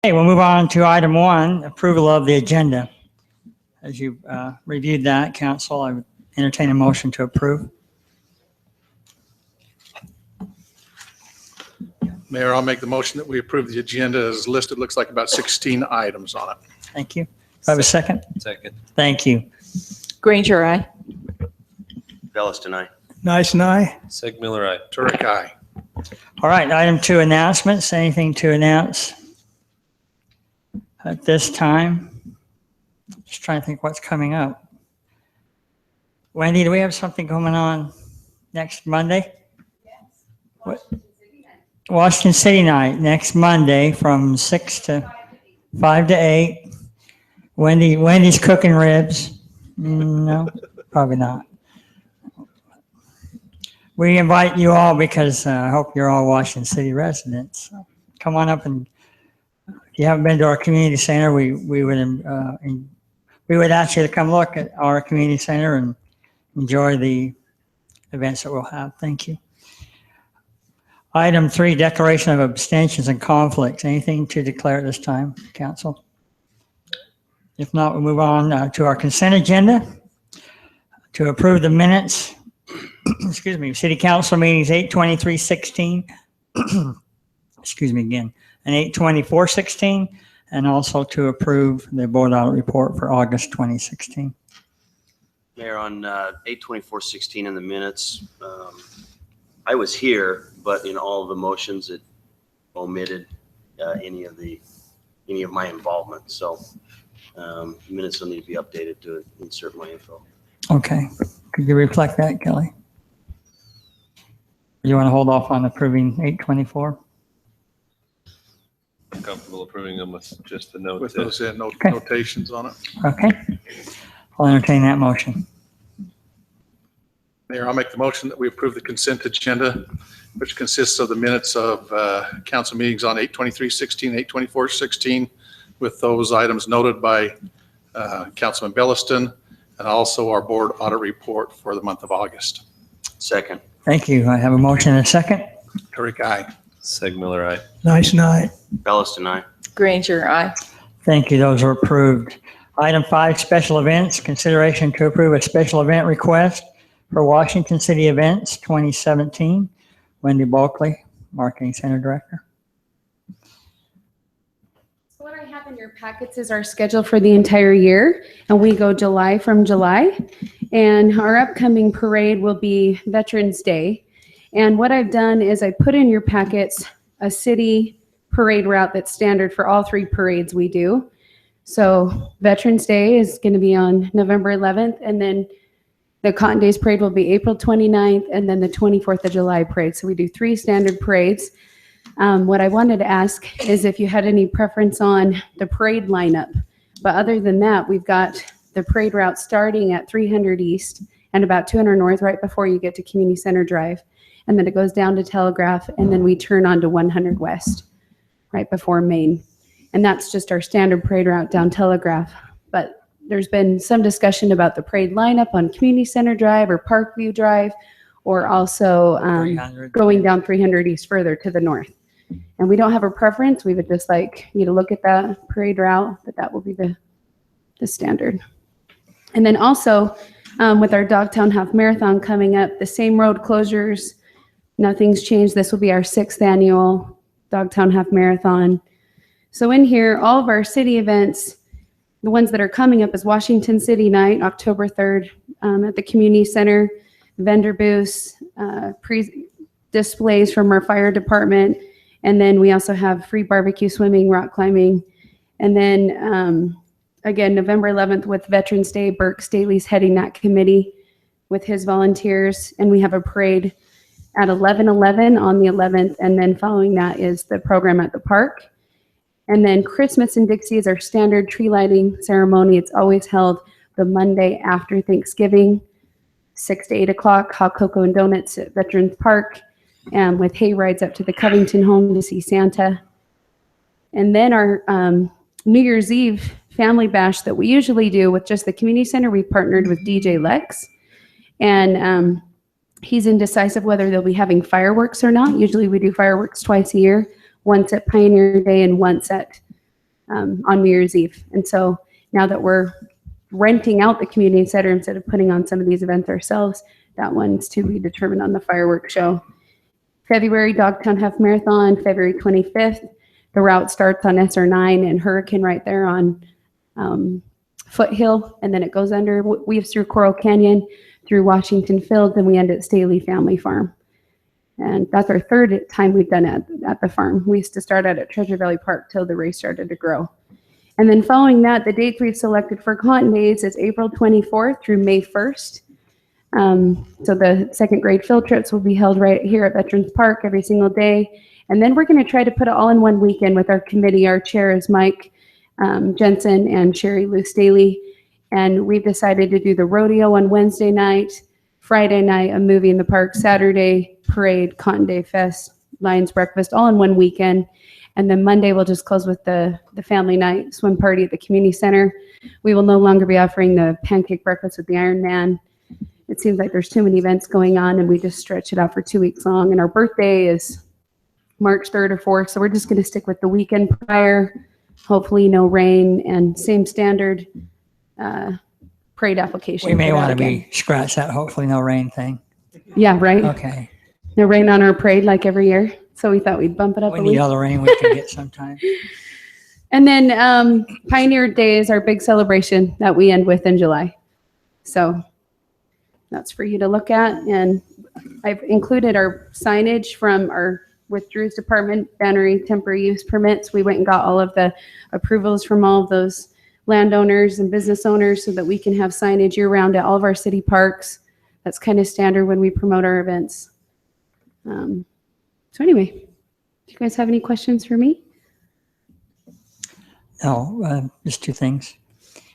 Okay, we'll move on to item 1, approval of the agenda. As you reviewed that, council, I would entertain a motion to approve. Mayor, I'll make the motion that we approve the agenda as listed. Looks like about 16 items on it. Thank you. Do I have a second? Second. Thank you. Granger, aye. Belliston, aye. Nice and I. Segmiller, aye. Turek, aye. All right, item 2, announcements. Anything to announce at this time? Just trying to think what's coming up. Wendy, do we have something going on next Monday? Yes. Washington City night next Monday from 5 to 8. Wendy's cooking ribs. No, probably not. We invite you all because I hope you're all Washington City residents. So come on up, and if you haven't been to our community center, we would ask you to come look at our community center and enjoy the events that we'll have. Thank you. Item 3, declaration of abstentions and conflicts. Anything to declare at this time, council? If not, we'll move on to our consent agenda to approve the minutes. Excuse me, city council meetings 8/23/16. Excuse me again, and 8/24/16, and also to approve the board audit report for August 2016. Mayor, on 8/24/16 in the minutes, I was here, but in all of the motions, it omitted any of my involvement. So minutes will need to be updated to insert my info. Okay, could you reflect that, Kelly? You want to hold off on approving 8/24? I'm comfortable approving them with just the note. With that- those Okay. notations on it. Okay, I'll entertain that motion. Mayor, I'll make the motion that we approve the consent agenda, which consists of the minutes of council meetings on 8/23/16, 8/24/16, with those items noted by Councilman Belliston, and also our board audit report for the month of August. Second. Thank you. I have a motion and a second. Turek, aye. Segmiller, aye. Nice and I. Belliston, aye. Granger, aye. Thank you. Those are approved. Item 5, special events. Consideration to approve a special event request for Washington City Events 2017. Wendy Bulkley, Marketing Center Director. So what I have in your packets is our schedule for the entire year, and we go July from July. And our upcoming parade will be Veterans Day. And what I've done is I put in your packets a city parade route that's standard for all 3 parades we do. So Veterans Day is going to be on November 11th, and then the Cotton Days Parade will be April 29th, and then the 24th of July parade. So we do 3 standard parades. What I wanted to ask is if you had any preference on the parade lineup. But other than that, we've got the parade route starting at 300 East and about 200 North right before you get to Community Center Drive. And then it goes down to Telegraph, and then we turn on to 100 West right before Main. And that's just our standard parade route down Telegraph. But there's been some discussion about the parade lineup on Community Center Drive or Parkview Drive, or also 300. going down 300 East further to the north. And we don't have a preference. We would just like you to look at that parade route, but that will be the standard. And then also with our Dogtown Half Marathon coming up, the same road closures, nothing's changed. This will be our 6th annual Dogtown Half Marathon. So in here, all of our city events, the ones that are coming up is Washington City Night, October 3rd at the Community Center, vendor booths, displays from our fire department, and then we also have free barbecue, swimming, rock climbing. And then again, November 11th with Veterans Day, Burke Staley's heading that committee with his volunteers, and we have a parade at 11/11 on the 11th, and then following that is the program at the park. And then Christmas in Dixie is our standard tree lighting ceremony. It's always held the Monday after Thanksgiving, 6 to 8 o'clock, hot cocoa and donuts at Veterans Park, and with hay rides up to the Covington home to see Santa. And then our New Year's Eve family bash that we usually do with just the community center, we've partnered with DJ Lex. And he's indecisive whether they'll be having fireworks or not. Usually we do fireworks twice a year, once at Pioneer Day and once at on New Year's Eve. And so now that we're renting out the community center instead of putting on some of these events ourselves, that one's to be determined on the fireworks show. February, Dogtown Half Marathon, February 25th. The route starts on SR9 and Hurricane right there on Foothill, and then it goes under, weaves through Coral Canyon, through Washington Field, then we end at Staley Family Farm. And that's our third time we've done it at the farm. We used to start out at Treasure Valley Park till the race started to grow. And then following that, the dates we've selected for Cotton Days is April 24th through May 1st. So the second grade field trips will be held right here at Veterans Park every single day. And then we're going to try to put it all in one weekend with our committee. Our chair is Mike Jensen and Sherry Lou Staley. And we've decided to do the rodeo on Wednesday night, Friday night, a movie in the park, Saturday, parade, Cotton Day Fest, Lions Breakfast, all in one weekend. And then Monday, we'll just close with the family night swim party at the community center. We will no longer be offering the pancake breakfast with the Iron Man. It seems like there's too many events going on, and we just stretch it out for 2 weeks long. And our birthday is March 3rd or 4th, so we're just going to stick with the weekend prior. Hopefully no rain, and same standard parade application. We may for that want to again. be scratch that hopefully no rain thing. Yeah, right. Okay. No rain on our parade like every year, so we thought we'd bump it up We a need week. all the rain we can get sometime. And then Pioneer Day is our big celebration that we end with in July. So that's for you to look at. And I've included our signage from our, with Drew's department, Bannery temporary use permits. We went and got all of the approvals from all of those landowners and business owners so that we can have signage year round at all of our city parks. That's kind of standard when we promote our events. So anyway, do you guys have any questions for me? No, just two things.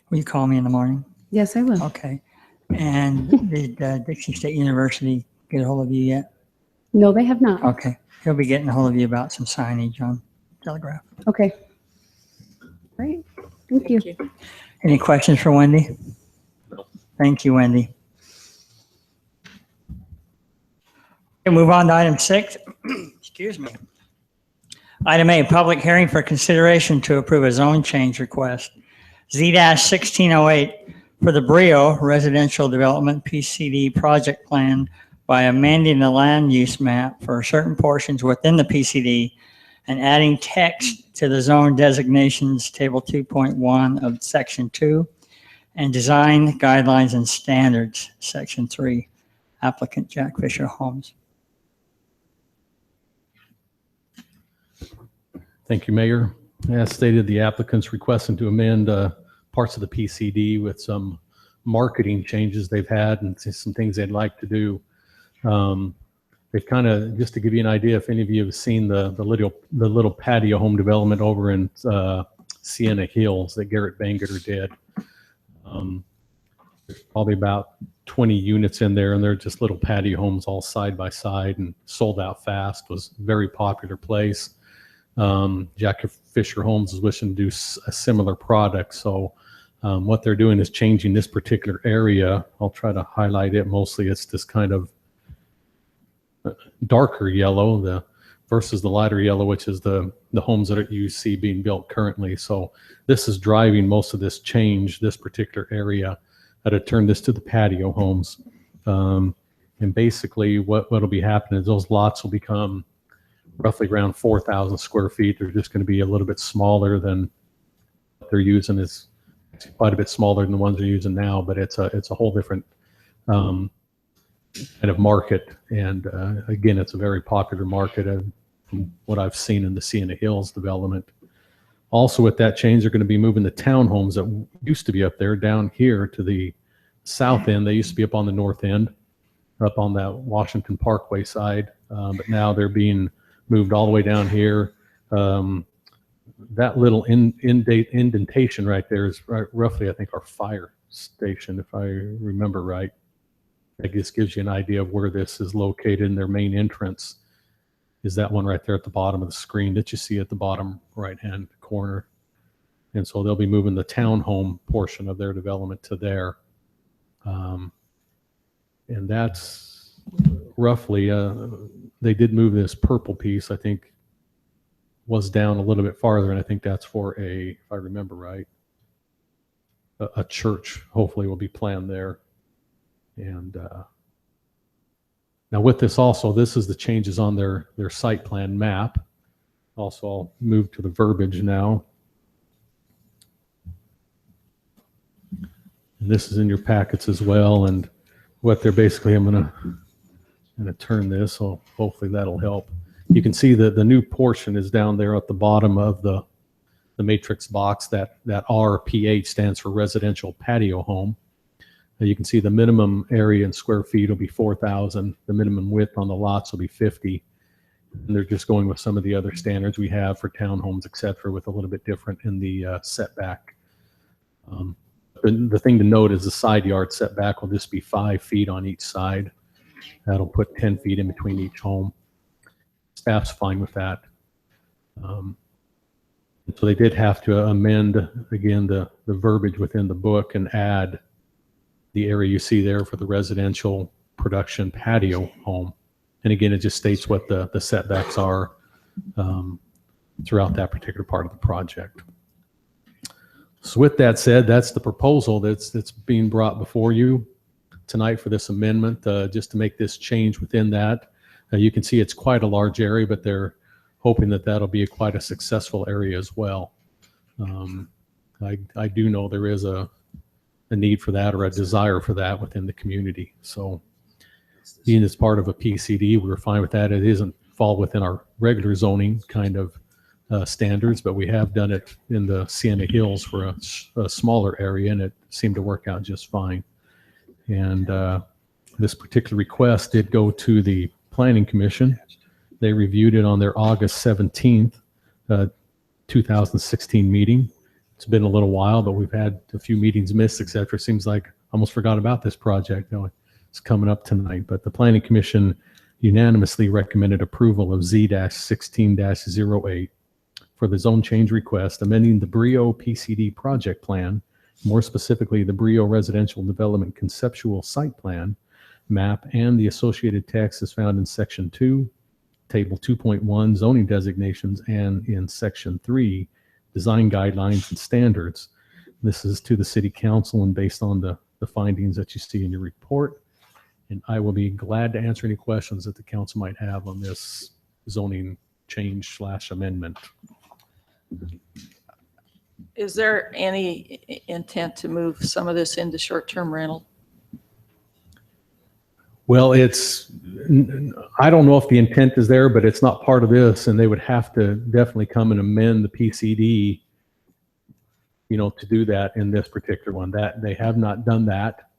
Will you call me in the morning? Yes, I will. Okay. And did Dixie State University get a hold of you yet? No, they have not. Okay. He'll be getting a hold of you about some signage on Telegraph. Okay. Great. Thank you. Any questions for Wendy? No. Thank you, Wendy. Okay, move on to item 6. Excuse me. Item A, public hearing for consideration to approve a zone change request, Z-1608, for the Brio Residential Development PCD project plan by amending the land use map for certain portions within the PCD and adding text to the zone designations, table 2.1 of section 2, and design guidelines and standards, section 3, applicant Jack Fisher Homes. Thank you, Mayor. As stated, the applicant's requesting to amend parts of the PCD with some marketing changes they've had and some things they'd like to do. They've kind of, just to give you an idea, if any of you have seen the little patio home development over in Sienna Hills that Garrett Bangerter did. There's probably about 20 units in there, and they're just little patio homes all side by side and sold out fast. Was a very popular place. Jack Fisher Homes is wishing to do a similar product. So what they're doing is changing this particular area. I'll try to highlight it. Mostly it's this kind of darker yellow versus the lighter yellow, which is the homes that you see being built currently. So this is driving most of this change, this particular area, to turn this to the patio homes. And basically what'll be happening is those lots will become roughly around 4,000 square feet. They're just going to be a little bit smaller than what they're using. Is quite a bit smaller than the ones they're using now, but it's a whole different kind of market. And again, it's a very popular market from what I've seen in the Sienna Hills development. Also with that change, they're going to be moving the townhomes that used to be up there down here to the south end. They used to be up on the north end, up on that Washington Parkway side, but now they're being moved all the way down here. That little indentation right there is roughly, I think, our fire station, if I remember right. That just gives you an idea of where this is located. And their main entrance is that one right there at the bottom of the screen that you see at the bottom right-hand corner. And so they'll be moving the townhome portion of their development to there. And that's roughly, they did move this purple piece, I think, was down a little bit farther, and I think that's for if I remember right, a church hopefully will be planned there. And now with this also, this is the changes on their site plan map. Also, I'll move to the verbiage now. And this is in your packets as well. And what they're basically, I'm gonna turn this, so hopefully that'll help. You can see that the new portion is down there at the bottom of the matrix box. That RPH stands for residential patio home. You can see the minimum area in square feet will be 4,000. The minimum width on the lots will be 50. And they're just going with some of the other standards we have for townhomes, et cetera, with a little bit different in the setback. The thing to note is the side yard setback will just be 5 feet on each side. That'll put 10 feet in between each home. Staff's fine with that. So they did have to amend, again, the verbiage within the book and add the area you see there for the residential production patio home. And again, it just states what the setbacks are throughout that particular part of the project. So with that said, that's the proposal that's being brought before you tonight for this amendment, just to make this change within that. You can see it's quite a large area, but they're hoping that that'll be quite a successful area as well. I do know there is a need for that or a desire for that within the community. So being as part of a PCD, we were fine with that. It doesn't fall within our regular zoning kind of standards, but we have done it in the Sienna Hills for a smaller area, and it seemed to work out just fine. And this particular request did go to the Planning Commission. They reviewed it on their August 17th, 2016 meeting. It's been a little while, but we've had a few meetings missed, et cetera. Seems like I almost forgot about this project. No, it's coming up tonight. But the Planning Commission unanimously recommended approval of Z-16-08 for the zone change request, amending the Brio PCD project plan, more specifically the Brio Residential Development Conceptual Site Plan map, and the associated text is found in Section 2, Table 2.1, zoning designations, and in Section 3, design guidelines and standards. This is to the City Council and based on the findings that you see in your report. And I will be glad to answer any questions that the council might have on this zoning change / amendment. Is there any intent to move some of this into short-term rental? Well, I don't know if the intent is there, but it's not part of this, and they would have to definitely come and amend the PCD, to do that in this particular one. That they have not done that,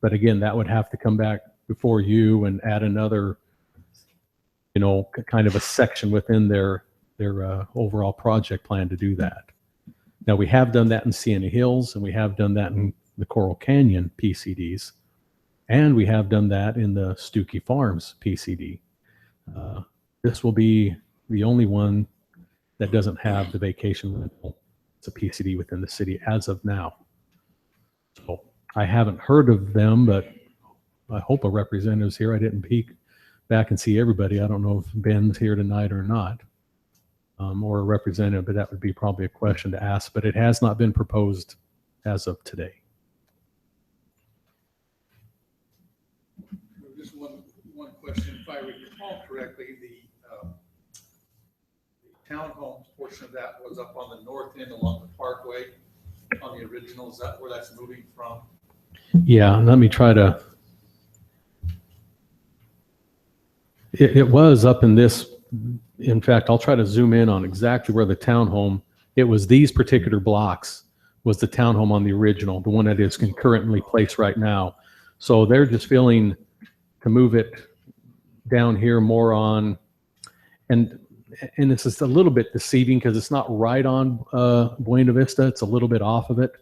but again, that would have to come back before you and add another, kind of a section within their overall project plan to do that. Now, we have done that in Sienna Hills, and we have done that in the Coral Canyon PCDs. And we have done that in the Stookie Farms PCD. This will be the only one that doesn't have the vacation rental. It's a PCD within the city as of now. So I haven't heard of them, but I hope a representative's here. I didn't peek back and see everybody. I don't know if Ben's here tonight or not, or a representative, but that would be probably a question to ask. But it has not been proposed as of today. Just one question. If I recall correctly, the townhomes portion of that was up on the north end along the parkway on the original. Is that where that's moving from? Yeah, let me try to. It was up in this. In fact, I'll try to zoom in on exactly where the townhome. It was these particular blocks was the townhome on the original, the one that is currently placed right now. So they're just feeling to move it down here more on, and this is a little bit deceiving because it's not right on Buena Vista. It's a little bit off of it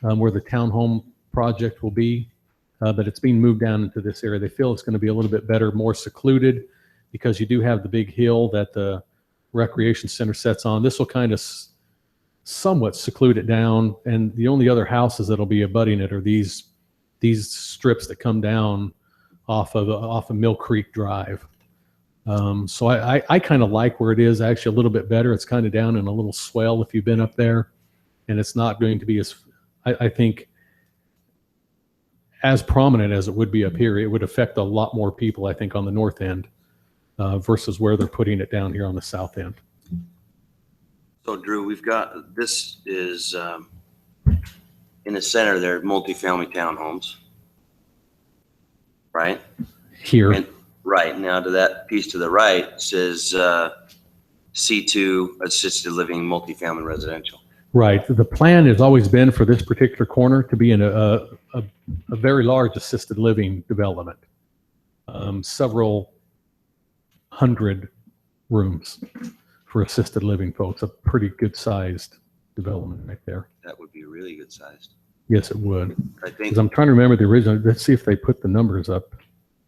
where the townhome project will be, but it's being moved down into this area. They feel it's going to be a little bit better, more secluded, because you do have the big hill that the recreation center sets on. This will kind of somewhat seclude it down, and the only other houses that'll be abutting it are these strips that come down off of Mill Creek Drive. So I kind of like where it is, actually a little bit better. It's kind of down in a little swell if you've been up there, and it's not going to be as, I think, as prominent as it would be up here. It would affect a lot more people, I think, on the north end versus where they're putting it down here on the south end. So Drew, we've got, this is in the center there, multifamily townhomes, right? Here, And right now to that piece to the right says C2 assisted living multifamily residential. right. The plan has always been for this particular corner to be in a very large assisted living development, several hundred rooms for assisted living folks. A pretty good sized development right there. That would be really good sized. Yes, it would. I think Because I'm trying to remember the original. Let's see if they put the numbers up,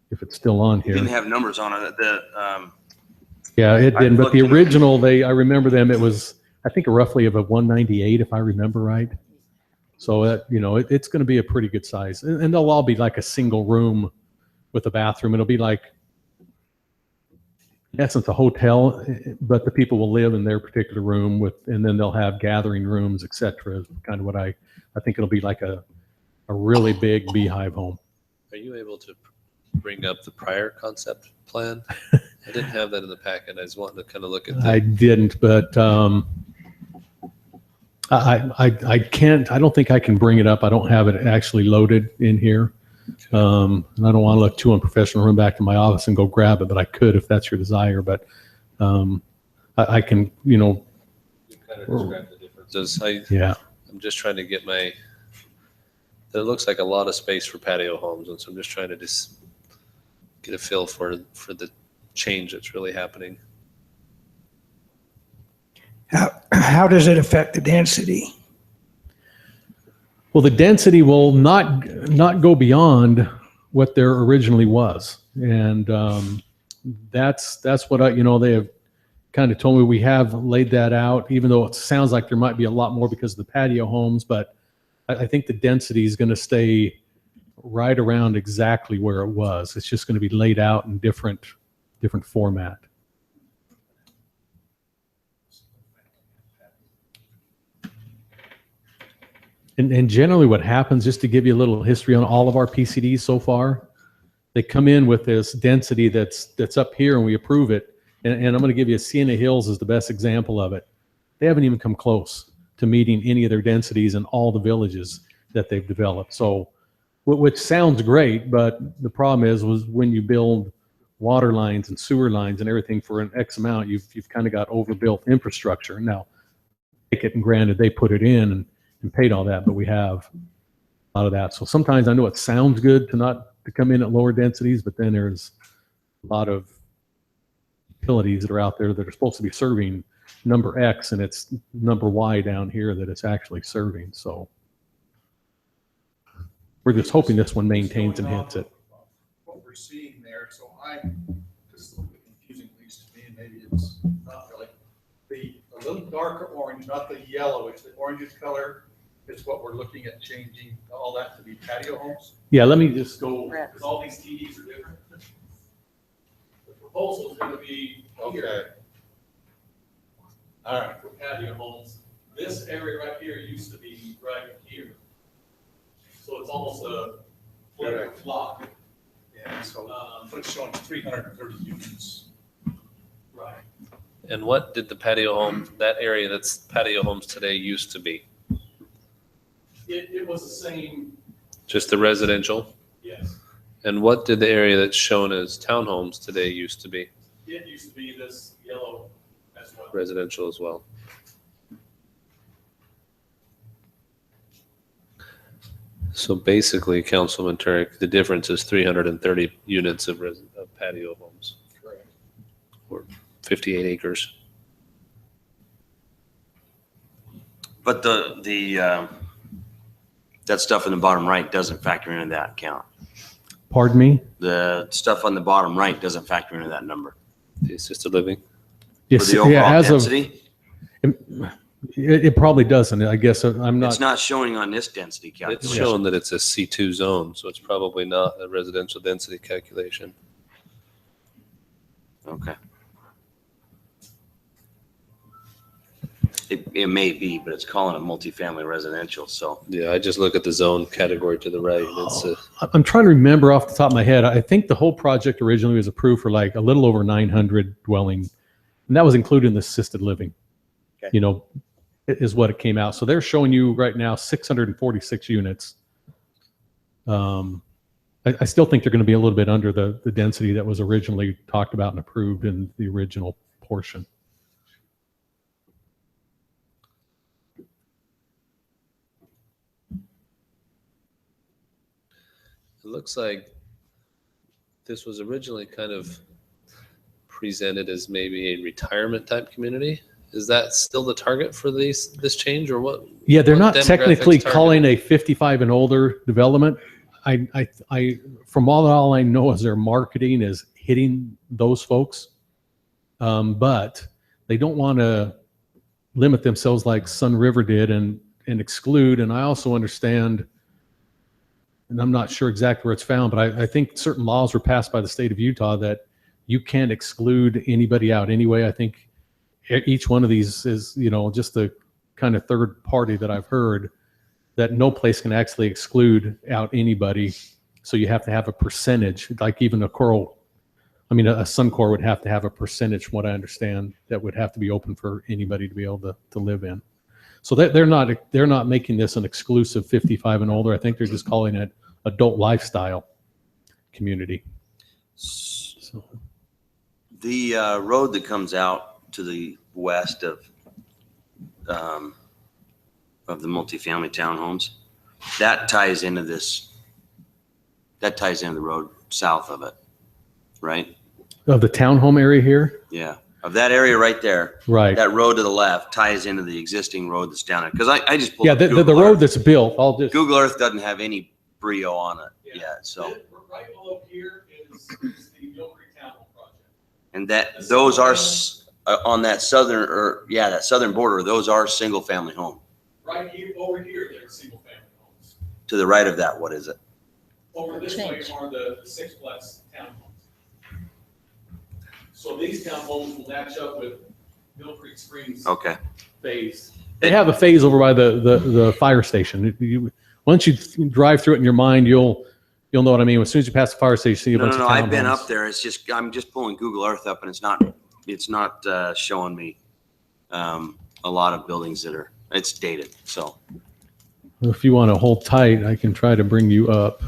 if it's still on it here. didn't have numbers on it. Yeah, it I didn't. But the looked at it. original, I remember them. It was, I think, roughly of a 198, if I remember right. So it's going to be a pretty good size, and they'll all be like a single room with a bathroom. It'll be like, in essence, a hotel, but the people will live in their particular room and then they'll have gathering rooms, etc. Kind of what I think it'll be like a really big beehive home. Are you able to bring up the prior concept plan? I didn't have that in the packet. I was wanting to kind of look at I the, didn't, but I can't. I don't think I can bring it up. I don't have it actually loaded in here, and I don't want to look too unprofessional. Run back to my office and go grab it, but I could if that's your desire. But I can, kind of describe the differences. yeah. I'm just trying to get it looks like a lot of space for patio homes. And so I'm just trying to just get a feel for the change that's really happening. How does it affect the density? Well, the density will not go beyond what there originally was, and that's what they have kind of told me. We have laid that out, even though it sounds like there might be a lot more because of the patio homes, but I think the density is going to stay right around exactly where it was. It's just going to be laid out in different format. And generally what happens, just to give you a little history on all of our PCDs so far, they come in with this density that's up here and we approve it. And I'm going to give you Sienna Hills as the best example of it. They haven't even come close to meeting any of their densities in all the villages that they've developed. So, which sounds great, but the problem was when you build water lines and sewer lines and everything for an X amount, you've kind of got overbuilt infrastructure. Now, take it and granted they put it in and paid all that, but we have a lot of that. So sometimes I know it sounds good to come in at lower densities, but then there's a lot of utilities that are out there that are supposed to be serving number X and it's number Y down here that it's actually serving. So we're just hoping this one maintains and hits it. What we're seeing there, so just a little bit confusing, at least to me, and maybe it's not really. A little darker orange, not the yellow, it's the orange color, is what we're looking at changing all that to be patio homes. Yeah, let me just go. Because all these TDs are different. The proposal is going to be here. All right. For patio homes. This area right here used to be right here. So it's almost a block. Yeah, so it's showing 330 units. Right. And what did the patio home, that area that's patio homes today used to be? It was the same, Just the residential? yes. And what did the area that's shown as townhomes today used to be? It used to be this yellow as well. Residential as well. So basically, Councilman Turek, the difference is 330 units of patio homes, Correct. or 58 acres. But that stuff in the bottom right doesn't factor into that count. Pardon me? The stuff on the bottom right doesn't factor into that number. The assisted living. For Yes, the overall yeah, density, it probably doesn't. I guess I'm not. it's not showing on this density It's calculation. shown that it's a C2 zone, so it's probably not a residential density calculation. Okay. It may be, but it's calling it multifamily residential, so. Yeah, I just look at the zone category to the right. It's I'm trying to remember off the top of my head. I think the whole project originally was approved for like a little over 900 dwelling, and that was including the assisted living. Okay. You know, is what it came out. So they're showing you right now 646 units. I still think they're going to be a little bit under the density that was originally talked about and approved in the original portion. It looks like this was originally kind of presented as maybe a retirement type community. Is that still the target for this change, or what? Yeah, they're what not technically demographics target? calling a 55 and older development. From all I know is their marketing is hitting those folks. But they don't want to limit themselves like Sun River did and exclude. And I also understand, and I'm not sure exactly where it's found, but I think certain laws were passed by the state of Utah that you can't exclude anybody out anyway. I think each one of these is, you know, just the kind of third party that I've heard that no place can actually exclude out anybody. So you have to have a percentage, like even a Suncor would have to have a percentage, from what I understand, that would have to be open for anybody to be able to live in. So they're not making this an exclusive 55 and older. I think they're just calling it adult lifestyle community. So. The road that comes out to the west of the multifamily townhomes, that ties into this. That ties into the road south of it, right? Of the townhome area here? Yeah, of that area right there. Right. That road to the left ties into the existing road that's down there. Because I just pulled Yeah, up the Google road Earth. that's built, I'll just. Google Earth doesn't have any Brio on it yet, so. Right below here is the Mill Creek Townhome project. And those are on that southern border. Those are single family home. Right here, over here, they're single family homes. To the right of that, what is it? Over this way Change. are the sixplex townhomes. So these townhomes will match up with Mill Creek Springs Okay. phase. They have a phase over by the fire station. Once you drive through it in your mind, you'll know what I mean. As soon as you pass the fire station, you see a bunch of townhomes. I've been up there. It's just I'm just pulling Google Earth up, and it's not showing me a lot of buildings that are. It's dated, so. If you want to hold tight, I can try to bring you up.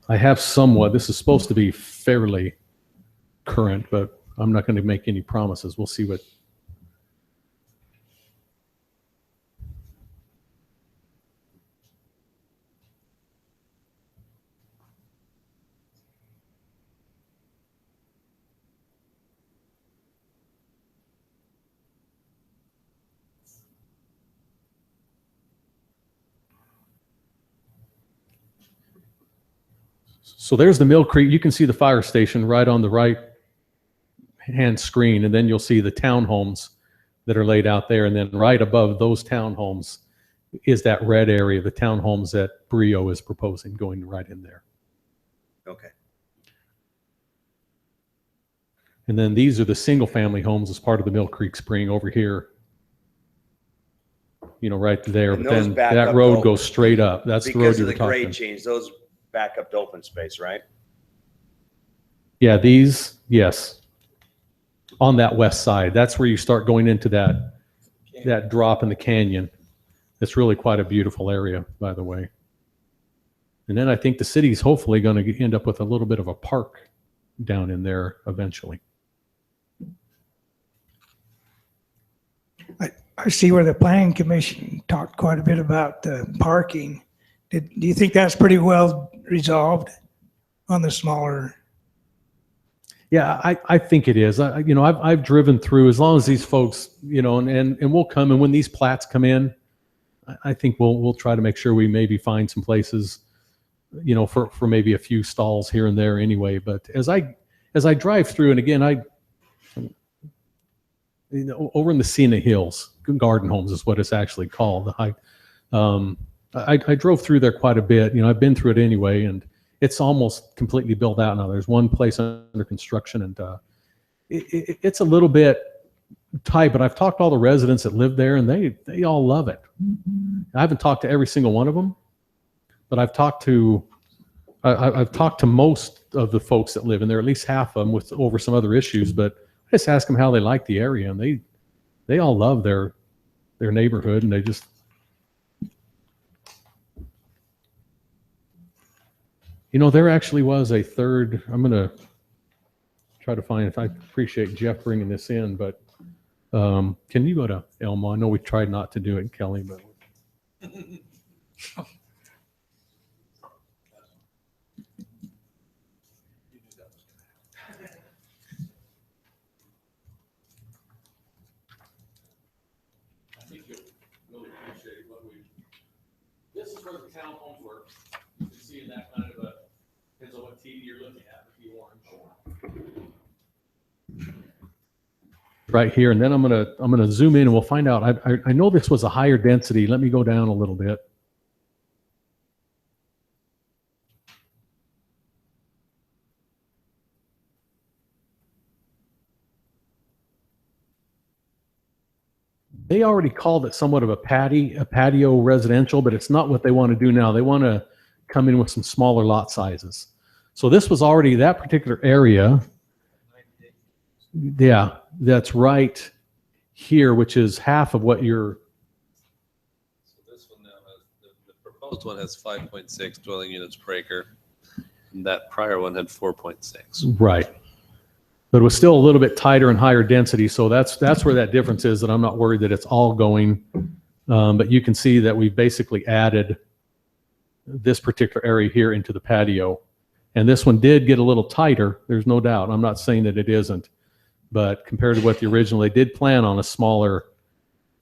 I have somewhat. This is supposed to be fairly current, but I'm not going to make any promises. We'll see what. So there's the Mill Creek. You can see the fire station right on the right hand screen, and then you'll see the townhomes that are laid out there. And then right above those townhomes is that red area, the townhomes that Brio is proposing going right in there. Okay. And then these are the single family homes as part of the Mill Creek Spring over here. You know, right there. And But those then back that up road though, goes straight up. That's the road Because you of were the talking. grade change, those back up to open space, right? Yeah, these, yes. On that west side, that's where you start going into that drop in the canyon. It's really quite a beautiful area, by the way. And then I think the city's hopefully going to end up with a little bit of a park down in there eventually. I see where the planning commission talked quite a bit about the parking. Do you think that's pretty well resolved on the smaller? Yeah, I think it is. I've driven through, as long as these folks, and we'll come, and when these plats come in, I think we'll try to make sure we maybe find some places, for maybe a few stalls here and there anyway. But as I drive through, and again, over in the Sena Hills, Garden Homes is what it's actually called. I drove through there quite a bit. I've been through it anyway, and it's almost completely built out now. There's one place under construction, and it's a little bit tight, but I've talked to all the residents that live there, and they all love it. I haven't talked to every single one of them, but I've talked to most of the folks that live in there, at least half of them, with over some other issues. But I just ask them how they like the area, and they all love their neighborhood, and they just. You know, there actually was a third. I'm going to try to find it. I appreciate Jeff bringing this in, but can you go to Elmo? I know we tried not to do it, Kelly, but. This is where the townhomes were. You can see in that kind of a, depends on what TV you're looking at, the orange. Right here, and then I'm gonna zoom in and we'll find out. I know this was a higher density. Let me go down a little bit. They already called it somewhat of a patio residential, but it's not what they want to do now. They want to come in with some smaller lot sizes. So this was already that particular area. Yeah, that's right here, which is half of what you're. So this one now has, the proposed one has 5.6 dwelling units per acre. And that prior one had 4.6. Right. But it was still a little bit tighter and higher density. So that's where that difference is, that I'm not worried that it's all going. But you can see that we've basically added this particular area here into the patio. And this one did get a little tighter. There's no doubt. I'm not saying that it isn't. But compared to what the original, they did plan on a smaller,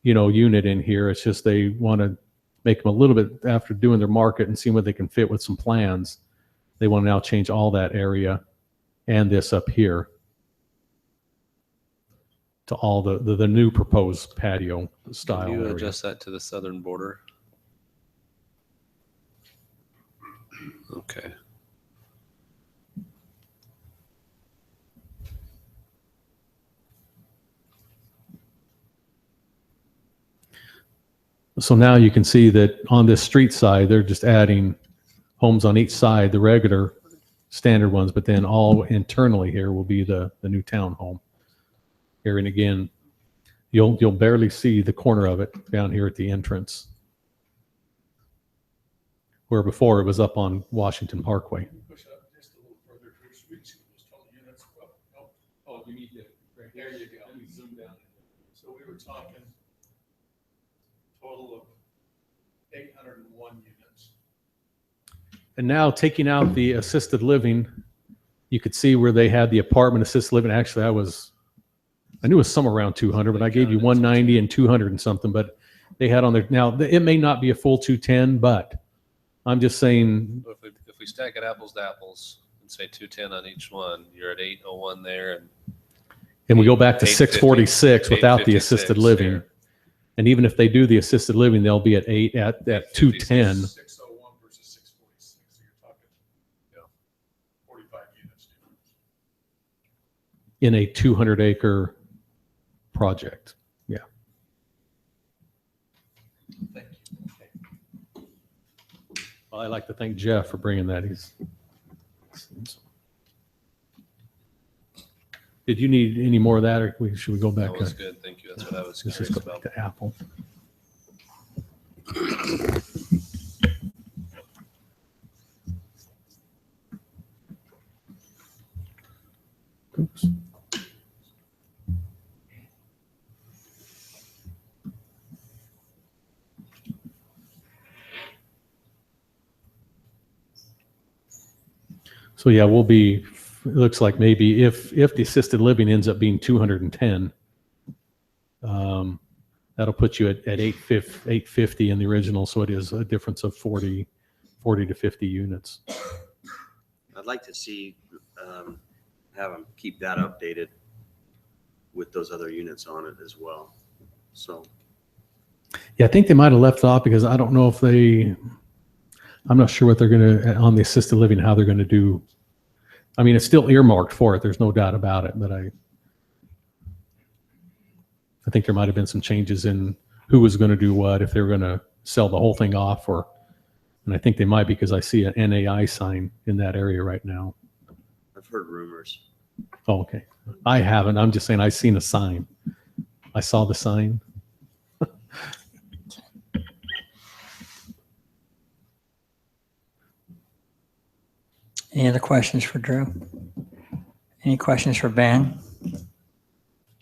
unit in here. It's just they want to make them a little bit, after doing their market and seeing what they can fit with some plans, they want to now change all that area and this up here to all the new proposed patio style Can you area. adjust that to the southern border? Okay. So now you can see that on this street side, they're just adding homes on each side, the regular standard ones, but then all internally here will be the new townhome. Here, and again, you'll barely see the corner of it down here at the entrance, where before it was up on Washington Parkway. Push up just a little further, Bruce, we see those total units. Oh, you need to, right there you go. Let me zoom down. So we were talking total of 801 units. And now taking out the assisted living, you could see where they had the apartment assisted living. Actually, I knew it was somewhere around 200, but I gave you 190 and 200 and something, but they had on there. Now, it may not be a full 210, but I'm just saying. If we stack it apples to apples and say 210 on each one, you're at 801 there. And we go back to 850, 646 without the 856 assisted living. there. And even if they do the assisted living, they'll be at 210. 601 versus 646, so you're talking, 45 units difference. In a 200-acre project. Yeah. Thank you. Well, I'd like to thank Jeff for bringing that. Did you need any more of that, or should we go back? That was good. Thank you. That's what I was Let's curious just go back about. to Apple. Oops. So yeah, we'll be, it looks like maybe if the assisted living ends up being 210, that'll put you at 850 in the original. So it is a difference of 40 to 50 units. I'd like to see, have them keep that updated with those other units on it as well. So, Yeah, I think they might have left off because I don't know if I'm not sure what they're going to, on the assisted living, how they're going to do. I mean, it's still earmarked for it. There's no doubt about it, but I think there might have been some changes in who was going to do what, if they were going to sell the whole thing off, or, and I think they might, because I see an NAI sign in that area right now. I've heard rumors. Oh, okay. I haven't. I'm just saying I've seen a sign. I saw the sign. Any other questions for Drew? Any questions for Ben?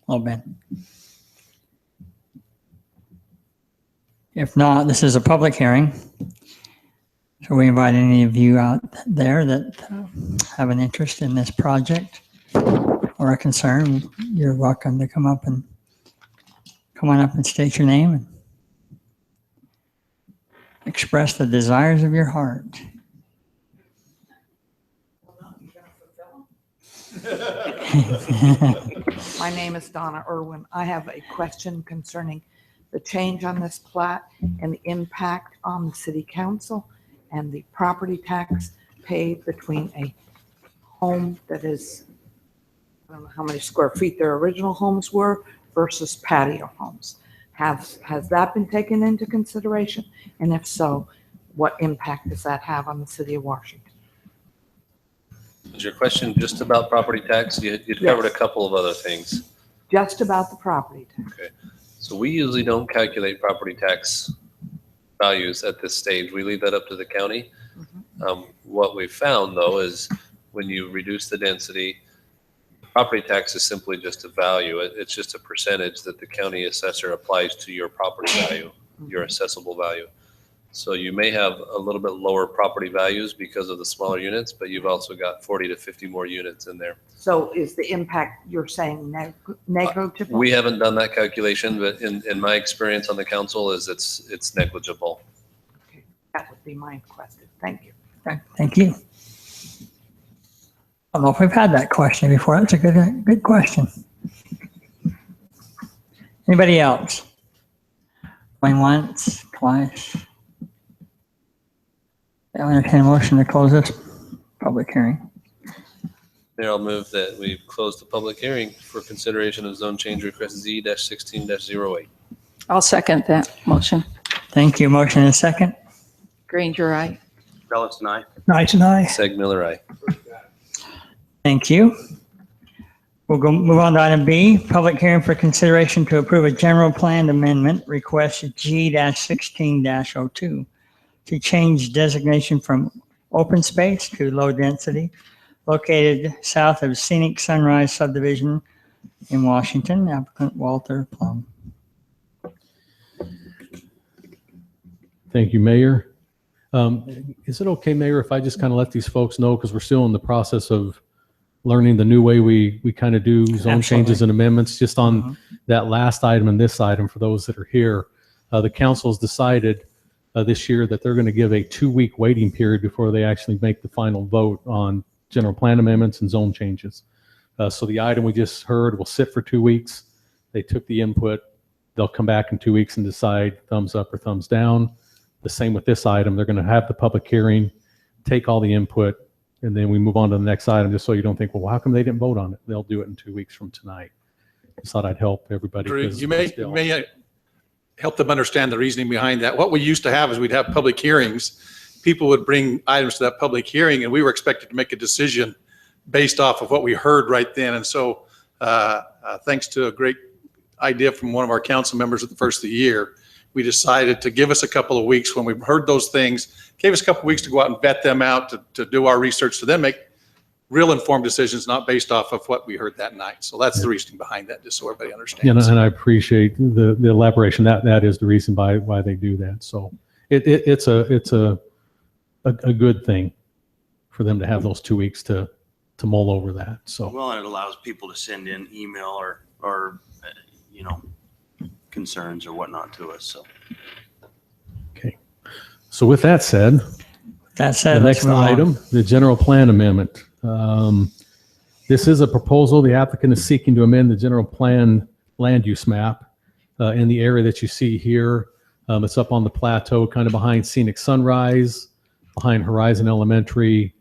Oh, Ben. If not, this is a public hearing. So we invite any of you out there that have an interest in this project or a concern, you're welcome to come on up and state your name and express the desires of your heart. My name is Donna Irwin. I have a question concerning the change on this plat and the impact on the city council and the property tax paid between a home that is, I don't know how many square feet their original homes were versus patio homes. Has that been taken into consideration? And if so, what impact does that have on the city of Washington? Is your question just about property tax? You covered a couple of other things. Just about the property tax. Okay. So we usually don't calculate property tax values at this stage. We leave that up to the county. What we found, though, is when you reduce the density, property tax is simply just a value. It's just a percentage that the county assessor applies to your property value, your assessable value. So you may have a little bit lower property values because of the smaller units, but you've also got 40 to 50 more units in there. So is the impact you're saying negligible? We haven't done that calculation, but in my experience on the council is it's negligible. Okay, that would be my question. Thank you. Okay, thank you. I don't know if we've had that question before. That's a good question. Anybody else? Going once, twice. I'll entertain a motion to close this public hearing. Mayor, I'll move that we close the public hearing for consideration of zone change request Z-16-08. I'll second that motion. Thank you. Motion and second. Granger, aye. Felix and I. Nice and I. Seg Miller, aye. Thank you. We'll move on to item B, public hearing for consideration to approve a general plan amendment request G-16-02 to change designation from open space to low density located south of Scenic Sunrise subdivision in Washington. Applicant Walter Plum. Thank you, Mayor. Is it okay, Mayor, if I just kind of let these folks know, because we're still in the process of learning the new way we kind of do zone Absolutely. changes and amendments, just on that last item and this item for those that are here. The council's decided this year that they're going to give a 2-week waiting period before they actually make the final vote on general plan amendments and zone changes. So the item we just heard will sit for 2 weeks. They took the input. They'll come back in 2 weeks and decide thumbs up or thumbs down. The same with this item. They're going to have the public hearing, take all the input, and then we move on to the next item, just so you don't think, well, how come they didn't vote on it? They'll do it in 2 weeks from tonight. Just thought I'd help everybody. Drew, 'cause you may help them understand the reasoning behind that. What we used to have is we'd have public hearings. People would bring items to that public hearing, and we were expected to make a decision based off of what we heard right then. And so thanks to a great idea from one of our council members at the first of the year, we decided to give us a couple of weeks when we heard those things, gave us a couple of weeks to go out and vet them out, to do our research, to then make real informed decisions, not based off of what we heard that night. So that's the reasoning behind that, just so everybody understands. And I appreciate the elaboration. That is the reason why they do that. So it's a good thing for them to have those 2 weeks to mull over that. So Well, and it allows people to send in email or concerns or whatnot to us. So okay. So with that said, That said, the let's next move on. item, the general plan amendment. This is a proposal. The applicant is seeking to amend the general plan land use map in the area that you see here. It's up on the plateau, kind of behind Scenic Sunrise. behind Horizon Elementary,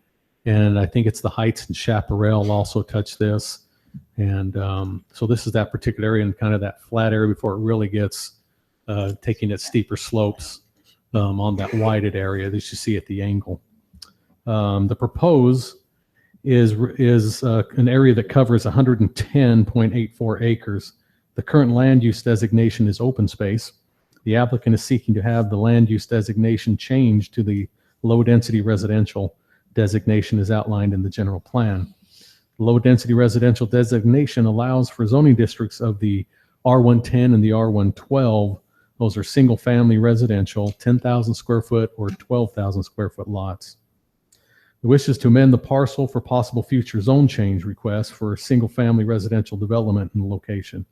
and I think it's the Heights and Chaparral also touch this. And so this is that particular area and kind of that flat area before it really gets taking its steeper slopes on that whited area that you see at the angle. The propose is an area that covers 110.84 acres. The current land use designation is open space. The applicant is seeking to have the land use designation changed to the low density residential designation as outlined in the general plan. Low density residential designation allows for zoning districts of the R110 and the R112. Those are single family residential, 10,000 square foot or 12,000 square foot lots. The wish is to amend the parcel for possible future zone change requests for single family residential development in the location.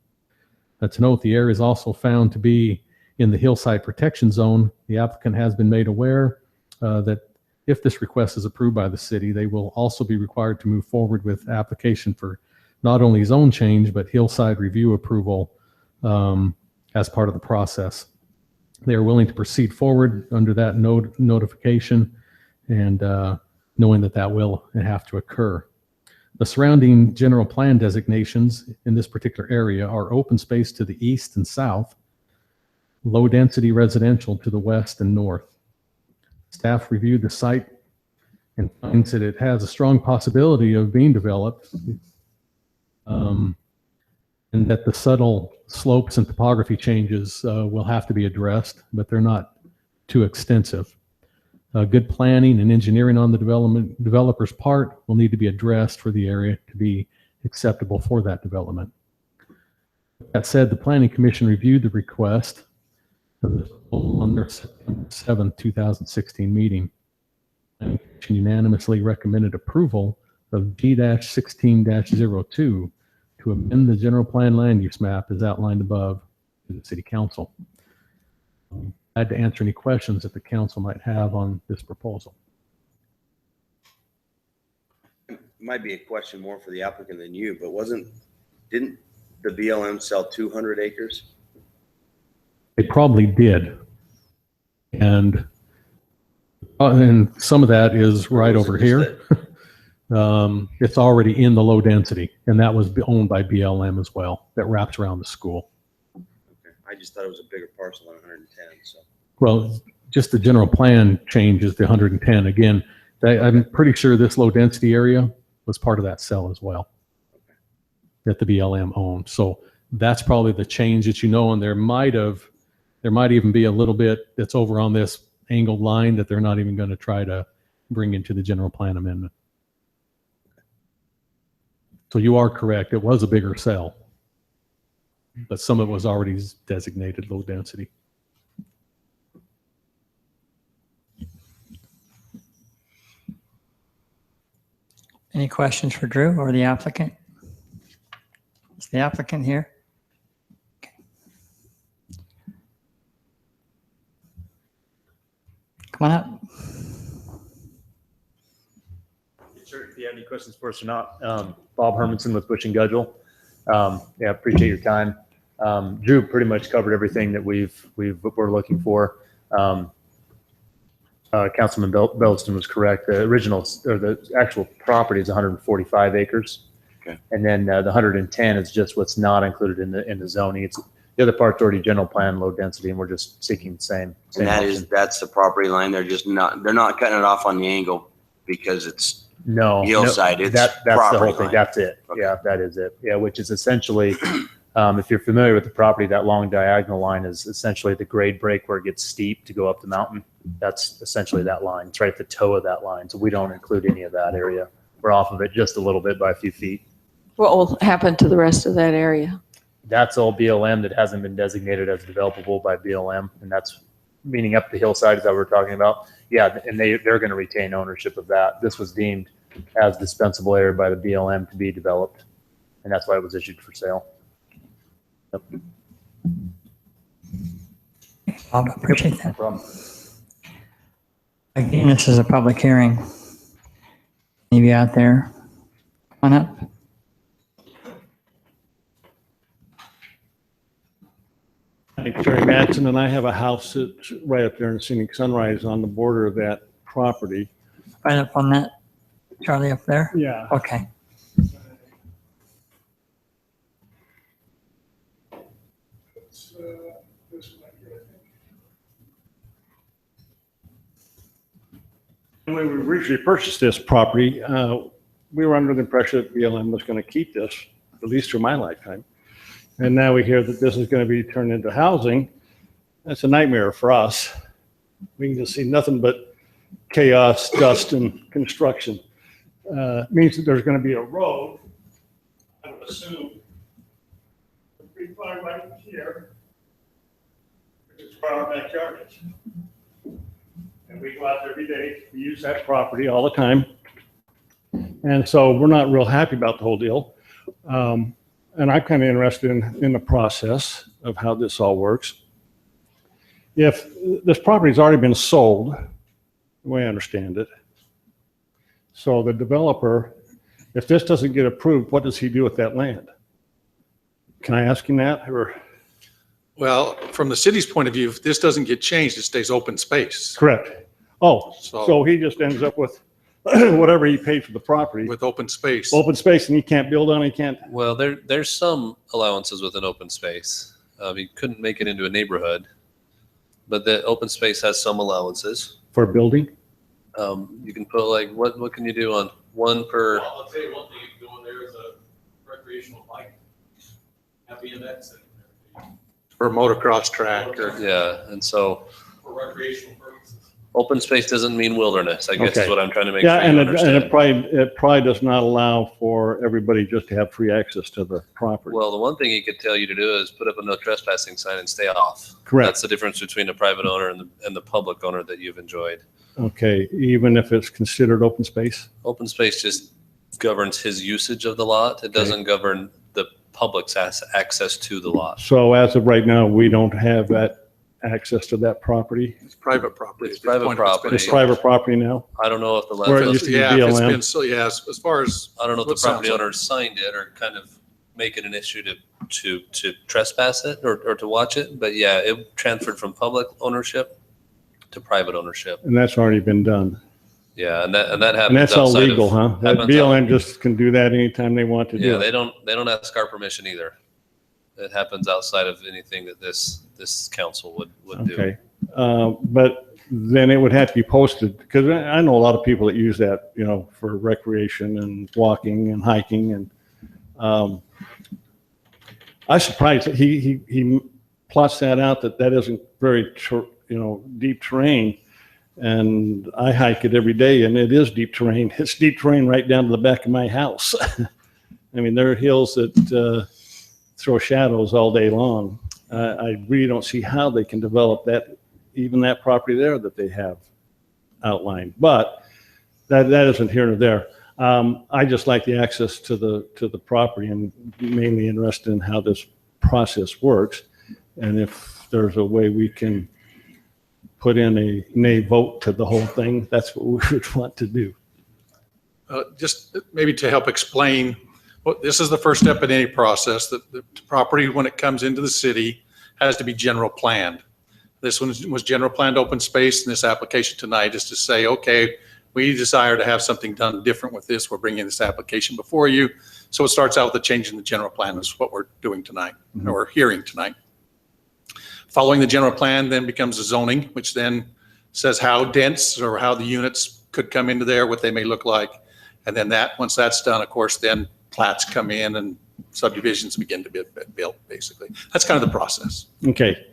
To note, the area is also found to be in the hillside protection zone. The applicant has been made aware that if this request is approved by the city, they will also be required to move forward with application for not only zone change, but hillside review approval as part of the process. They are willing to proceed forward under that notification and knowing that that will have to occur. The surrounding general plan designations in this particular area are open space to the east and south, low density residential to the west and north. Staff reviewed the site and finds that it has a strong possibility of being developed, and that the subtle slopes and topography changes will have to be addressed, but they're not too extensive. Good planning and engineering on the developer's part will need to be addressed for the area to be acceptable for that development. That said, the Planning Commission reviewed the request on their September 7th, 2016 meeting and unanimously recommended approval of G-16-02 to amend the general plan land use map as outlined above to the City Council. I had to answer any questions that the council might have on this proposal. Might be a question more for the applicant than you, but didn't the BLM sell 200 acres? They probably did. And some of that is right over here. It's already in the low density, and that was owned by BLM as well. That wraps around the school. Okay. I just thought it was a bigger parcel than 110. So. Well, just the general plan changes the 110. Again, I'm pretty sure this low density area was part of that cell as well that the BLM owned. So that's probably the change that you know, and there might even be a little bit that's over on this angled line that they're not even going to try to bring into the general plan amendment. So you are correct. It was a bigger cell, but some of it was already designated low density. Any questions for Drew or the applicant? Is the applicant here? Okay. Come on up. Sure, if you have any questions for us or not. Bob Hermanson with Bush and Gudgel. Yeah, appreciate your time. Drew pretty much covered everything that we're looking for. Councilman Belliston was correct. The original, or the actual property is 145 acres. Okay. And then the 110 is just what's not included in the zoning. It's the other part's already general plan, low density, and we're just seeking the same. And that's the property line. They're not cutting it off on the angle because it's hillside. It's that's the whole property thing. line. That's it. Okay. Yeah, that is it. Yeah, which is essentially, if you're familiar with the property, that long diagonal line is essentially the grade break where it gets steep to go up the mountain. That's essentially that line. It's right at the toe of that line. So we don't include any of that area. We're off of it just a little bit by a few feet. What will happen to the rest of that area? That's all BLM that hasn't been designated as developable by BLM. And that's meaning up the hillside, is that what we're talking about? Yeah, and they're going to retain ownership of that. This was deemed as dispensable area by the BLM to be developed. And that's why it was issued for sale. Yep. I appreciate that. No problem. Again, this is a public hearing. Any of you out there? Come on up. Hi, Terry Matson, and I have a house that's right up there in Scenic Sunrise on the border of that property. Right up on that, Charlie, up there? Yeah. Okay. When we originally purchased this property, we were under the impression that BLM was going to keep this, at least through my lifetime. And now we hear that this is going to be turned into housing. That's a nightmare for us. We can just see nothing but chaos, dust, and construction. Means that there's going to be a road, I would assume, pretty far right here, which is where our backyard is. And we go out there every day, we use that property all the time. And so we're not real happy about the whole deal. And I'm kind of interested in the process of how this all works. If this property's already been sold, the way I understand it, so the developer, if this doesn't get approved, what does he do with that land? Can I ask him that, or? Well, from the city's point of view, if this doesn't get changed, it stays open space. Correct. Oh, so he just ends up with whatever he paid for the property. With open space. Open space, and he can't build on it, he can't. Well, there's some allowances with an open space. You couldn't make it into a neighborhood, but the open space has some allowances. For building? You can put like, what can you do on one per? Well, I'll tell you one thing, you can go in there as a recreational bike. Have BMX and Or motocross track or. Yeah, and so for recreational purposes. open space doesn't mean wilderness, I guess is Okay. what I'm trying to make Yeah, sure you and understand. it probably does not allow for everybody just to have free access to the property. Well, the one thing he could tell you to do is put up a no trespassing sign and stay off. Correct. That's the difference between a private owner and the public owner that you've enjoyed. Okay, even if it's considered open space? Open space just governs his usage of the lot. It doesn't govern the public's access to the lot. So as of right now, we don't have that access to that property? It's private property. It's at this private point, if it's been property. It's sold. private property now? I don't know if the Where it landfill, used to be Yeah, if it's BLM. been, so yes, as far as. I don't know if what the property sounds like- owner signed it or kind of make it an issue to trespass it or to watch it. But yeah, it transferred from public ownership to private ownership. And that's already been done? Yeah, and that happens. And that's all outside of- legal, huh? That happens BLM just can do that anytime they want to do Yeah, it? they don't ask our permission either. It happens outside of anything that this council would do. Okay. But then it would have to be posted, because I know a lot of people that use that, for recreation and walking and hiking. And I was surprised that he plots that out, that isn't very, deep terrain. And I hike it every day, and it is deep terrain. It's deep terrain right down to the back of my house. I mean, there are hills that throw shadows all day long. I really don't see how they can develop that, even that property there that they have outlined. But that isn't here nor there. I just like the access to the property, and mainly interested in how this process works. And if there's a way we can put in a nay vote to the whole thing, that's what we would want to do. Just maybe to help explain, this is the first step in any process. The property, when it comes into the city, has to be general planned. This one was general planned open space, and this application tonight is to say, okay, we desire to have something done different with this. We're bringing this application before you. So it starts out with a change in the general plan. Is what we're doing tonight, or hearing tonight. Following the general plan then becomes the zoning, which then says how dense or how the units could come into there, what they may look like. And then once that's done, of course, then plats come in and subdivisions begin to be built, basically. That's kind of the process. Okay.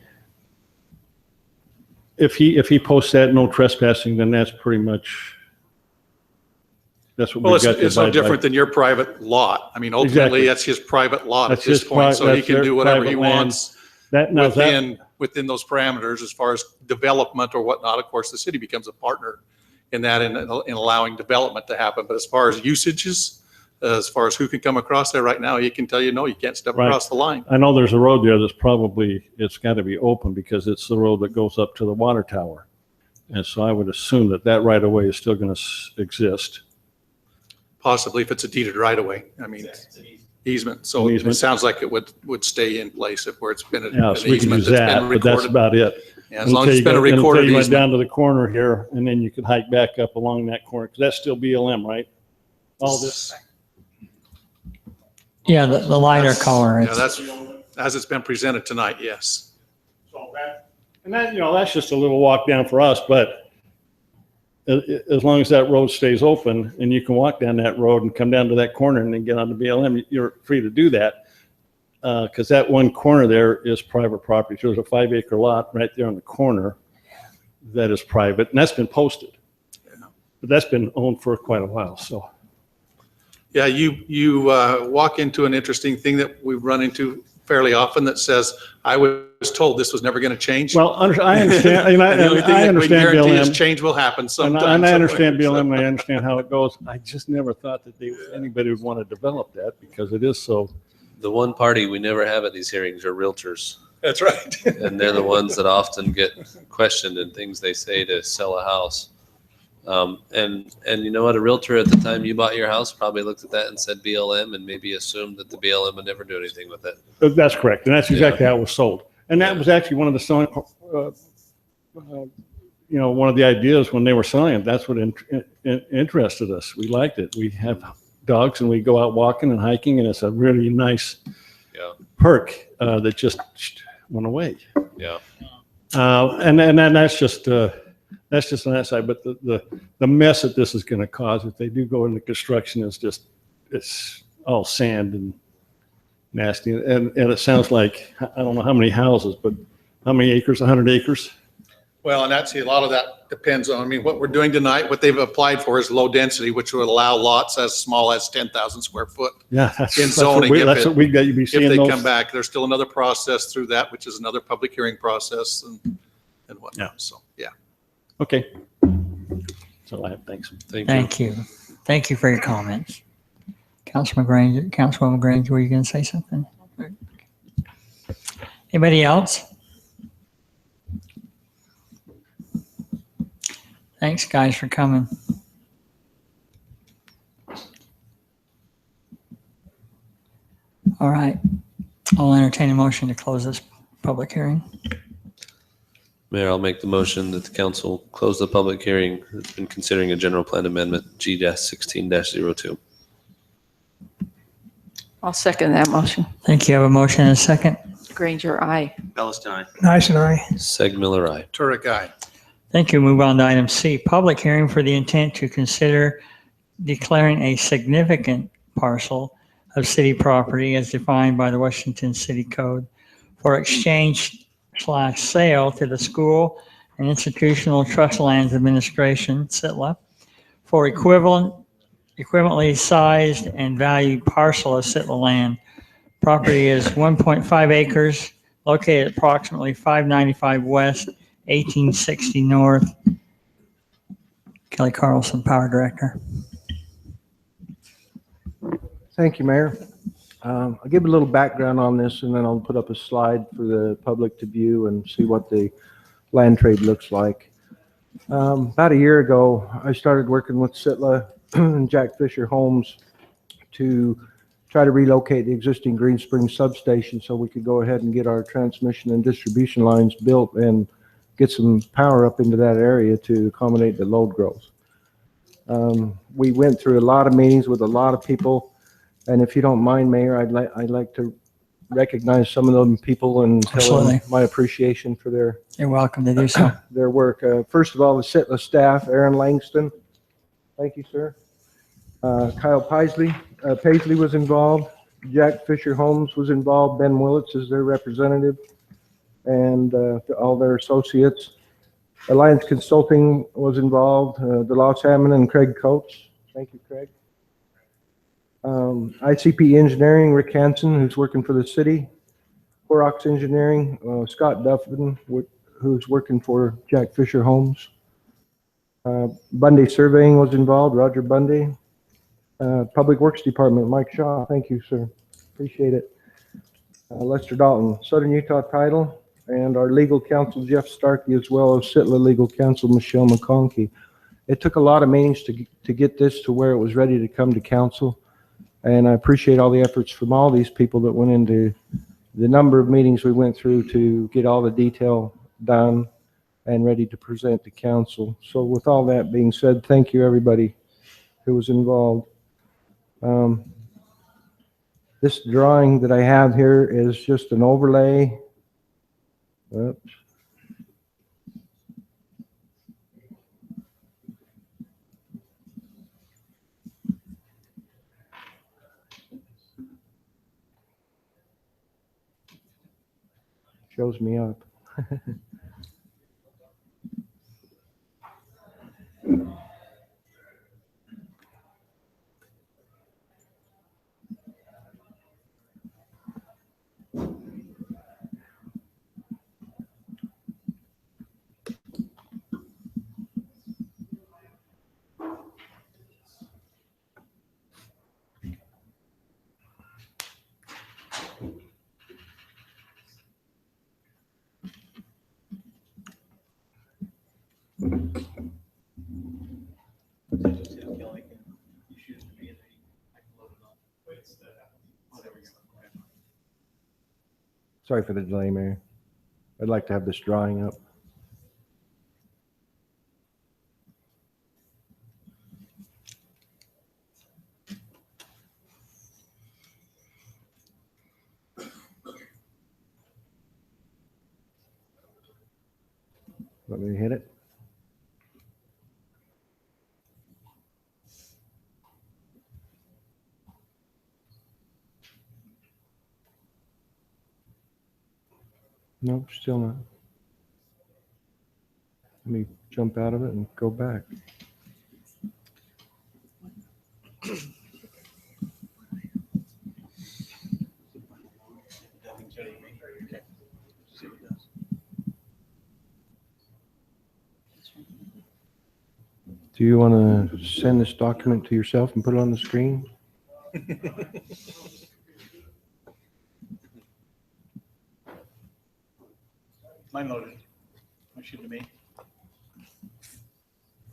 If he posts that no trespassing, then that's pretty much, that's what Well, we've got to it's no abide by. different than your private lot. I mean, ultimately, Exactly. that's his private lot at That's this his point, so he that's can their do whatever he private land. wants Now, is that, within those parameters. As far as development or whatnot, of course, the city becomes a partner in that, in allowing development to happen. But as far as usages, as far as who can come across there right now, he can tell you, no, you can't step Right. across the line. I know there's a road there that's probably, it's got to be open because it's the road that goes up to the water tower. And so I would assume that right of way is still going to exist. Possibly if it's a deeded right of way. I mean, easement. So An it easement. sounds like it would stay in place if where it's been an Yeah, so we can easement use that's that, been but that's recorded. about it. Yeah, as long as it's been Until recorded you went easement. down to the corner here, and then you could hike back up along that corner, because that's still BLM, right? All this. Yeah, the lighter That's- color. Yeah, It's- that's, as it's been presented tonight, yes. So that, and that, that's just a little walk down for us, but as long as that road stays open and you can walk down that road and come down to that corner and then get onto BLM, you're free to do that. Because that one corner there is private property. There's a 5-acre lot right there on the corner that is private, and that's been posted. But that's been owned for quite a while, so. Yeah, you walk into an interesting thing that we run into fairly often that says, I was told this was never going to change. Well, I understand, and And the only thing I that we understand guarantee is BLM. change will happen sometime. And I understand somewhere. BLM, and I understand how it goes. I just never thought that anybody would want to develop that because it is so. The one party we never have at these hearings are realtors. That's right. And they're the ones that often get questioned in things they say to sell a house. And you know what? A realtor at the time you bought your house probably looked at that and said BLM and maybe assumed that the BLM would never do anything with it. That's correct, and that's exactly how it was sold. And that was actually one of the selling, one of the ideas when they were selling it. That's what interested us. We liked it. We have dogs and we go out walking and hiking, and it's a really nice perk that just went away. Yeah. And that's just on that side. But the mess that this is going to cause if they do go into construction is just, it's all sand and nasty. And it sounds like, I don't know how many houses, but how many acres? 100 acres? Well, and that's, a lot of that depends on, what we're doing tonight, what they've applied for is low density, which would allow lots as small as 10,000 square foot. Yeah, In zoning, that's what we got. You'd be seeing If they those. come back, there's still another process through that, which is another public hearing process and whatnot. So, yeah. Okay. So I have, thanks. Thank you. Thank you for your comments. Councilwoman Granger, were you going to say something? Anybody else? Thanks, guys, for coming. All right. I'll entertain a motion to close this public hearing. Mayor, I'll make the motion that the council close the public hearing in considering a general plan amendment G-16-02. I'll second that motion. Thank you. I have a motion and a second. Granger, aye. Palestine. Nice and I. Seg Miller, aye. Turek, aye. Thank you. Move on to item C, public hearing for the intent to consider declaring a significant parcel of city property as defined by the Washington City Code for exchange/sale to the School and Institutional Trust Lands Administration, SITLA, for equivalently sized and valued parcel of SITLA land. Property is 1.5 acres, located at approximately 595 West, 1860 North. Kelly Carlson, Power Director. Thank you, Mayor. I'll give a little background on this, and then I'll put up a slide for the public to view and see what the land trade looks like. About a year ago, I started working with Sitla and Jack Fisher Homes to try to relocate the existing Green Springs substation so we could go ahead and get our transmission and distribution lines built and get some power up into that area to accommodate the load growth. We went through a lot of meetings with a lot of people. And if you don't mind, Mayor, I'd like to recognize some of them people and tell Absolutely. them my appreciation for You're welcome to do so. their work. First of all, the Sitla staff, Aaron Langston. Thank you, sir. Kyle Paisley was involved. Jack Fisher Homes was involved. Ben Willits is their representative, and all their associates. Alliance Consulting was involved. DeLoss Hammond and Craig Coates. Thank you, Craig. ICP Engineering, Rick Hansen, who's working for the city. Corox Engineering, Scott Duffin, who's working for Jack Fisher Homes. Bundy Surveying was involved, Roger Bundy. Public Works Department, Mike Shaw, thank you, sir. Appreciate it. Lester Dalton, Southern Utah Title, and our legal counsel, Jeff Starkey, as well as Sitla legal counsel, Michelle McConkey. It took a lot of meetings to get this to where it was ready to come to council. And I appreciate all the efforts from all these people that went into the number of meetings we went through to get all the detail done and ready to present to council. So with all that being said, thank you everybody who was involved. This drawing that I have here is just an overlay. Oops. Shows me up. Sorry for the delay, Mayor. I'd like to have this drawing up. Want me to hit it? Nope, still not. Let me jump out of it and go back. Do you want to send this document to yourself and put it on the screen? Mine loaded. Shoot it to me.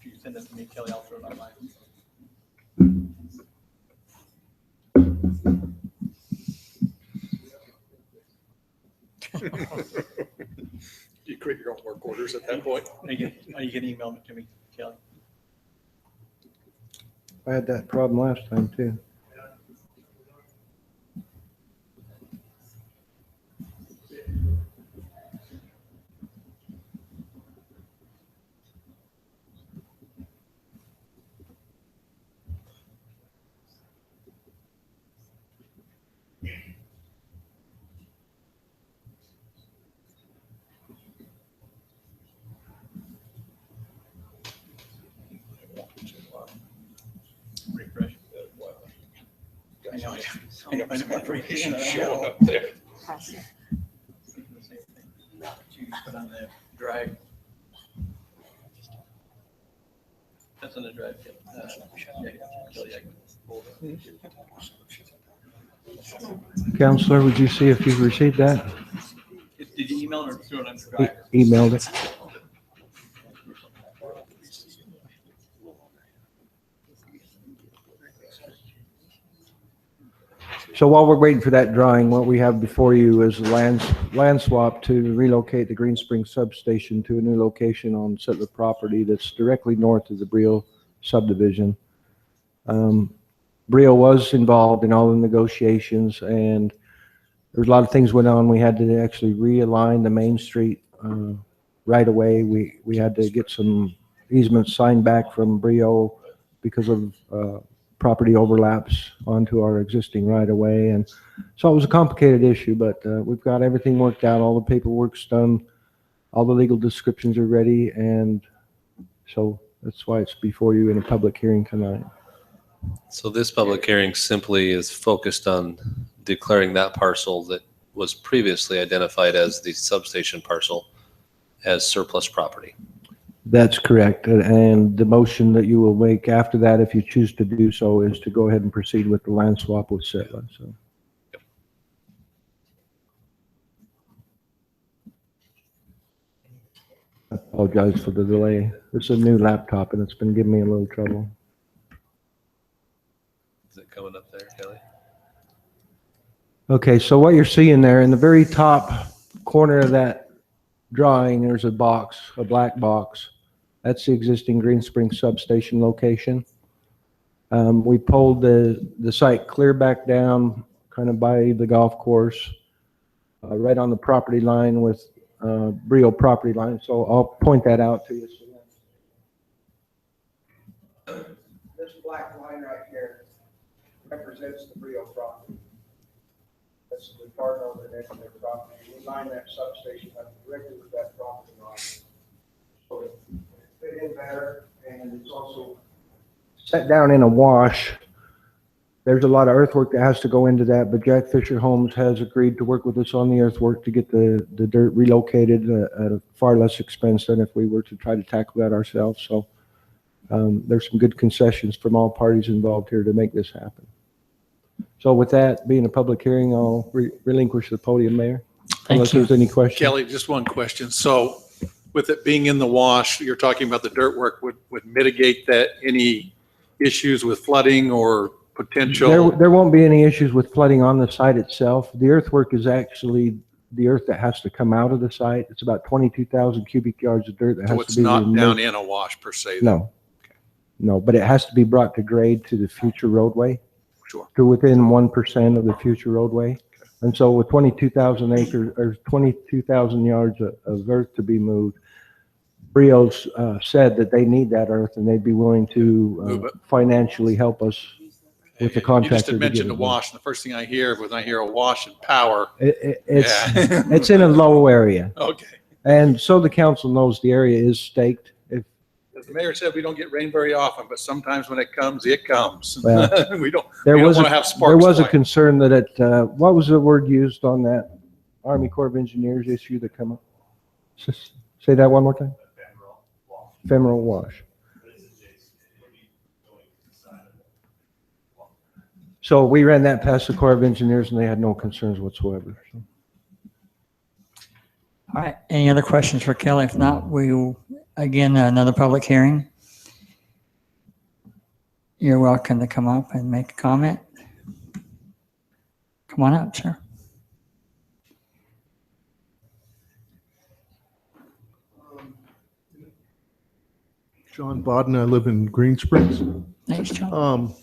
If you send it to me, Kelly, I'll throw it on mine. You create your own work orders at that point. You can email it to me, Kelly. I had that problem last time too. Refresh. I know. Showing up there. You put on the drive. That's on the drive. Counselor, would you see if you've received that? Did you email or throw it on the drive? Emailed it. So while we're waiting for that drawing, what we have before you is a land swap to relocate the Green Springs substation to a new location on Sittler property that's directly north of the Brio subdivision. Brio was involved in all the negotiations, and there's a lot of things went on. We had to actually realign the Main Street right away. We had to get some easements signed back from Brio because of property overlaps onto our existing right of way. And so it was a complicated issue, but we've got everything worked out. All the paperwork's done. All the legal descriptions are ready. And so that's why it's before you in a public hearing tonight. So this public hearing simply is focused on declaring that parcel that was previously identified as the substation parcel as surplus property. That's correct. And the motion that you will make after that, if you choose to do so, is to go ahead and proceed with the land swap with Sittler. So. I apologize for the delay. It's a new laptop and it's been giving me a little trouble. Is it coming up there, Kelly? Okay, so what you're seeing there in the very top corner of that drawing, there's a box, a black box. That's the existing Green Springs substation location. We pulled the site clear back down, kind of by the golf course, right on the property line with Brio property line. So I'll point that out to you. This black line right here represents the Brio property. This is the cardinal that next to their property. We line that substation up directly with that property line. So it fit in better, and it's also set down in a wash. There's a lot of earthwork that has to go into that, but Jack Fisher Homes has agreed to work with us on the earthwork to get the dirt relocated at a far less expense than if we were to try to tackle that ourselves. So there's some good concessions from all parties involved here to make this happen. So with that being a public hearing, I'll relinquish the podium, Mayor. Unless there's any questions. Kelly, just one question. So with it being in the wash, you're talking about the dirt work would mitigate that any issues with flooding or potential? There won't be any issues with flooding on the site itself. The earthwork is actually the earth that has to come out of the site. It's about 22,000 cubic yards of dirt that has to be it's not removed. down in a wash per se? Then? No. No, but it has to be brought to grade to the future roadway. Sure. To within 1% of the future roadway. And so with 22,000 acres or 22,000 yards of earth to be moved, Brio's said that they need that earth and they'd be willing to financially help us with the contractor. You just had to mentioned get a it wash, and the first thing I hear when I hear a wash and power. It's in a low area. Okay. And so the council knows the area is staked. As the mayor said, we don't get rain very often, but sometimes when it comes, it comes. Well, we don't There want was to have sparks. there was a flying. concern that it, what was the word used on that Army Corps of Engineers issue that come up? Just say that one more time. Ephemeral wash. So we ran that past the Corps of Engineers and they had no concerns whatsoever. So. All right, any other questions for Kelly? If not, we'll, again, another public hearing. You're welcome to come up and make a comment. Come on up, sir. John Bodden, I live in Green Springs. Thanks, John.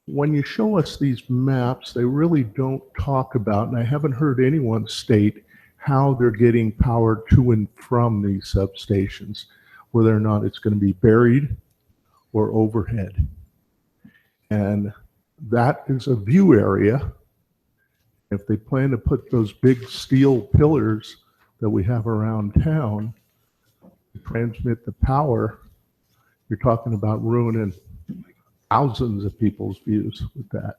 When you show us these maps, they really don't talk about, and I haven't heard anyone state how they're getting power to and from these substations, whether or not it's going to be buried or overhead. And that is a view area. If they plan to put those big steel pillars that we have around town to transmit the power, you're talking about ruining thousands of people's views with that.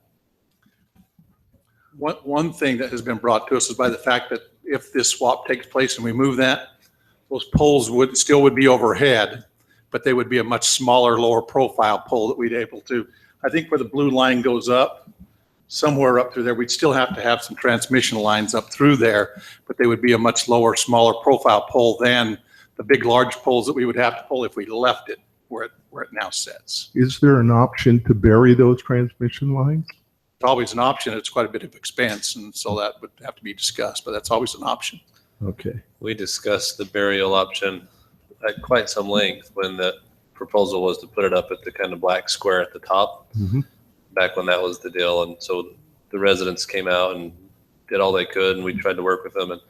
One thing that has been brought to us is by the fact that if this swap takes place and we move that, those poles would be overhead, but they would be a much smaller, lower profile pole that we'd able to, I think where the blue line goes up, somewhere up through there, we'd still have to have some transmission lines up through there, but they would be a much lower, smaller profile pole than the big, large poles that we would have to pull if we left it where it now sits. Is there an option to bury those transmission lines? It's always an option. It's quite a bit of expense, and so that would have to be discussed, but that's always an option. Okay. We discussed the burial option at quite some length when the proposal was to put it up at the kind of black square at the top, back when that was the deal. And so the residents came out and did all they could, and we tried to work with them. And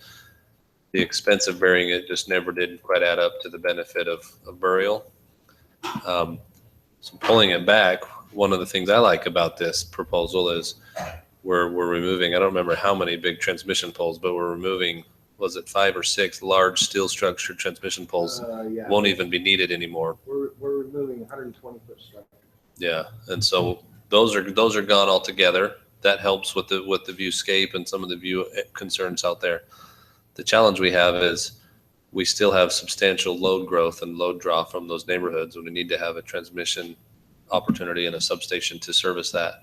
the expense of burying it just never did quite add up to the benefit of burial. So pulling it back, one of the things I like about this proposal is we're removing, I don't remember how many big transmission poles, but we're removing, was it 5 or 6 large steel structured transmission poles? Yeah. Won't even be needed anymore. We're removing 120-foot structure. Yeah, and so those are gone altogether. That helps with the viewscape and some of the view concerns out there. The challenge we have is we still have substantial load growth and load draw from those neighborhoods, and we need to have a transmission opportunity and a substation to service that.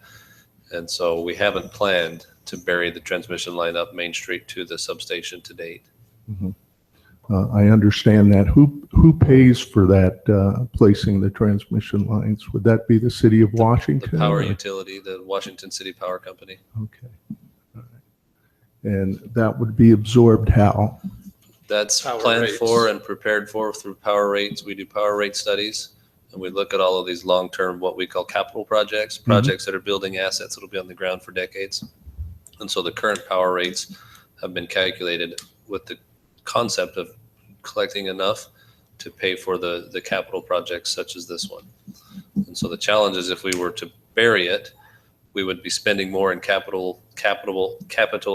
And so we haven't planned to bury the transmission line up Main Street to the substation to date. I understand that. Who pays for that placing the transmission lines? Would that be the city of Washington? The power or? utility, the Washington City Power Company. Okay. All right. And that would be absorbed how? That's Power planned rates. for and prepared for through power rates. We do power rate studies, and we look at all of these long-term, what we call capital projects, projects that are building assets that'll be on the ground for decades. And so the current power rates have been calculated with the concept of collecting enough to pay for the capital projects such as this one. And so the challenge is if we were to bury it, we would be spending more in capital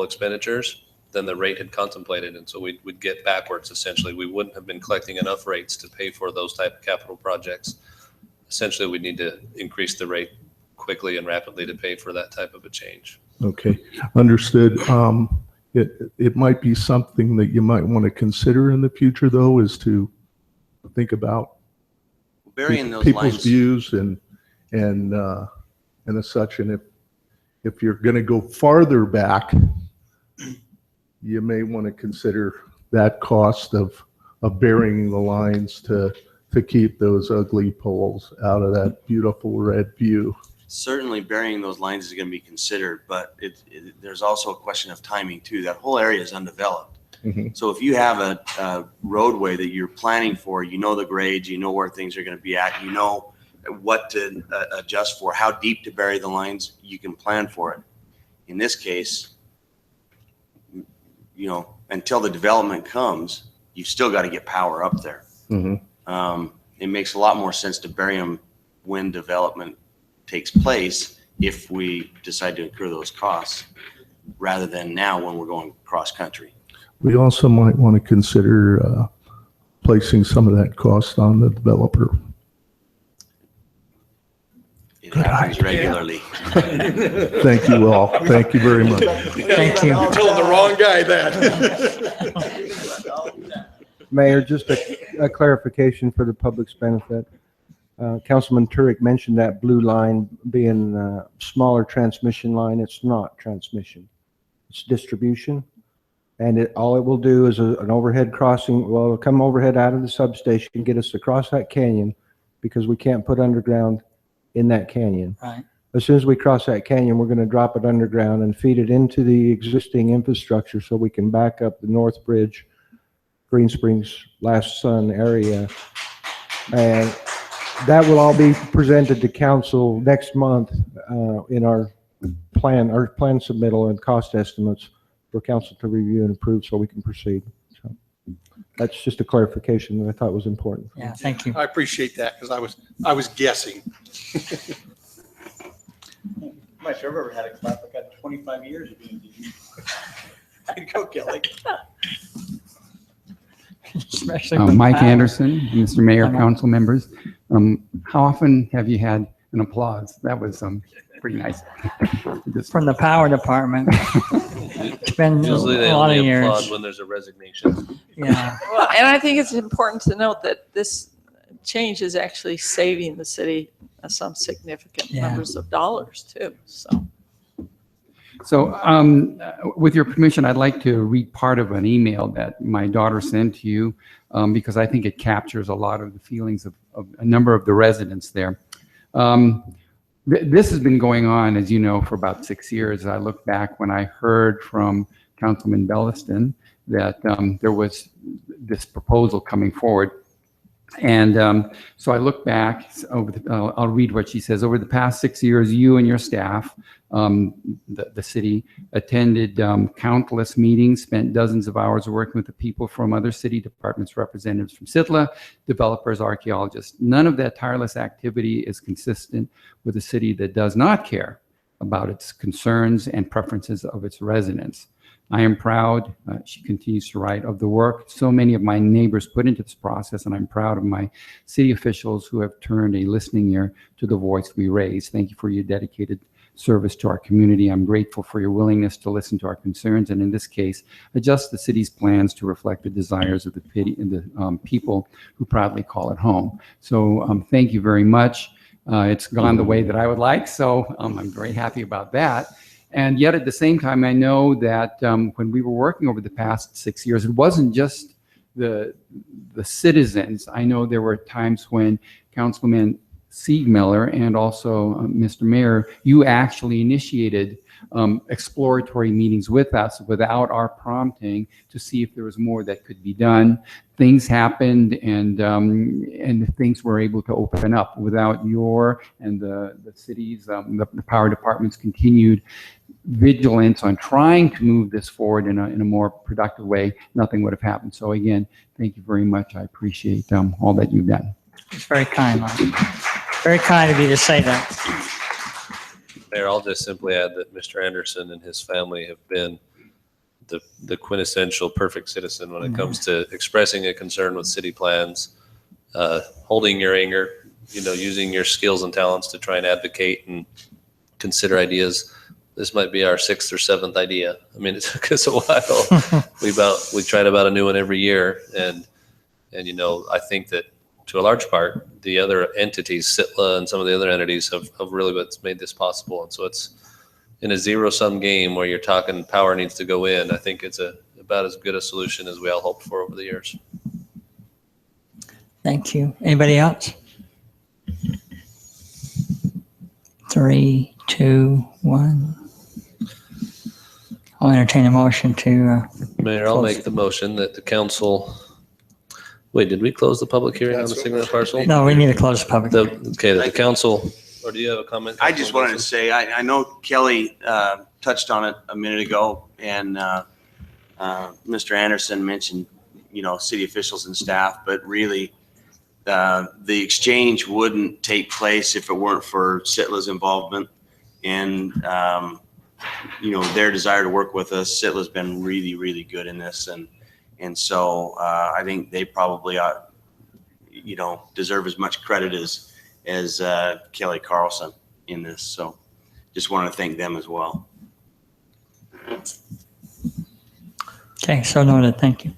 expenditures than the rate had contemplated. And so we'd get backwards essentially. We wouldn't have been collecting enough rates to pay for those type of capital projects. Essentially, we need to increase the rate quickly and rapidly to pay for that type of a change. Okay, understood. It might be something that you might want to consider in the future, though, is to think about Burying those people's lines. views and as such. And if you're going to go farther back, you may want to consider that cost of burying the lines to keep those ugly poles out of that beautiful red view. Certainly burying those lines is going to be considered, but there's also a question of timing too. That whole area is undeveloped. Mhm. So if you have a roadway that you're planning for, you know the grades, you know where things are going to be at, you know what to adjust for, how deep to bury the lines, you can plan for it. In this case, you know, until the development comes, you've still got to get power up there. Mhm. It makes a lot more sense to bury them when development takes place if we decide to incur those costs rather than now when we're going cross country. We also might want to consider placing some of that cost on the developer. It happens regularly. Thank you all. Thank you very much. Thank you. You're telling the wrong guy that. Mayor, just a clarification for the public's benefit. Councilman Turek mentioned that blue line being a smaller transmission line. It's not transmission. It's distribution. And all it will do is an overhead crossing. Well, it'll come overhead out of the substation, get us across that canyon because we can't put underground in that canyon. Right. As soon as we cross that canyon, we're going to drop it underground and feed it into the existing infrastructure so we can back up the North Bridge, Green Springs, Last Sun area. And that will all be presented to council next month in our plan submittal and cost estimates for council to review and approve so we can proceed. So that's just a clarification that I thought was important. Yeah, thank you. I appreciate that because I was guessing. My server had a clap. I got 25 years of doing it. I'd go, Kelly. Especially with Mike power. Anderson, Mr. Mayor, Uh-huh. council members. How often have you had an applause? That was pretty nice. From the power department. It's been Usually they a lot of only years. applaud when there's a resignation. Yeah. Well, and I think it's important to note that this change is actually saving the city some significant Yeah. numbers of dollars too, so. So with your permission, I'd like to read part of an email that my daughter sent to you because I think it captures a lot of the feelings of a number of the residents there. This has been going on, as you know, for about 6 years. I look back when I heard from Councilman Belliston that there was this proposal coming forward. And so I look back, I'll read what she says. Over the past 6 years, you and your staff, the city, attended countless meetings, spent dozens of hours working with the people from other city departments, representatives from SITLA, developers, archaeologists. None of that tireless activity is consistent with a city that does not care about its concerns and preferences of its residents. I am proud, she continues to write, of the work so many of my neighbors put into this process, and I'm proud of my city officials who have turned a listening ear to the voice we raise. Thank you for your dedicated service to our community. I'm grateful for your willingness to listen to our concerns, and in this case, adjust the city's plans to reflect the desires of the people who proudly call it home. So thank you very much. It's gone the way that I would like, so I'm very happy about that. And yet at the same time, I know that when we were working over the past 6 years, it wasn't just the citizens. I know there were times when Councilman Siegmiller and also Mr. Mayor, you actually initiated exploratory meetings with us without our prompting to see if there was more that could be done. Things happened, and things were able to open up without your and the city's, the power department's continued vigilance on trying to move this forward in a more productive way. Nothing would have happened. So again, thank you very much. I appreciate all that you've done. It's very kind, Mike. Very kind of you to say that. Mayor, I'll just simply add that Mr. Anderson and his family have been the quintessential perfect citizen when it comes to expressing a concern with city plans, holding your anger, using your skills and talents to try and advocate and consider ideas. This might be our 6th or 7th idea. I mean, it took us a while. We tried about a new one every year. And I think that to a large part, the other entities, SITLA and some of the other entities have really what's made this possible. And so it's in a zero-sum game where you're talking power needs to go in. I think it's about as good a solution as we all hoped for over the years. Thank you. Anybody else? 3, 2, 1. I'll entertain a motion to. Mayor, I'll make the motion that the council. Wait, did we close the public hearing on the Siegmiller parcel? No, we need to close the public. Okay, the council, or do you have a comment? I just wanted to say, I know Kelly touched on it a minute ago, and Mr. Anderson mentioned, city officials and staff, but really the exchange wouldn't take place if it weren't for SITLA's involvement and, their desire to work with us. SITLA's been really, really good in this, and so I think they probably ought, deserve as much credit as Kelly Carlson in this. So just want to thank them as well. Okay, so noted. Thank you.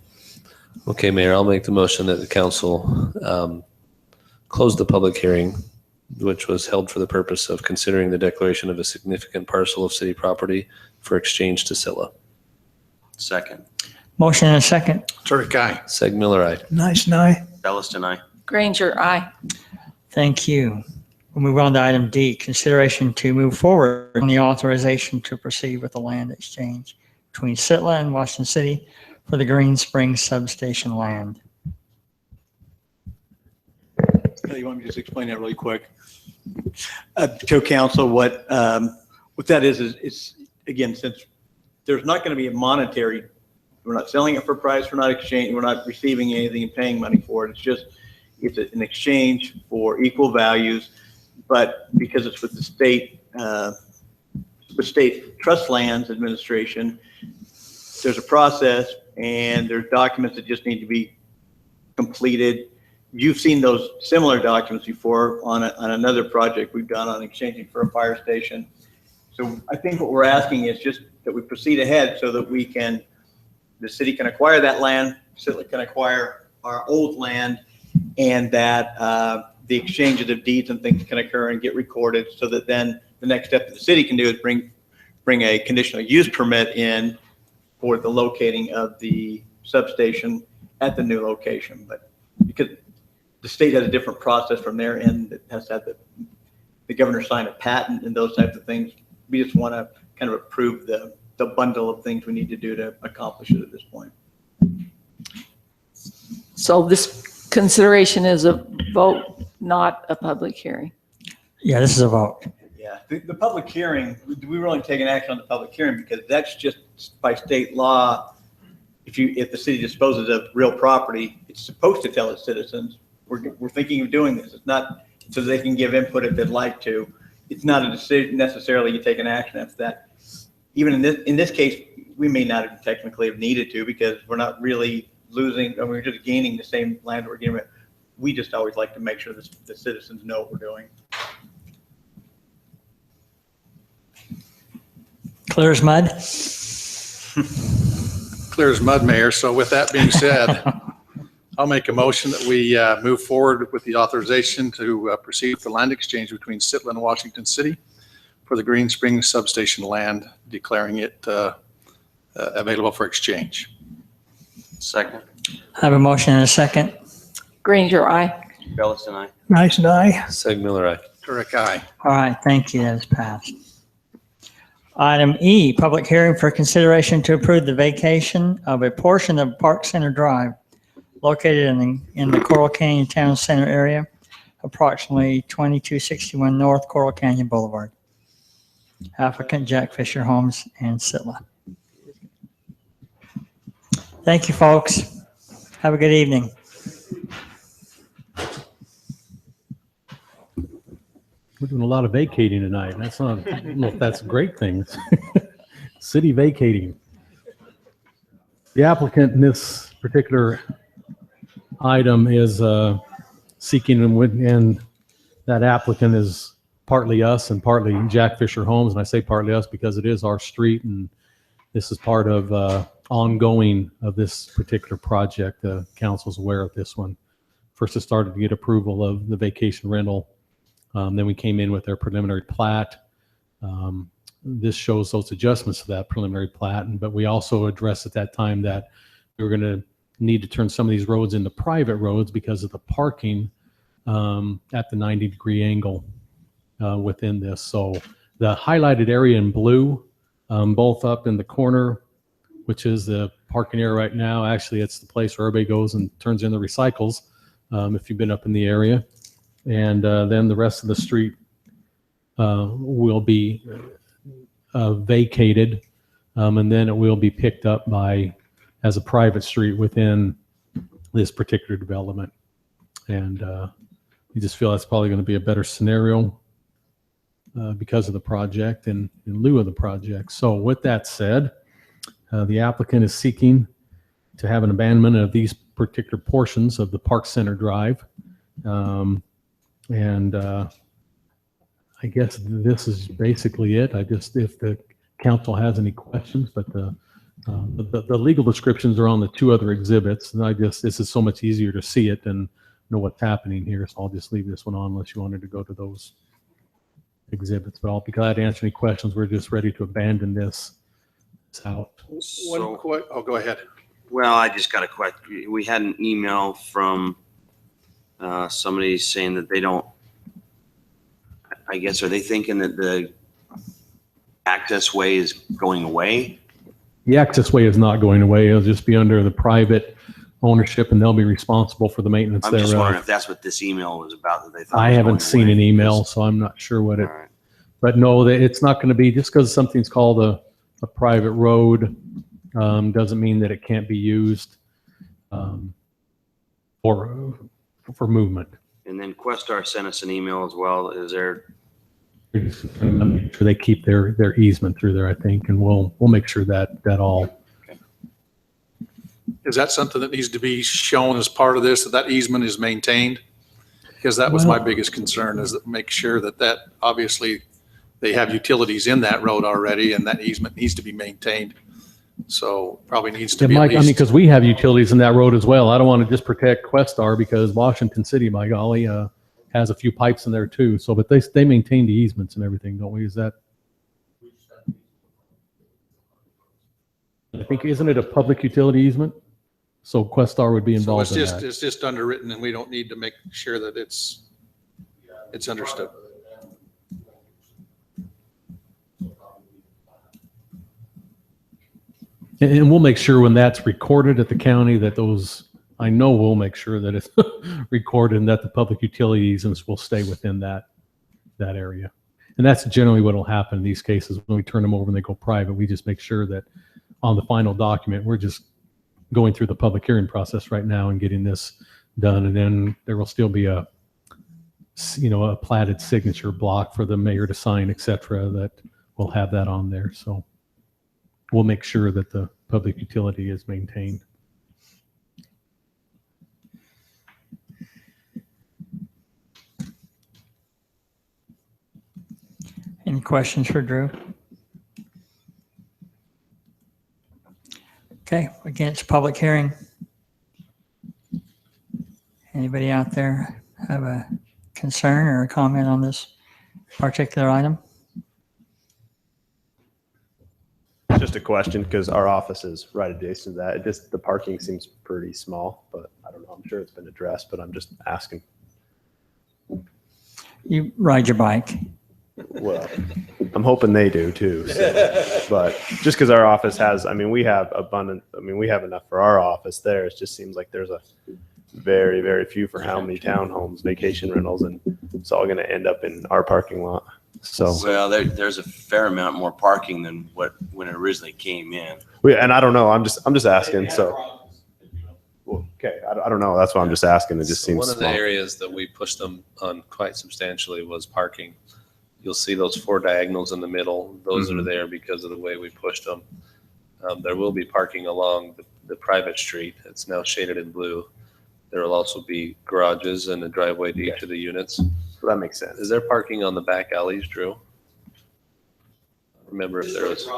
Okay, Mayor, I'll make the motion that the council close the public hearing, which was held for the purpose of considering the declaration of a significant parcel of city property for exchange to SITLA. Second. Motion and a second. Turk, aye. Siegmiller, aye. Nice night. Belliston, aye. Granger, aye. Thank you. We'll move on to item D, consideration to move forward on the authorization to proceed with the land exchange between SITLA and Washington City for the Green Springs substation land. You want me to just explain that really quick? To council, what that is it's, again, since there's not going to be a monetary, we're not selling it for price, we're not exchanging, we're not receiving anything and paying money for it. It's an exchange for equal values, but because it's with the state trust lands administration, there's a process and there's documents that just need to be completed. You've seen those similar documents before on another project we've done on exchanging for a fire station. So I think what we're asking is just that we proceed ahead so that the city can acquire that land, SITLA can acquire our old land, and that the exchanges of deeds and things can occur and get recorded, so that then the next step that the city can do is bring a conditional use permit in for the locating of the substation at the new location. But because the state has a different process from their end that has to have the governor sign a patent and those types of things, we just want to kind of approve the bundle of things we need to do to accomplish it at this point. So this consideration is a vote, not a public hearing. Yeah, this is a vote. Yeah, the public hearing, we really take an action on the public hearing because that's just by state law. If the city disposes of real property, it's supposed to tell its citizens, we're thinking of doing this. It's not so they can give input if they'd like to. It's not a decision necessarily you take an action after that. Even in this case, we may not have technically have needed to because we're not really losing, or we're just gaining the same land we're getting. We just always like to make sure the citizens know what we're doing. Clear as mud? Clear as mud, Mayor. So with that being said, I'll make a motion that we move forward with the authorization to proceed with the land exchange between SITLA and Washington City for the Green Springs substation land, declaring it available for exchange. Second. I have a motion and a second. Granger, aye. Bellis and I. Nice and I. Seg Miller, aye. Turek, aye. All right, thank you. That is passed. Item E, public hearing for consideration to approve the vacation of a portion of Park Center Drive located in the Coral Canyon Town Center area, approximately 2261 North Coral Canyon Boulevard. Applicant Jack Fisher Homes and Sitla. Thank you, folks. Have a good evening. We're doing a lot of vacating tonight. That's not, I don't know if that's a great thing. City vacating. The applicant in this particular item is seeking, and that applicant is partly us and partly Jack Fisher Homes. And I say partly us because it is our street, and this is part of ongoing of this particular project. The council's aware of this one. First, it started to get approval of the vacation rental. Then we came in with our preliminary plat. This shows those adjustments to that preliminary plat, but we also addressed at that time that we were going to need to turn some of these roads into private roads because of the parking at the 90-degree angle within this. So the highlighted area in blue, both up in the corner, which is the parking area right now. Actually, it's the place where everybody goes and turns in the recycles if you've been up in the area. And then the rest of the street will be vacated, and then it will be picked up as a private street within this particular development. And we just feel that's probably going to be a better scenario because of the project and in lieu of the project. So with that said, the applicant is seeking to have an abandonment of these particular portions of the Park Center Drive. And I guess this is basically it. If the council has any questions, but the legal descriptions are on the two other exhibits. And this is so much easier to see it and know what's happening here. So I'll just leave this one on unless you wanted to go to those exhibits. But I'll be glad to answer any questions. We're just ready to abandon this out. Go ahead. Well, I just got a question. We had an email from somebody saying that they don't, I guess, are they thinking that the access way is going away? The access way is not going away. It'll just be under the private ownership, and they'll be responsible for the maintenance I'm just thereof. wondering if that's what this email was about, that they thought I was haven't going seen away. an email, so I'm not sure what it, All right. but no, it's not going to be, just because something's called a private road doesn't mean that it can't be used for movement. And then Questar sent us an email as well. Is there, Make sure they keep their easement through there, I think, and we'll make sure that all. Is that something that needs to be shown as part of this, that easement is maintained? Because that was my biggest concern, is that make sure that obviously they have utilities in that road already, and that easement needs to be maintained. So probably needs to be at Mike, least. because we have utilities in that road as well. I don't want to just protect Questar because Washington City, by golly, has a few pipes in there too. So, but they maintain the easements and everything, don't we? Is that? I think, isn't it a public utility easement? So Questar would be So involved in it's that. just underwritten, and we don't need to make sure that it's understood. And we'll make sure when that's recorded at the county that I know we'll make sure that it's recorded and that the public utility easements will stay within that area. And that's generally what will happen in these cases when we turn them over and they go private. We just make sure that on the final document, we're just going through the public hearing process right now and getting this done. And then there will still be a platted signature block for the mayor to sign, et cetera, that will have that on there. So we'll make sure that the public utility is maintained. Any questions for Drew? Okay, against public hearing. Anybody out there have a concern or a comment on this particular item? Just a question, because our office is right adjacent to that. The parking seems pretty small, but I don't know. I'm sure it's been addressed, but I'm just asking. You ride your bike. Well, I'm hoping they do too. So. But just because our office has, we have we have enough for our office there. It just seems like there's a very, very few for how many townhomes, vacation rentals, and it's all going to end up in our parking lot. So, Well, there's a fair amount more parking than when it originally came in. and I don't know. I'm just asking. So, well, okay, I don't know. That's why I'm just asking. It just seems One of the small. areas that we pushed them on quite substantially was parking. You'll see those 4 diagonals in the middle. Those are there because of the way we pushed them. There will be parking along the private street. It's now shaded in blue. There will also be garages and a driveway to each of the units. So that makes sense. Is there parking on the back alleys, Drew? Remember if there was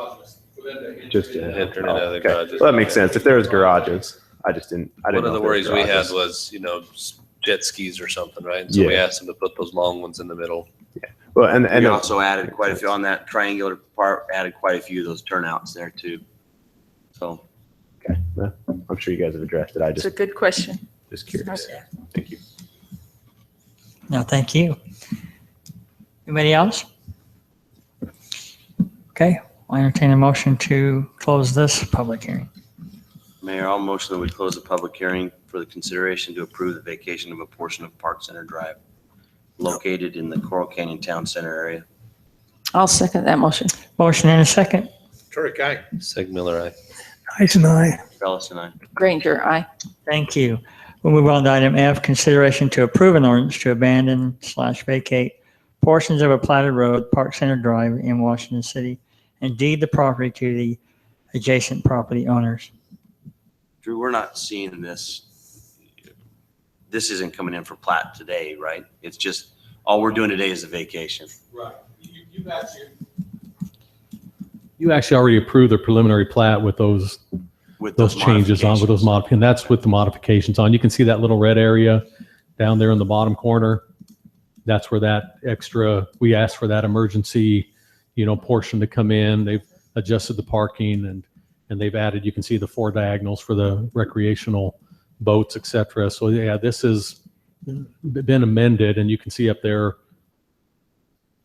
Just entering and out of the okay. garages. Well, that makes sense. If there was garages, I didn't. One know of the if there worries we had garages. was, jet skis or something, right? And so we Yeah. asked them to put those long ones in the middle. Well, and We also added quite a few on that triangular part, added quite a few of those turnouts there too. So. Okay. Well, I'm sure you guys have addressed it. I It's a good question. just curious. Okay. Thank you. No, thank you. Anybody else? Okay, I entertain a motion to close this public hearing. Mayor, I'll motion that we close the public hearing for the consideration to approve the vacation of a portion of Park Center Drive located in the Coral Canyon Town Center area. I'll second that motion. Motion and a second. Turek, aye. Seg Miller, aye. Nice and I. Bellis and I. Granger, aye. Thank you. We'll move on to item F, consideration to approve an ordinance to abandon/vacate portions of a platted road, Park Center Drive in Washington City, and deed the property to the adjacent property owners. Drew, we're not seeing this. This isn't coming in for plat today, right? It's just, all we're doing today is a vacation. Right. You got You actually already approved the preliminary plat with those changes on, with those and that's with the modifications on. You can see that little red area down there in the bottom corner. That's where that extra, we asked for that emergency, portion to come in. They've adjusted the parking and they've added, you can see the 4 diagonals for the recreational boats, et cetera. So yeah, this has been amended, and you can see up there,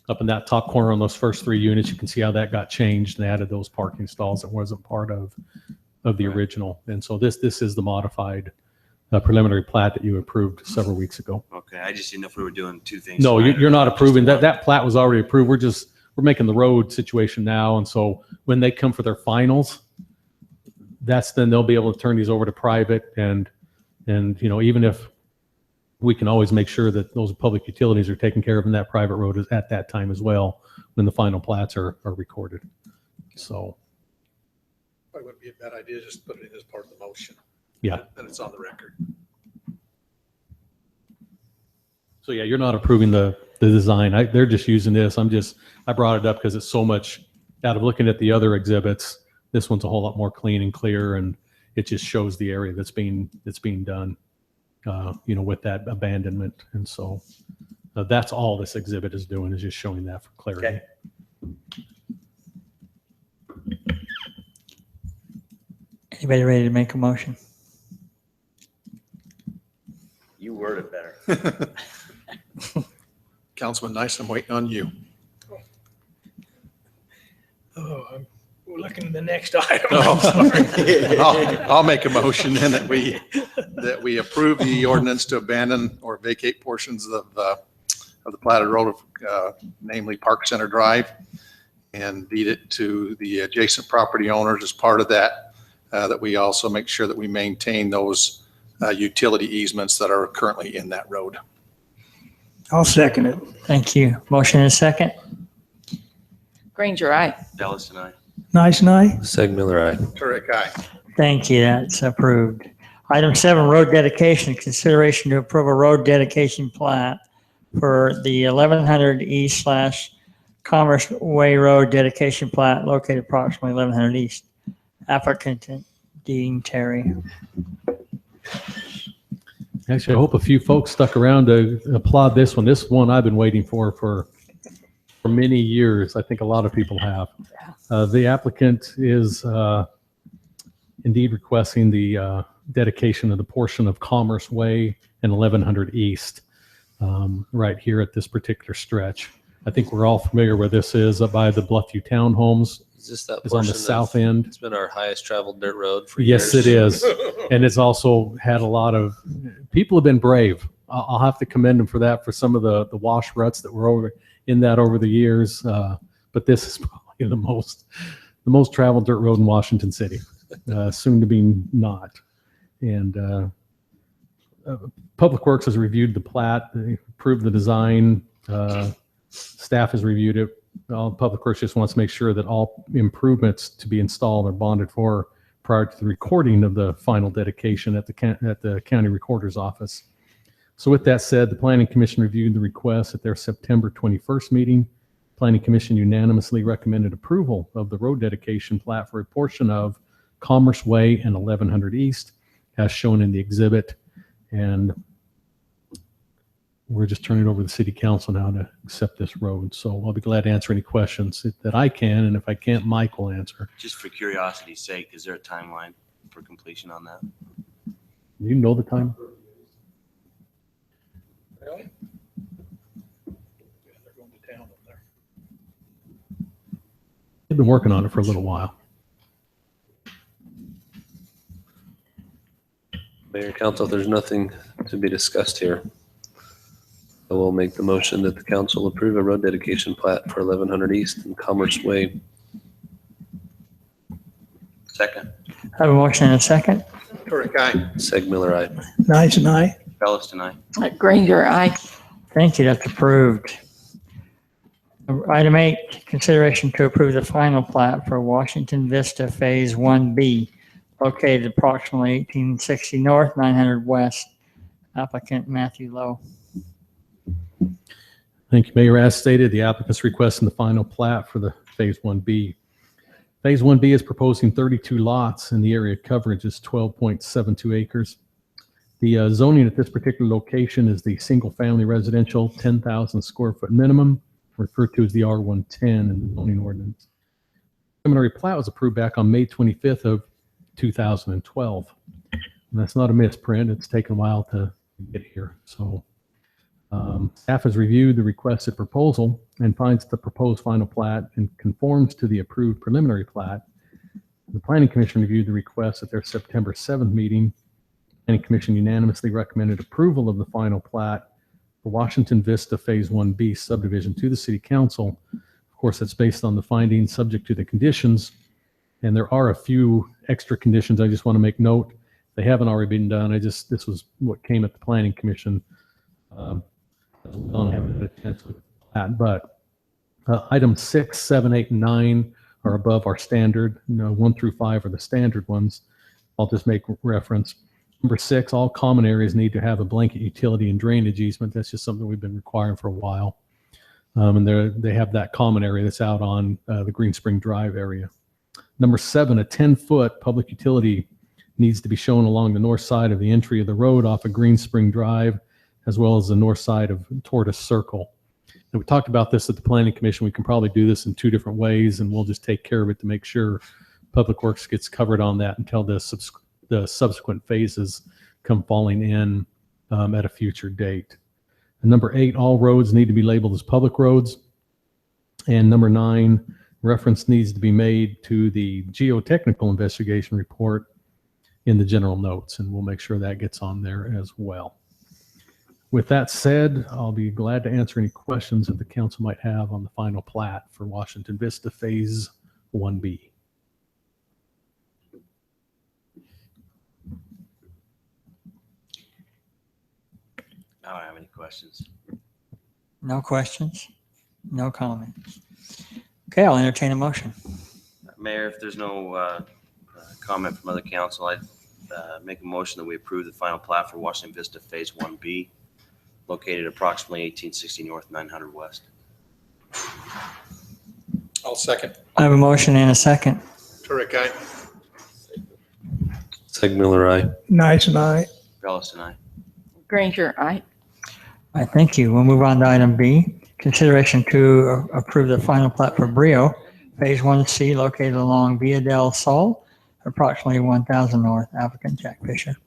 up in that top corner on those first 3 units, you can see how that got changed and added those parking stalls that wasn't part of the original. And so this is the modified preliminary plat that you approved several weeks ago. Okay, I just didn't know if we were doing two things. No, tonight or you're not just approving the that. That plat was already approved. We're making the road situation now. And so when they come for their finals, then they'll be able to turn these over to private and even if we can always make sure that those public utilities are taken care of in that private road at that time as well, when the final plats are recorded. So, Probably wouldn't be a bad idea, just put it in as part of the motion. yeah. Then it's on the record. So yeah, you're not approving the design. They're just using this. I brought it up because it's so much, out of looking at the other exhibits, this one's a whole lot more clean and clear, and it just shows the area that's being done, with that abandonment. And so that's all this exhibit is doing, is just showing that for clarity. Okay. Anybody ready to make a motion? You worded better. Councilman Nice, I'm waiting on you. We're looking at the next item. No. I'm sorry. I'll make a motion then that we approve the ordinance to abandon or vacate portions of the platted road, namely Park Center Drive, and deed it to the adjacent property owners. As part of that, that we also make sure that we maintain those utility easements that are currently in that road. I'll second it. Thank you. Motion and a second. Granger, aye. Bellis and I. Nice and I. Seg Miller, aye. Turek, aye. Thank you. That's approved. Item 7, road dedication. Consideration to approve a road dedication plat for the 1100 East / Commerce Way Road dedication plat located approximately 1100 East. Applicant Dean Terry. Actually, I hope a few folks stuck around to applaud this one. This one I've been waiting for many years. I think a lot of people have. The applicant is indeed requesting the dedication of the portion of Commerce Way and 1100 East. right here at this particular stretch. I think we're all familiar where this is, up by the Bluffview Townhomes. Is this that It's on the portion south of- end. It's been our highest traveled dirt road for Yes, years. it is. And it's also had a lot of, people have been brave. I'll have to commend them for that, for some of the wash ruts that were over the years. But this is probably the most traveled dirt road in Washington City, soon to be not. And Public Works has reviewed the plat, they approved the design. Staff has reviewed it. Public Works just wants to make sure that all improvements to be installed are bonded for prior to the recording of the final dedication at the county recorder's office. So with that said, the Planning Commission reviewed the request at their September 21st meeting. Planning Commission unanimously recommended approval of the road dedication plat for a portion of Commerce Way and 1100 East, as shown in the exhibit. And we're just turning it over to the City Council now to accept this road. So I'll be glad to answer any questions that I can, and if I can't, Mike will answer. Just for curiosity's sake, is there a timeline for completion on that? You know the time? Really? Yeah, they're going to town up there. They've been working on it for a little while. Mayor and Council, if there's nothing to be discussed here, I will make the motion that the council approve a road dedication plat for 1100 East and Commerce Way. Second. Have a motion and a second. Turek, aye. Seg Miller, aye. Nice and I. Bellis tonight. Granger, aye. Thank you, that's approved. Item 8, consideration to approve the final plat for Washington Vista Phase 1B, located approximately 1860 North, 900 West. Applicant Matthew Lowe. Thank you, Mayor. As stated, the applicant's requesting the final plat for the Phase 1B. Phase 1B is proposing 32 lots, and the area coverage is 12.72 acres. The zoning at this particular location is the single-family residential, 10,000 square foot minimum, referred to as the R110 in the zoning ordinance. Preliminary plat was approved back on May 25th of 2012. And that's not a misprint. It's taken a while to get here. So staff has reviewed the requested proposal and finds the proposed final plat and conforms to the approved preliminary plat. The Planning Commission reviewed the request at their September 7th meeting. Planning Commission unanimously recommended approval of the final plat for Washington Vista Phase 1B subdivision to the City Council. Of course, that's based on the findings subject to the conditions. And there are a few extra conditions I just want to make note. They haven't already been done. This was what came at the Planning Commission. We don't have a chance to look at that, but items 6, 7, 8, and 9 are above our standard. 1 through 5 are the standard ones. I'll just make reference. Number 6, all common areas need to have a blanket utility and drainage easement. That's just something we've been requiring for a while. And they have that common area that's out on the Green Spring Drive area. Number 7, a 10-foot public utility needs to be shown along the north side of the entry of the road off of Green Spring Drive, as well as the north side of Tortoise Circle. And we talked about this at the Planning Commission. We can probably do this in 2 different ways, and we'll just take care of it to make sure Public Works gets covered on that until the subsequent phases come falling in at a future date. And number 8, all roads need to be labeled as public roads. And number 9, reference needs to be made to the geotechnical investigation report in the general notes, and we'll make sure that gets on there as well. With that said, I'll be glad to answer any questions that the council might have on the final plat for Washington Vista Phase 1B. I don't have any questions. No questions? No comments? Okay, I'll entertain a motion. Mayor, if there's no comment from other council, I'd make a motion that we approve the final plat for Washington Vista Phase 1B, located approximately 1860 North, 900 West. I'll second. I have a motion and a second. Turek, aye. Seg Miller, aye. Nice and I. Bellis tonight. Granger, aye. All right, thank you. We'll move on to item B. Consideration to approve the final plat for Brio, Phase 1C, located along Via del Sol, approximately 1,000 North. Applicant Jack Fisher.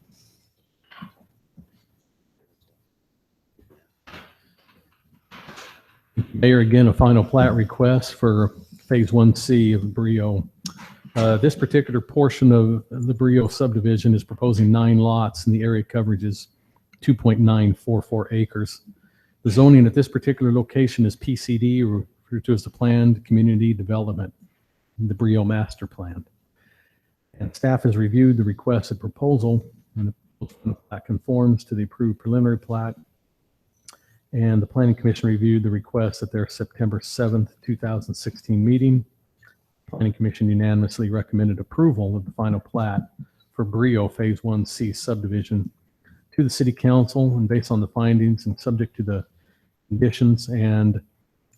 Mayor, again, a final plat request for Phase 1C of Brio. This particular portion of the Brio subdivision is proposing 9 lots, and the area coverage is 2.944 acres. The zoning at this particular location is PCD, referred to as the Planned Community Development, the Brio Master Plan. And staff has reviewed the requested proposal, and the plat conforms to the approved preliminary plat. And the Planning Commission reviewed the request at their September 7th, 2016 meeting. Planning Commission unanimously recommended approval of the final plat for Brio Phase 1C subdivision to the City Council, and based on the findings and subject to the conditions. And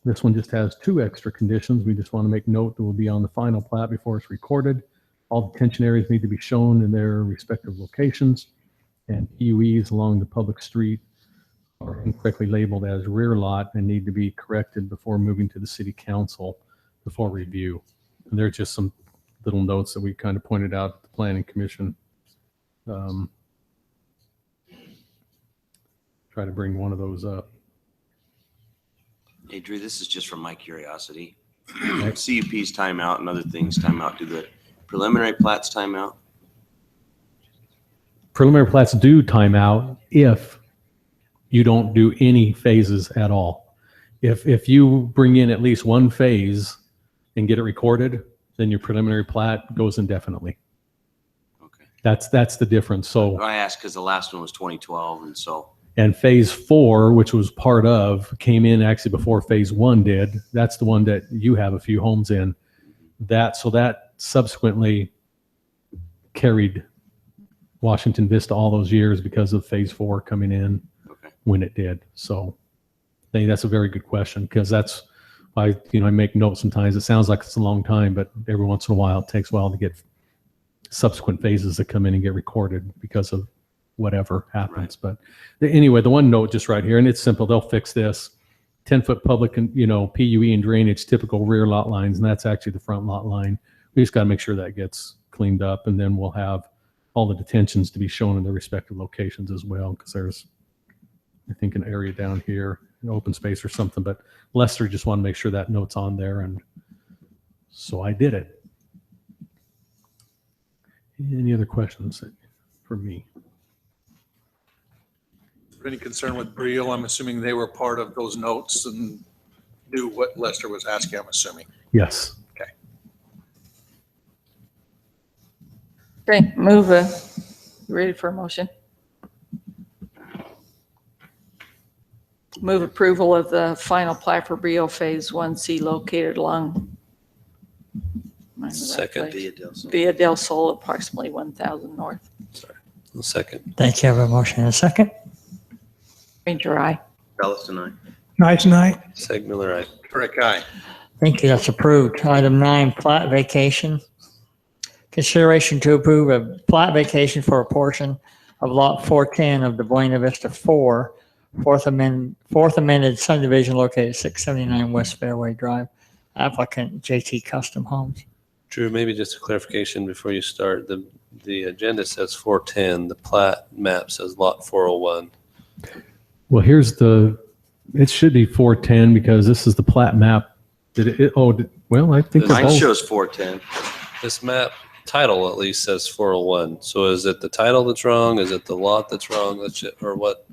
this one just has 2 extra conditions. We just want to make note that will be on the final plat before it's recorded. All detention areas need to be shown in their respective locations, and PUEs along the public street are incorrectly labeled as rear lot and need to be corrected before moving to the City Council before review. And there are just some little notes that we kind of pointed out at the Planning Commission. Try to bring one of those up. Hey, Drew, this is just from my curiosity. CUP's timeout and other things timeout. Do the preliminary plats timeout? Preliminary plats do time out if you don't do any phases at all. If you bring in at least 1 phase and get it recorded, then your preliminary plat goes indefinitely. Okay. That's the difference. So, I asked because the last one was 2012, and so. and phase 4, which was part of, came in actually before phase 1 did. That's the one that you have a few homes in. So that subsequently carried Washington Vista all those years because of phase 4 coming in when it did. So I think that's a very good question, because that's why, I make notes sometimes. It sounds like it's a long time, but every once in a while, it takes a while to get subsequent phases that come in and get recorded because of whatever happens. But anyway, the one note just right here, and it's simple, they'll fix this. 10-foot public, PUE and drainage, typical rear lot lines, and that's actually the front lot line. We just got to make sure that gets cleaned up, and then we'll have all the detentions to be shown in their respective locations as well, because there's, I think, an area down here, an open space or something, but Lester just wanted to make sure that note's on there, and so I did it. Any other questions for me? Any concern with Brio? I'm assuming they were part of those notes and knew what Lester was asking, I'm assuming. Yes. Okay. Okay, ready for a motion? Move approval of the final plat for Brio Phase 1C located along Second. Via del Sol, approximately 1,000 north. Sorry. Second. Thank you. I have a motion and a second. Ranger, aye. Belliston, aye. Nice night. Segmiller, aye. Turek, aye. Thank you. That's approved. Item 9, plat vacation. Consideration to approve a plat vacation for a portion of lot 410 of the Buena Vista 4, fourth amended subdivision located 679 West Fairway Drive. Applicant JT Custom Homes. Drew, maybe just a clarification before you start. The agenda says 410. The plat map says lot 401. Well, it should be 410 because this is the plat map. Well, I think Mine shows 410. This map title at least says 401. So is it the title that's wrong? Is it the lot that's wrong? Or what?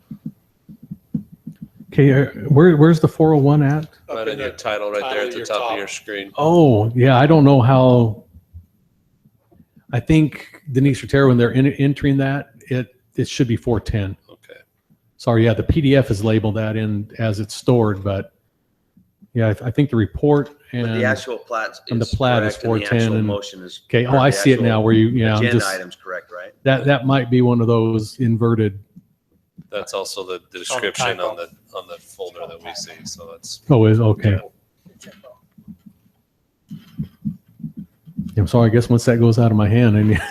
Okay, where's the 401 at? Right in your title right there at the top of your screen. Oh, yeah, I don't know how. I think Denise Rotero, when they're entering that, it should be 410. Okay. Sorry, yeah, the PDF is labeled that in as it's stored, but yeah, I think the report But the actual plat and the plat is 410 The actual and motion is. okay. Oh, I see it now. Where you I'm Agenda just items correct, right? that might be one of those inverted. That's also the description on the folder that we see. So that's. Oh, is okay. Yeah, so I guess once that goes out of my hand, I mean,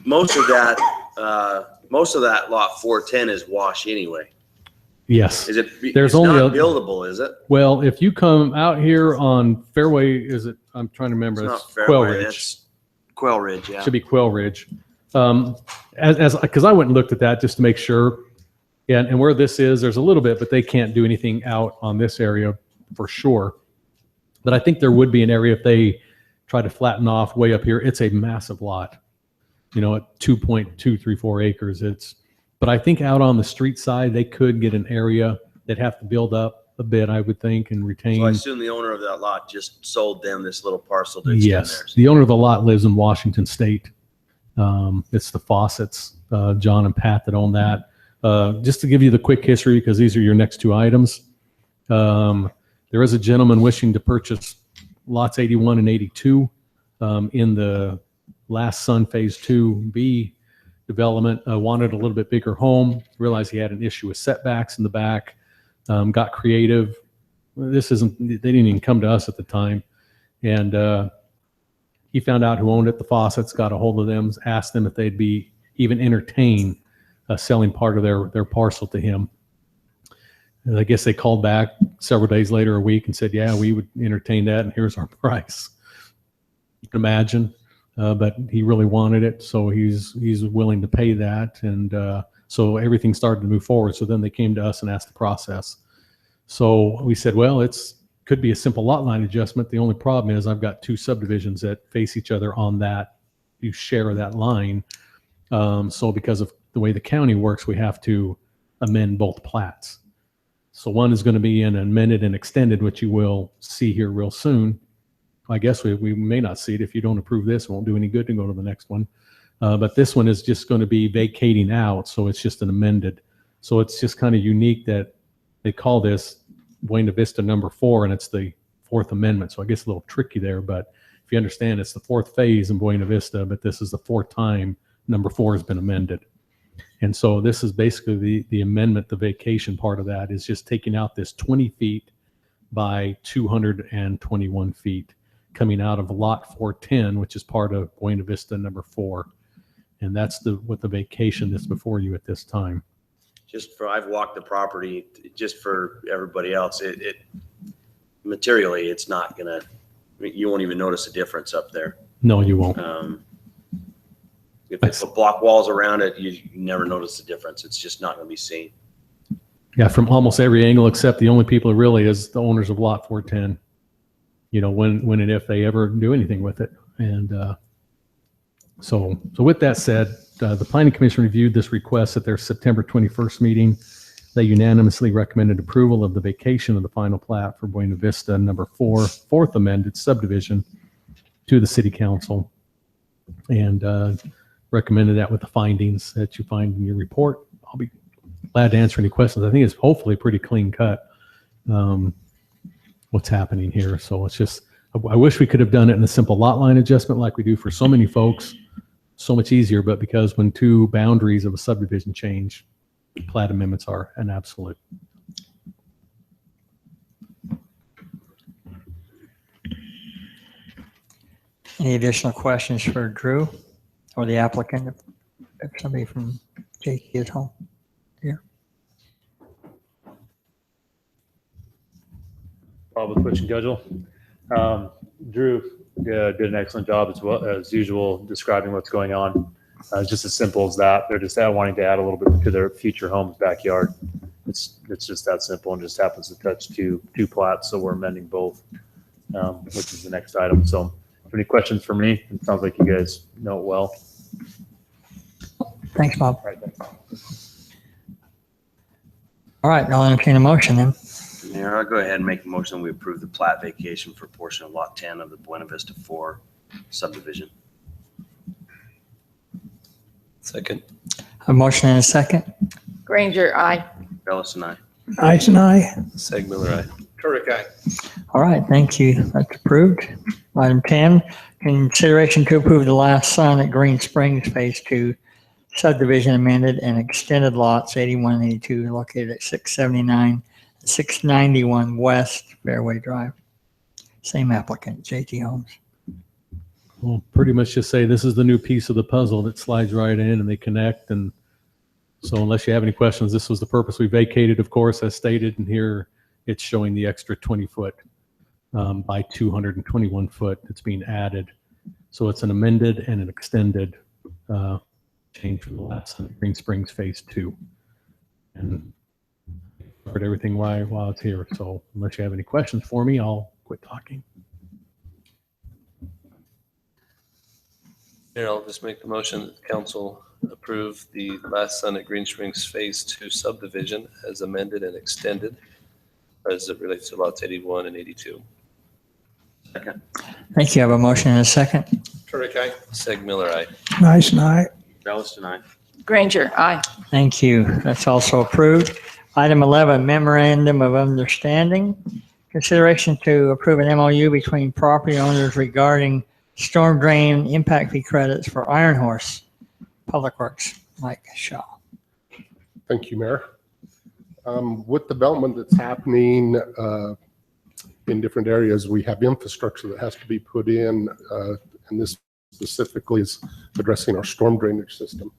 Most of that lot 410 is wash anyway. yes. Is it? There's it's only not a- buildable, is it? Well, if you come out here on Fairway, I'm trying to remember. It's It's not Quail Fairway, Ridge. it's Quail Ridge, yeah. Should be Quail Ridge. Because I went and looked at that just to make sure. Yeah, and where this is, there's a little bit, but they can't do anything out on this area for sure. But I think there would be an area if they try to flatten off way up here. It's a massive lot, you know, at 2.234 acres. But I think out on the street side, they could get an area. They'd have to build up a bit, I would think, and retain. So I assume the owner of that lot just sold them this little parcel to extend Yes, theirs. the owner of the lot lives in Washington State. It's the Fawcett's, John and Pat, that own that. Just to give you the quick history, because these are your next two items. There is a gentleman wishing to purchase lots 81 and 82 in the Last Sun Phase 2B development. Wanted a little bit bigger home, realized he had an issue with setbacks in the back, got creative. They didn't even come to us at the time. And he found out who owned it, the Fawcett's, got a hold of them, asked them if they'd be even entertain selling part of their parcel to him. And I guess they called back several days later, a week, and said, yeah, we would entertain that, and here's our price. You can imagine, but he really wanted it, so he's willing to pay that. And so everything started to move forward. So then they came to us and asked the process. So we said, well, could be a simple lot line adjustment. The only problem is I've got two subdivisions that face each other on that. You share that line. So because of the way the county works, we have to amend both plats. So one is going to be an amended and extended, which you will see here real soon. I guess we may not see it. If you don't approve this, it won't do any good to go to the next one. But this one is just going to be vacating out. So it's just an amended. So it's just kind of unique that they call this Buena Vista number 4, and it's the fourth amendment. So I guess a little tricky there, but if you understand, it's the fourth phase in Buena Vista, but this is the fourth time number 4 has been amended. And so this is basically the amendment. The vacation part of that is just taking out this 20 feet by 221 feet coming out of lot 410, which is part of Buena Vista number 4. And that's what the vacation that's before you at this time. I've walked the property, just for everybody else, it materially, it's not gonna, you won't even notice a difference up there. No, you won't. If they put block walls around it, you never notice the difference. It's just not gonna be seen. Yeah, from almost every angle, except the only people really is the owners of lot 410. You know, when and if they ever do anything with it. And so with that said, the Planning Commission reviewed this request at their September 21st meeting. They unanimously recommended approval of the vacation of the final plat for Buena Vista number 4, fourth amended subdivision to the City Council, and recommended that with the findings that you find in your report. I'll be glad to answer any questions. I think it's hopefully pretty clean cut what's happening here. So it's just, I wish we could have done it in a simple lot line adjustment like we do for so many folks. So much easier, but because when two boundaries of a subdivision change, plat amendments are an absolute. Any additional questions for Drew or the applicant? If somebody from JT is home here. Bob with Twitch and Gudgel. Drew did an excellent job as usual describing what's going on. Just as simple as that. They're just wanting to add a little bit to their future home's backyard. It's just that simple, and just happens to touch two plats, so we're amending both, which is the next item. So, any questions for me? It sounds like you guys know it well. Thanks, Bob. All right, thanks. All right, I'll entertain a motion then. Mayor, I'll go ahead and make a motion. We approve the plat vacation for a portion of lot 10 of the Buena Vista 4 subdivision. Second. A motion and a second. Granger, aye. Bellis and I. Eisen, aye. Segmiller, aye. Turek, aye. All right, thank you. That's approved. Item 10, consideration to approve the Last Sun at Green Springs Phase 2 subdivision amended and extended lots 81 and 82 located at 679 and 691 West Fairway Drive. Same applicant, JT Homes. Well, pretty much just say this is the new piece of the puzzle that slides right in and they connect. And so unless you have any questions, this was the purpose. We vacated, of course, as stated, and here it's showing the extra 20 foot by 221 foot that's being added. So it's an amended and an extended change from the last Green Springs Phase 2. And covered everything while it's here. So unless you have any questions for me, I'll quit talking. Here, I'll just make the motion that council approve the Last Son at Green Springs Phase 2 subdivision as amended and extended as it relates to lots 81 and 82. Second. Thank you. I have a motion and a second. Turek, aye. Seg Miller, aye. Nice night. Belliston, aye. Granger, aye. Thank you. That's also approved. Item 11, memorandum of understanding. Consideration to approve an MOU between property owners regarding storm drain impact fee credits for Iron Horse Public Works. Mike Shaw. Thank you, Mayor. With development that's happening in different areas, we have infrastructure that has to be put in, and this specifically is addressing our storm drainage system.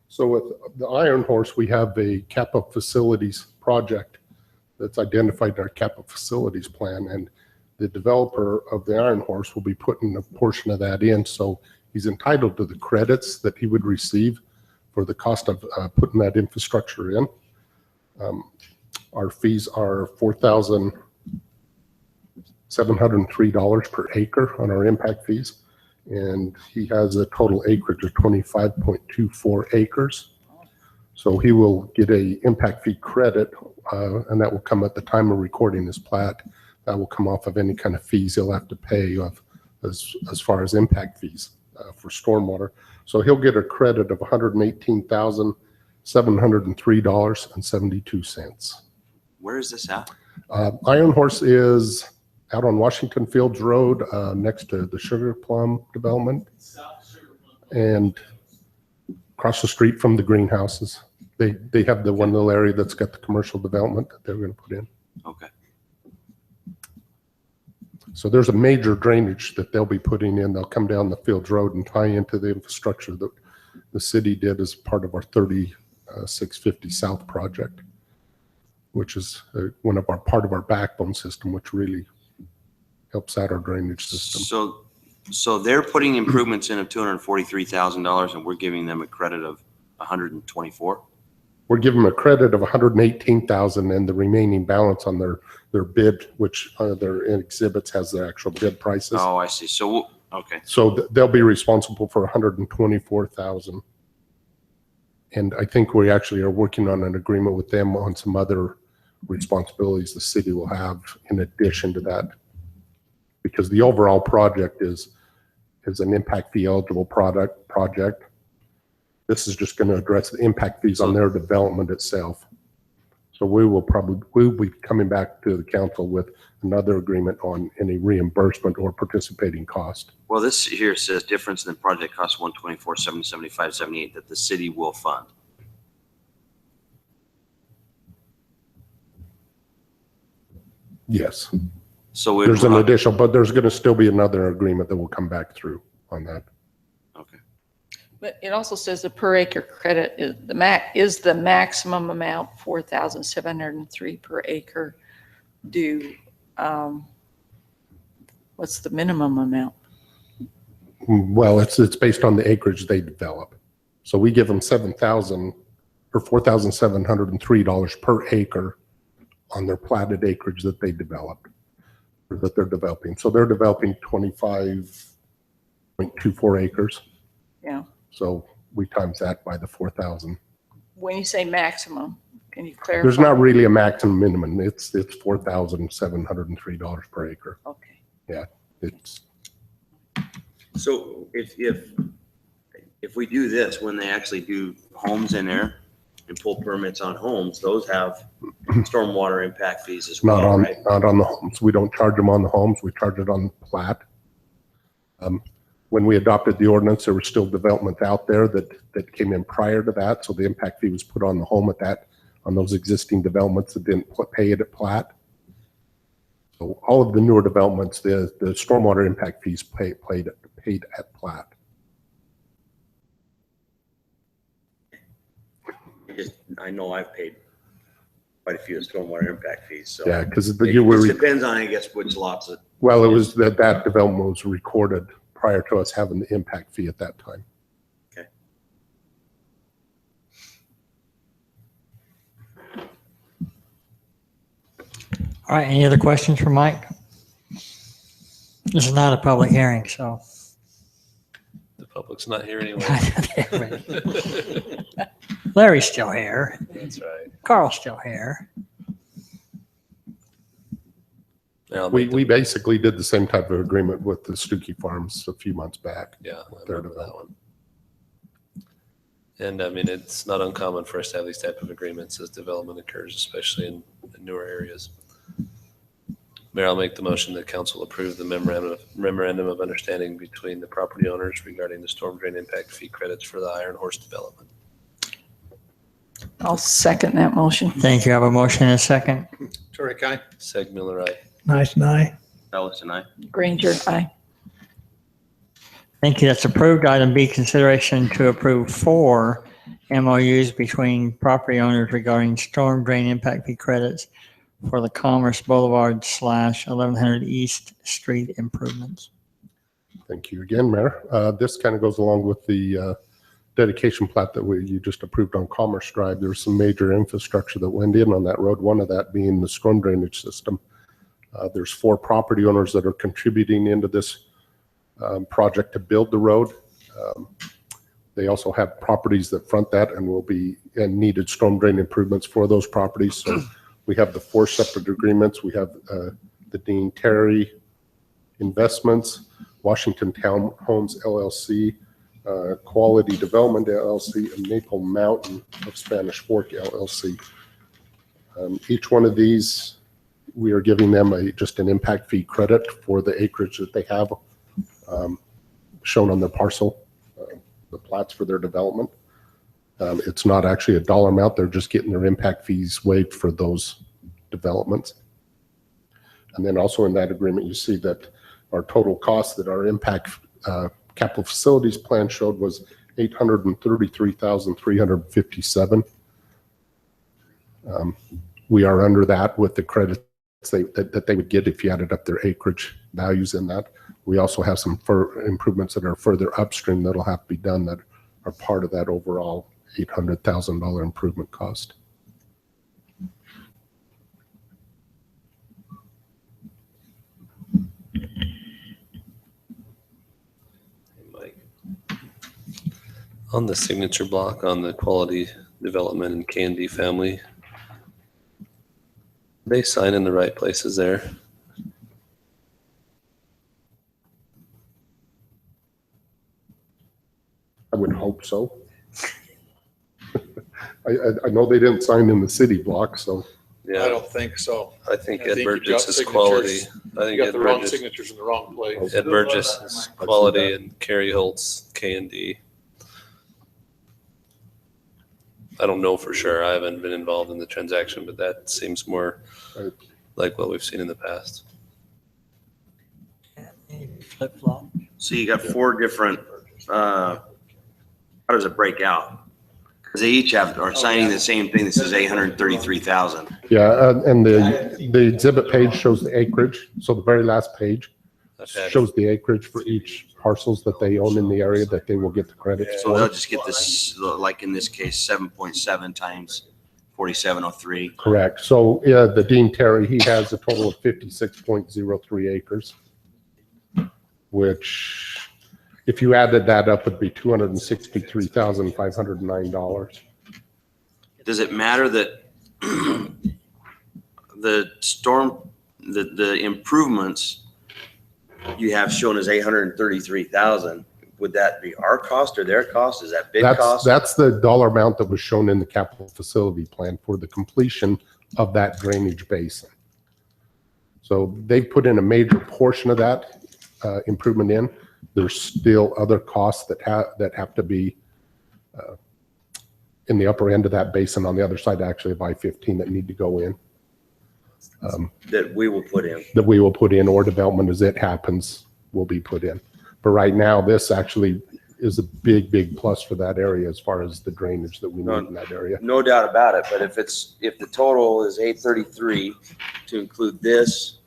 So with the Iron Horse, we have a CAPA facilities project that's identified in our CAPA facilities plan, and the developer of the Iron Horse will be putting a portion of that in. So he's entitled to the credits that he would receive for the cost of putting that infrastructure in. Our fees are $4,703 per acre on our impact fees. And he has a total acreage of 25.24 acres. So he will get a impact fee credit, and that will come at the time of recording his plat. That will come off of any kind of fees he'll have to pay as far as impact fees for stormwater. So he'll get a credit of $118,703.72. Where is this at? Iron Horse is out on Washington Fields Road, next to the Sugar Plum development, and across the street from the greenhouses. They have the one little area that's got the commercial development that they're going to put in. Okay. So there's a major drainage that they'll be putting in. They'll come down the Fields Road and tie into the infrastructure that the city did as part of our 3650 South project, which is part of our backbone system, which really helps out our drainage system. So they're putting improvements in of $243,000 and we're giving them a credit of 124? We're giving them a credit of 118,000 and the remaining balance on their bid, which their exhibits has the actual bid prices. Oh, I see. So, okay. So they'll be responsible for 124,000. And I think we actually are working on an agreement with them on some other responsibilities the city will have in addition to that. Because the overall project is an impact fee eligible project. This is just going to address the impact fees on their development itself. So we'll be coming back to the council with another agreement on any reimbursement or participating cost. Well, this here says difference in the project cost 124, 775, 78 that the city will fund. Yes. So there's an additional, but there's going to still be another agreement that will come back through on that. Okay. But it also says the per acre credit is the maximum amount, 4,703 per acre due. What's the minimum amount? Well, it's based on the acreage they develop. So we give them $4,703 per acre on their platted acreage that they developed, or that they're developing. So they're developing 25.24 acres. Yeah. So we times that by the 4,000. When you say maximum, can you clarify? There's not really a maximum minimum. It's $4,703 per acre. Okay. Yeah, it's. So if we do this, when they actually do homes in there and pull permits on homes, those have stormwater impact fees as well, right? Not on the homes. We don't charge them on the homes. We charge it on the plat. When we adopted the ordinance, there was still development out there that came in prior to that. So the impact fee was put on the home on those existing developments that didn't pay it at plat. So all of the newer developments, the stormwater impact fees paid at plat. I know I've paid quite a few stormwater impact fees. So Yeah, because it depends on, I guess, which lots. Well, it was that development was recorded prior to us having the impact fee at that time. Okay. All right, any other questions for Mike? This is not a public hearing, so. The public's not here anyway. Larry's still here. That's right. Carl's still here. We basically did the same type of agreement with the Stuckey Farms a few months back. Yeah, I Their remember that development. one. And I mean, it's not uncommon for us to have these type of agreements as development occurs, especially in newer areas. Mayor, I'll make the motion that council approve the memorandum of understanding between the property owners regarding the storm drain impact fee credits for the Iron Horse development. I'll second that motion. Thank you. I have a motion and a second. Turek, aye. Seg Miller, aye. Nice and I. Ellison, aye. Granger, aye. Thank you. That's approved. Item B, consideration to approve 4 MOUs between property owners regarding storm drain impact fee credits for the Commerce Boulevard / 1100 East Street improvements. Thank you again, Mayor. This kind of goes along with the dedication plat that you just approved on Commerce Drive. There's some major infrastructure that went in on that road, one of that being the storm drainage system. There's 4 property owners that are contributing into this project to build the road. They also have properties that front that and will be and needed storm drain improvements for those properties. So we have the 4 separate agreements. We have the Dean Terry Investments, Washington Town Homes LLC, Quality Development LLC, and Maple Mountain of Spanish Fork LLC. Each one of these, we are giving them just an impact fee credit for the acreage that they have shown on their parcel, the plats for their development. It's not actually a dollar amount. They're just getting their impact fees waived for those developments. And then also in that agreement, you see that our total cost that our impact capital facilities plan showed was $833,357. We are under that with the credits that they would get if you added up their acreage values in that. We also have some improvements that are further upstream that'll have to be done that are part of that overall $800,000 improvement cost. Mike, on the signature block on the Quality Development and K&D family, they sign in the right places there. I would hope so. I know they didn't sign in the city block, so. Yeah, I don't think so. I think I Ed think you've Burgess got is quality. signatures. I think You got Ed the wrong Burgess, signatures in the wrong place. Ed Burgess is quality and Kerry Holtz K&D. I don't know for sure. I haven't been involved in the transaction, but that seems more like what we've seen in the past. Flip flop. So you got 4 different, how does it break out? Because they each are signing the same thing that says 833,000. Yeah, and the exhibit page shows the acreage. So the very last page shows the acreage for each parcels that they own in the area that they will get the credits So for. they'll just get this, like in this case, 7.7 times 4703. Correct. So yeah, the Dean Terry, he has a total of 56.03 acres, which if you added that up, would be $263,509. Does it matter that the improvements you have shown as 833,000, would that be our cost or their cost? Is that bid cost? That's the dollar amount that was shown in the capital facility plan for the completion of that drainage basin. So they put in a major portion of that improvement in. There's still other costs that have to be in the upper end of that basin on the other side, actually of I-15, that need to go in. That we will put in. That we will put in, or development as it happens will be put in. But right now, this actually is a big, big plus for that area as far as the drainage that we need in that area. No doubt about it, but if the total is 833 to include this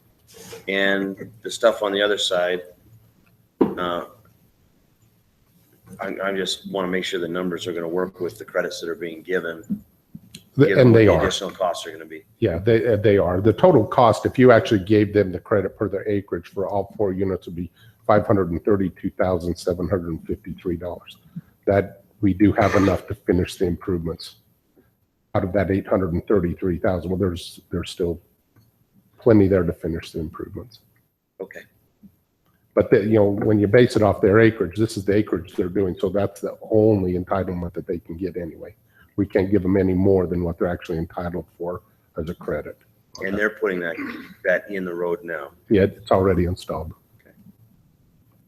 and the stuff on the other side, I just want to make sure the numbers are going to work with the credits that are being given. given And what they the are. additional costs are going to be. Yeah, they are. The total cost, if you actually gave them the credit per their acreage for all 4 units, would be $532,753. That we do have enough to finish the improvements. Out of that 833,000, well, there's still plenty there to finish the improvements. Okay. But when you base it off their acreage, this is the acreage they're doing, so that's the only entitlement that they can get anyway. We can't give them any more than what they're actually entitled for as a credit. And they're putting that in the road now. Yeah, it's already installed.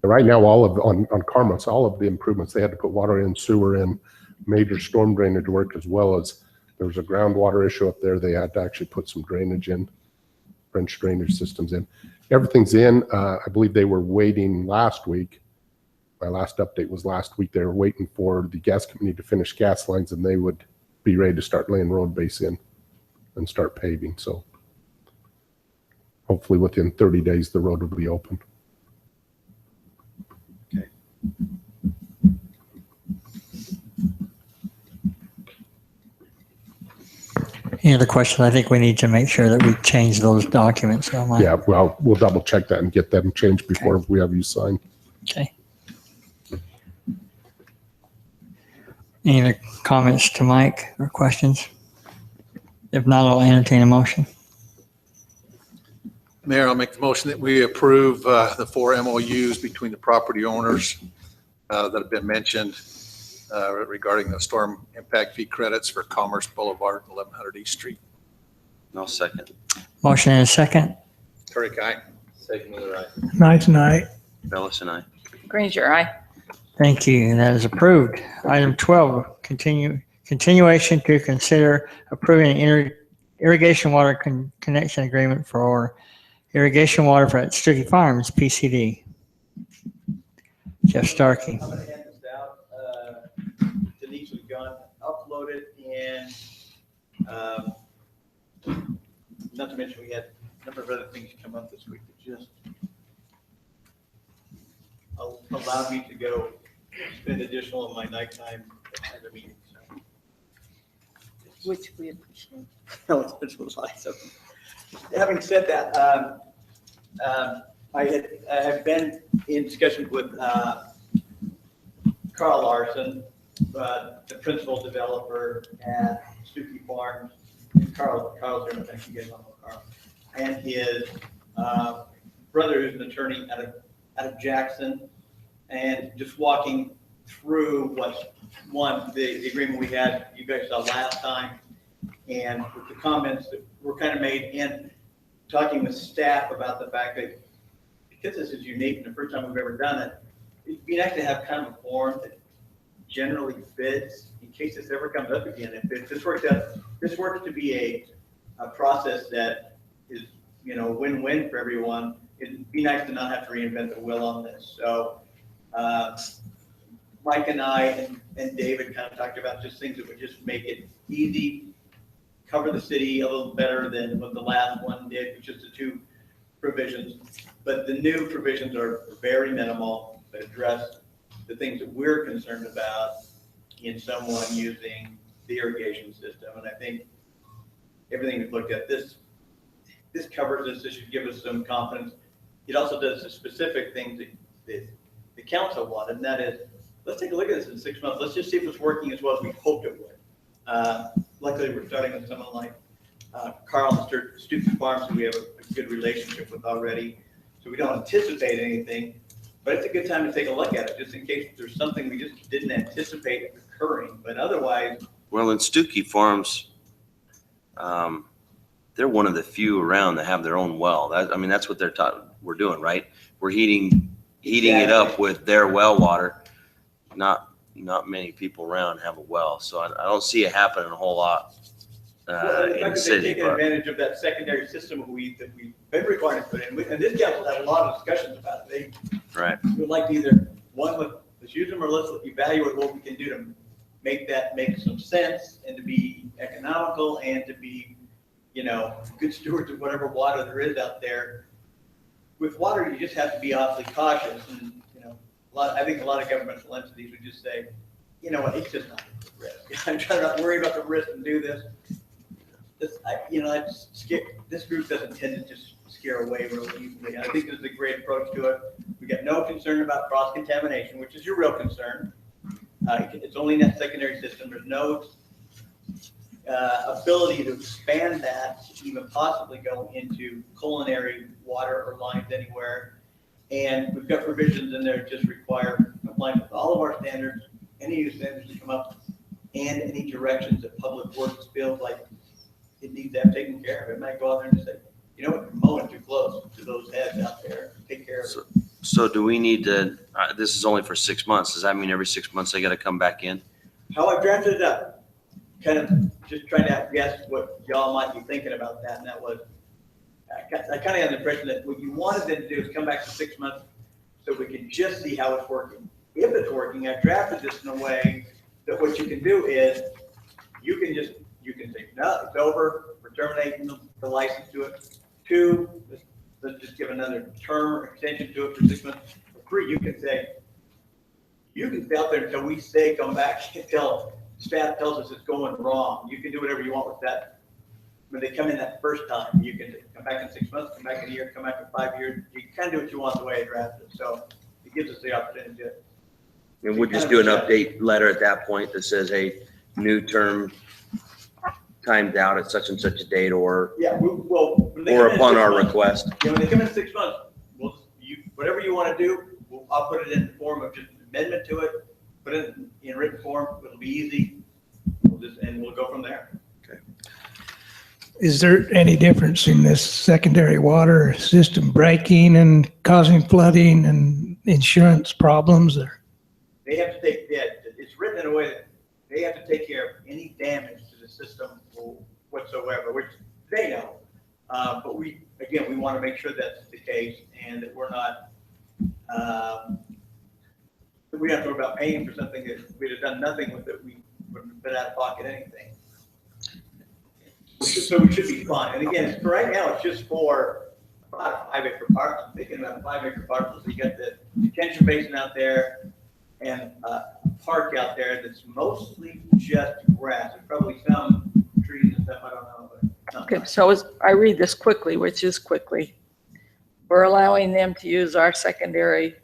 Right now, on Carmos, all of the improvements, they had to put water in, sewer in, major storm drainage work, as well as there was a groundwater issue up there. They had to actually put some drainage in, French drainage systems in. Everything's in. I believe they were waiting last week. My last update was last week. They were waiting for the gas company to finish gas lines, and they would be ready to start laying road base in and start paving. So hopefully within 30 days, the road will be open. Any other questions? I think we need to make sure that we change those documents. Yeah, well, we'll double check that and get them changed before we have you sign. Okay. Any other comments to Mike or questions? If not, I'll entertain a motion. Mayor, I'll make the motion that we approve the 4 MOUs between the property owners that have been mentioned regarding the storm impact fee credits for Commerce Boulevard and 1100 East Street. No second. Motion and a second. Turek, aye. Second, Miller, aye. Night night. Bellis and I. Granger, aye. Thank you. That is approved. Item 12, continuation to consider approving an irrigation water connection agreement for irrigation water for at Stuckey Farms, PCD. Jeff Starkey. I'm going to hand this out. Denise was gone, upload it, and not to mention we had a number of other things come up this week that just allowed me to go spend additional of my nighttime at the meeting. So. Which we appreciate. No, it's a lie. So, having said that, I have been in discussions with Carl Larson, the principal developer at Stuckey Farms. Carl's here, thank you guys all know Carl. And his brother, who's an attorney out of Jackson, and just walking through the agreement we had, you guys saw last time, and with the comments that were kind of made, and talking with staff about the fact that because this is unique and the first time we've ever done it, it'd be nice to have kind of a form that generally fits in case this ever comes up again. If this works to be a process that is, win-win for everyone, it'd be nice to not have to reinvent the wheel on this. So Mike and I and David kind of talked about just things that would just make it easy, cover the city a little better than what the last one did, which is the 2 provisions. But the new provisions are very minimal, but address the things that we're concerned about in someone using the irrigation system. And I think everything we've looked at, this covers this. This should give us some confidence. It also does the specific things that the council wanted, and that is, let's take a look at this in 6 months. Let's just see if it's working as well as we hoped it would. Luckily, we're starting with someone like Carl and Stuckey Farms, who we have a good relationship with already. So we don't anticipate anything, but it's a good time to take a look at it, just in case there's something we just didn't anticipate occurring. But otherwise, Well, in Stuckey Farms, they're one of the few around that have their own well. That's what we're doing, right? We're heating it up with their well water. Not many people around have a well, so I don't see it happening a whole lot in the city. taking advantage of that secondary system that we've been required to put in. And this council had a lot of discussions about it. Right. We would like to either, let's use them, or let's evaluate what we can do to make some sense and to be economical and to be, good stewards of whatever water there is out there. With water, you just have to be awfully cautious. And, I think a lot of governmental entities would just say, it's just not a risk. I'm trying not to worry about the risk and do this. This group doesn't tend to just scare away real easily. I think this is a great approach to it. We got no concern about cross contamination, which is your real concern. It's only in that secondary system. There's no ability to expand that to even possibly go into culinary water or lines anywhere. And we've got provisions in there that just require compliance with all of our standards, any new standards that come up, and any directions that Public Works feels like it needs to have taken care of. It might go out there and say, you know what, you're mowing too close to those heads out there. Take care of it. So do we need to, this is only for 6 months. Does that mean every 6 months they got to come back in? How I drafted it up, kind of just trying to guess what y'all might be thinking about that. And that was, I kind of had the impression that what you wanted them to do is come back to 6 months so we can just see how it's working. If it's working, I drafted this in a way that what you can do is you can say, no, it's over, we're terminating the license to it. 2, let's just give another term or extension to it for 6 months. For 3, you can stay out there until we say come back, until staff tells us it's going wrong. You can do whatever you want with that. When they come in that first time, you can come back in 6 months, come back in a year, come back in 5 years. You can kind of do what you want the way I drafted it. So it gives us the opportunity to. And we'll just do an update letter at that point that says, hey, new term timed out at such and such a date, or or upon our request. Yeah, when they come in 6 months, whatever you want to do, I'll put it in the form of just an amendment to it, put it in written form. It'll be easy. We'll go from there. Okay. Is there any difference in this secondary water system breaking and causing flooding and insurance problems? Or They have to take that. It's written in a way that they have to take care of any damage to the system whatsoever, which they know. But we want to make sure that's the case and that we're not, we don't have to worry about paying for something that we'd have done nothing with it. We wouldn't have been out of pocket anything. So we should be fine. And again, for right now, it's just for about a 5-acre parcel. I'm thinking about a 5-acre parcel. So you got the detention basin out there and a park out there that's mostly just grass. There's probably some trees and stuff, I don't know. But Okay, so as I read this quickly, which is quickly, we're allowing them to use our secondary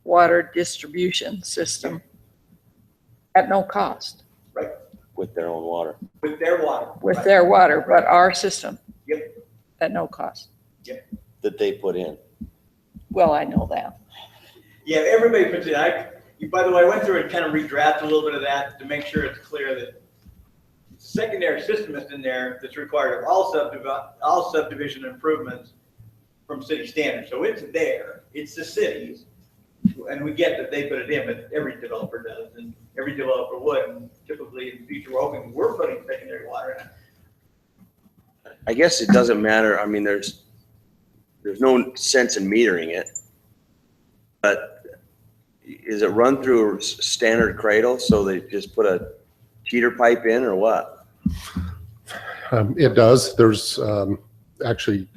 water distribution system at no cost. Right. With their own water. With their water. With their water, but our system. Yep. At no cost. Yep. That they put in. Well, I know that. Yeah, everybody puts it. By the way, I went through and kind of redrafted a little bit of that to make sure it's clear that the secondary system is in there that's required of all subdivision improvements from city standards. So it's there. It's the cities. And we get that they put it in, but every developer does, and every developer would. And typically in the future, we're putting secondary water in it. I guess it doesn't matter. I mean, there's no sense in metering it, but is it run through a standard cradle? So they just put a cheater pipe in, or what? It does. There's actually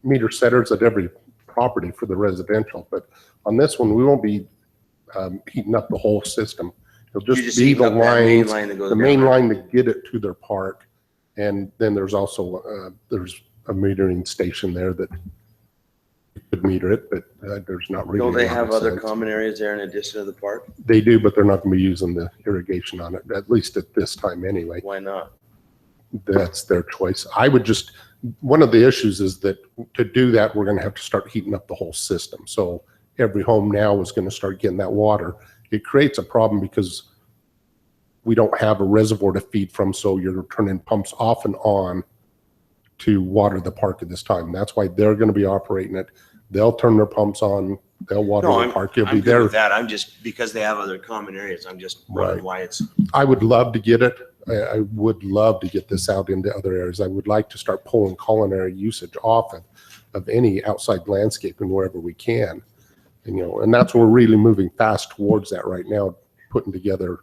meter setters at every property for the residential, but on this one, we won't be heating up the whole system. It'll just be the lines, the main line to get it to their park. And then there's also, there's a metering station there that could meter it, but there's not really. Don't they a lot have of other sense. common areas there in addition to the park? They do, but they're not gonna be using the irrigation on it, at least at this time anyway. Why not? That's their choice. I would just, one of the issues is that to do that, we're gonna have to start heating up the whole system. So every home now is gonna start getting that water. It creates a problem because we don't have a reservoir to feed from, so you're turning pumps off and on to water the park at this time. That's why they're gonna be operating it. They'll turn their pumps on, they'll water the park. You'll I'm be good there. with that. I'm just, because they have other common areas, I'm just wondering why it's. I would love to get it. I would love to get this out into other areas. I would like to start pulling culinary usage off of any outside landscaping wherever we can. And, and that's what we're really moving fast towards that right now, putting together,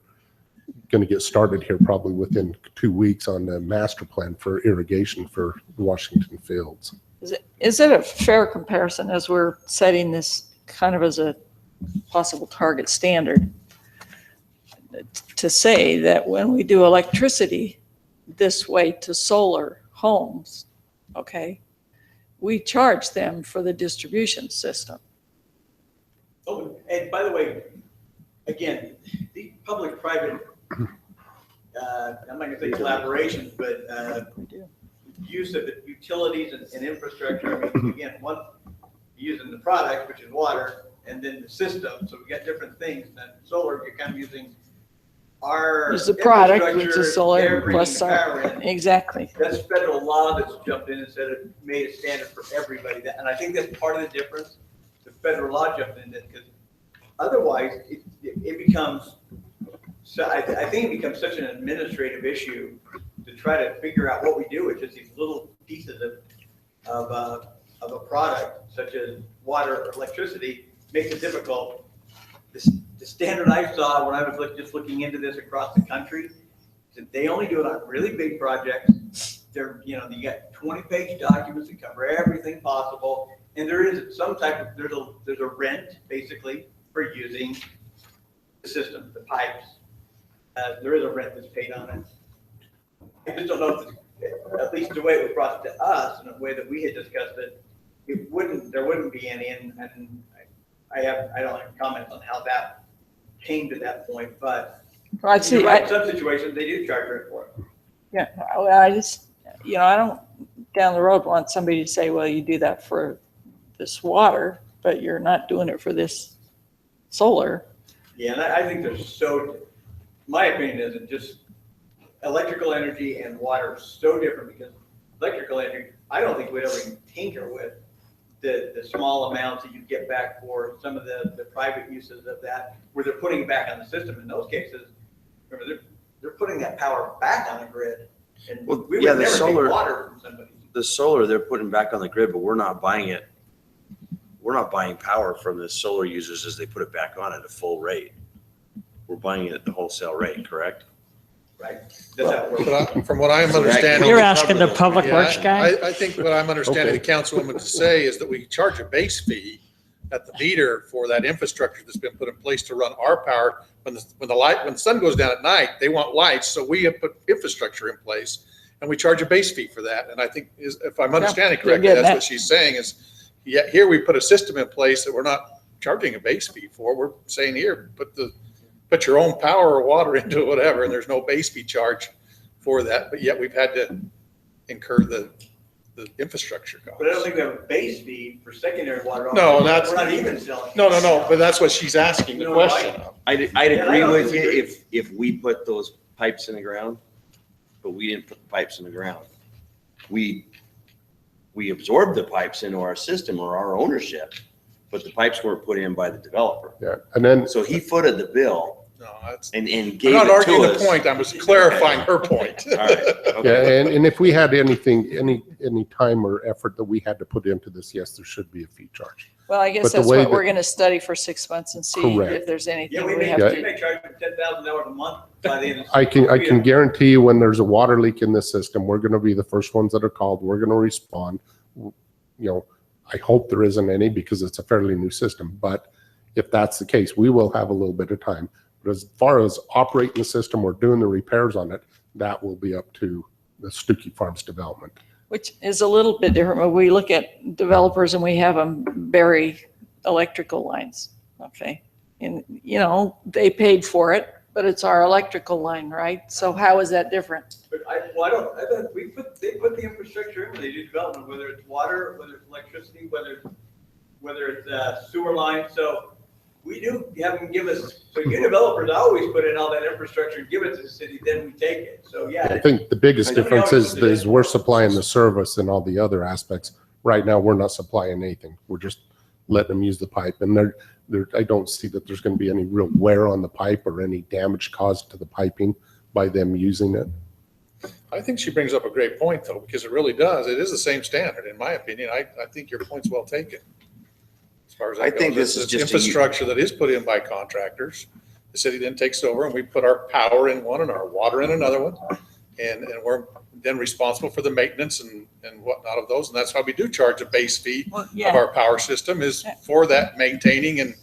going to get started here probably within 2 weeks on the master plan for irrigation for Washington Fields. Is it a fair comparison as we're setting this kind of as a possible target standard to say that when we do electricity, this way to solar homes, okay, we charge them for the distribution system. Oh, and by the way, again, the public-private, I'm not gonna say collaboration, but use of the utilities and infrastructure. I mean, again, one, using the product, which is water, and then the system. So we got different things. And solar, you're kind of using our Use the product, which infrastructure, is solar they're bringing plus the power our, in. exactly. That's federal law that's jumped in and said it made a standard for everybody. And I think that's part of the difference. The federal law jumped in it because otherwise it becomes, so I think it becomes such an administrative issue to try to figure out what we do with just these little pieces of a product such as water or electricity makes it difficult. The standard I saw when I was just looking into this across the country, that they only do it on really big projects. They're, you got 20-page documents that cover everything possible. And there is some type of, there's a rent basically for using the system, the pipes. There is a rent that's paid on it. I just don't know if, at least the way it was brought to us and the way that we had discussed it, there wouldn't be any, and I don't have comments on how that came to that point, but Well, I see. you're right, in some situations, they do charge rent for it. Yeah, I just, I don't down the road want somebody to say, well, you do that for this water, but you're not doing it for this solar. Yeah, and I think my opinion is that just electrical energy and water are so different because electrical energy, I don't think we'd ever even tinker with the small amounts that you get back for some of the private uses of that, where they're putting it back on the system. In those cases, remember, they're putting that power back on the grid. And Well, we yeah, would the never solar- take water from somebody. The solar they're putting back on the grid, but we're not buying it. We're not buying power from the solar users as they put it back on at a full rate. We're buying it at the wholesale rate, correct? Right. That's how it works. But from what I'm understanding. You're asking the public works guy? I think what I'm understanding the councilwoman to say is that we charge a base fee at the meter for that infrastructure that's been put in place to run our power. When the sun goes down at night, they want lights, so we have put infrastructure in place and we charge a base fee for that. And I think if I'm understanding correctly, getting that's that. what she's saying is, yeah, here we put a system in place that we're not charging a base fee for. We're saying here, put your own power or water into it, whatever, and there's no base fee charge for that, but yet we've had to incur the infrastructure cost. But I don't think we have a base fee for secondary water. No, that's. We're not even selling. No, but that's what she's asking the No, question of. I'd Yeah, I agree don't with you disagree. if we put those pipes in the ground, but we didn't put the pipes in the ground. We absorbed the pipes into our system or our ownership, but the pipes weren't put in by the developer. Yeah, and then So he footed the bill No, that's. and I'm gave not it arguing to the us. point, I was clarifying her point. All right. yeah, Okay. and if we had any time or effort that we had to put into this, yes, there should be a fee charge. Well, I guess But the that's way what we're that- going to study for 6 months and see Correct. if there's anything Yeah, we we may, have Yeah. we to. may charge them $10,000 a month by the end of. I can guarantee you when there's a water leak in this system, we're going to be the first ones that are called. We're going to respond. I hope there isn't any because it's a fairly new system, but if that's the case, we will have a little bit of time. But as far as operating the system or doing the repairs on it, that will be up to the Stuckey Farms development. Which is a little bit different. When we look at developers and we have them bury electrical lines, okay? And, they paid for it, but it's our electrical line, right? So how is that different? But I thought they put the infrastructure in, when they do development, whether it's water, whether it's electricity, whether it's sewer line. So we do have them give us, so you developers always put in all that infrastructure and give it to the city, then we take it. So yeah. I think the biggest I know we difference always do is that. we're supplying the service and all the other aspects. Right now, we're not supplying anything. We're just letting them use the pipe. And I don't see that there's going to be any real wear on the pipe or any damage caused to the piping by them using it. I think she brings up a great point though, because it really does. It is the same standard, in my opinion. I think your point's well taken. As far as that I think goes. this is It's just a- infrastructure that is put in by contractors. The city then takes over and we put our power in one and our water in another one. And we're then responsible for the maintenance and whatnot of those. And that's why we do charge a base fee Well, of our power system is for that maintaining and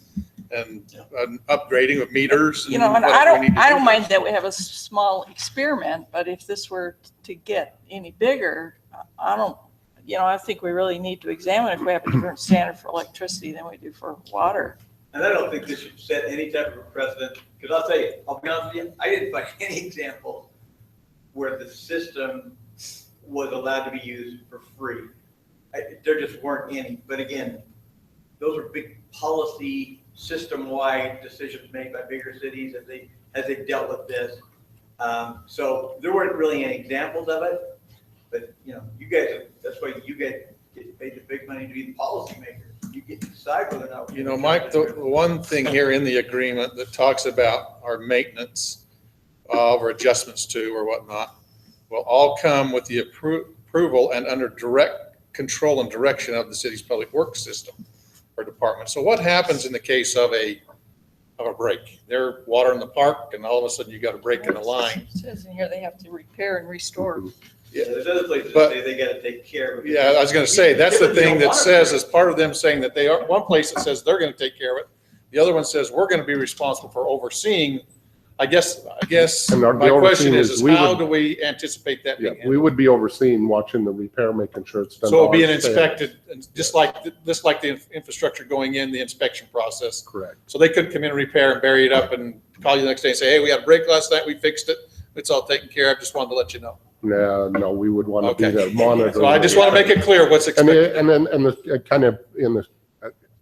an upgrading of meters. You know, and whatever we need to I do don't there. mind that we have a small experiment, but if this were to get any bigger, I don't, you know, I think we really need to examine if we have a different standard for electricity than we do for water. And I don't think this should set any type of a precedent, because I'll tell you, I'll be honest with you, I didn't find any example where the system was allowed to be used for free. There just weren't any. But again, those are big policy, system-wide decisions made by bigger cities as they dealt with this. So there weren't really any examples of it. But you know, you guys, that's why you guys get paid the big money to be the policymakers. You get to decide whether or not. You know, Mike, the one thing here in the agreement that talks about our maintenance or adjustments to or whatnot will all come with the approval and under direct control and direction of the city's public works system or department. So what happens in the case of a break? They're watering the park and all of a sudden you got a break in the line. It says in here they have to repair and restore. Yeah, there's other places that say they gotta take care of it. Yeah, I was going to say, that's the thing that says, as part of them saying that they are, one place that says they're going to take care of it. The other one says we're going to be responsible for overseeing. I guess And the my question overseeing is we how would- do we anticipate that Yeah, being? we would be overseeing, watching the repair, making sure it's done. So it'll to be our an standards. inspected, and just like the infrastructure going in, the inspection process. Correct. So they couldn't come in and repair and bury it up and call you the next day and say, hey, we had a break last night, we fixed it, it's all taken care of, just wanted to let you know. No, we would want to Okay. be there monitoring. So I just want to make it clear what's And expected. the kind of in the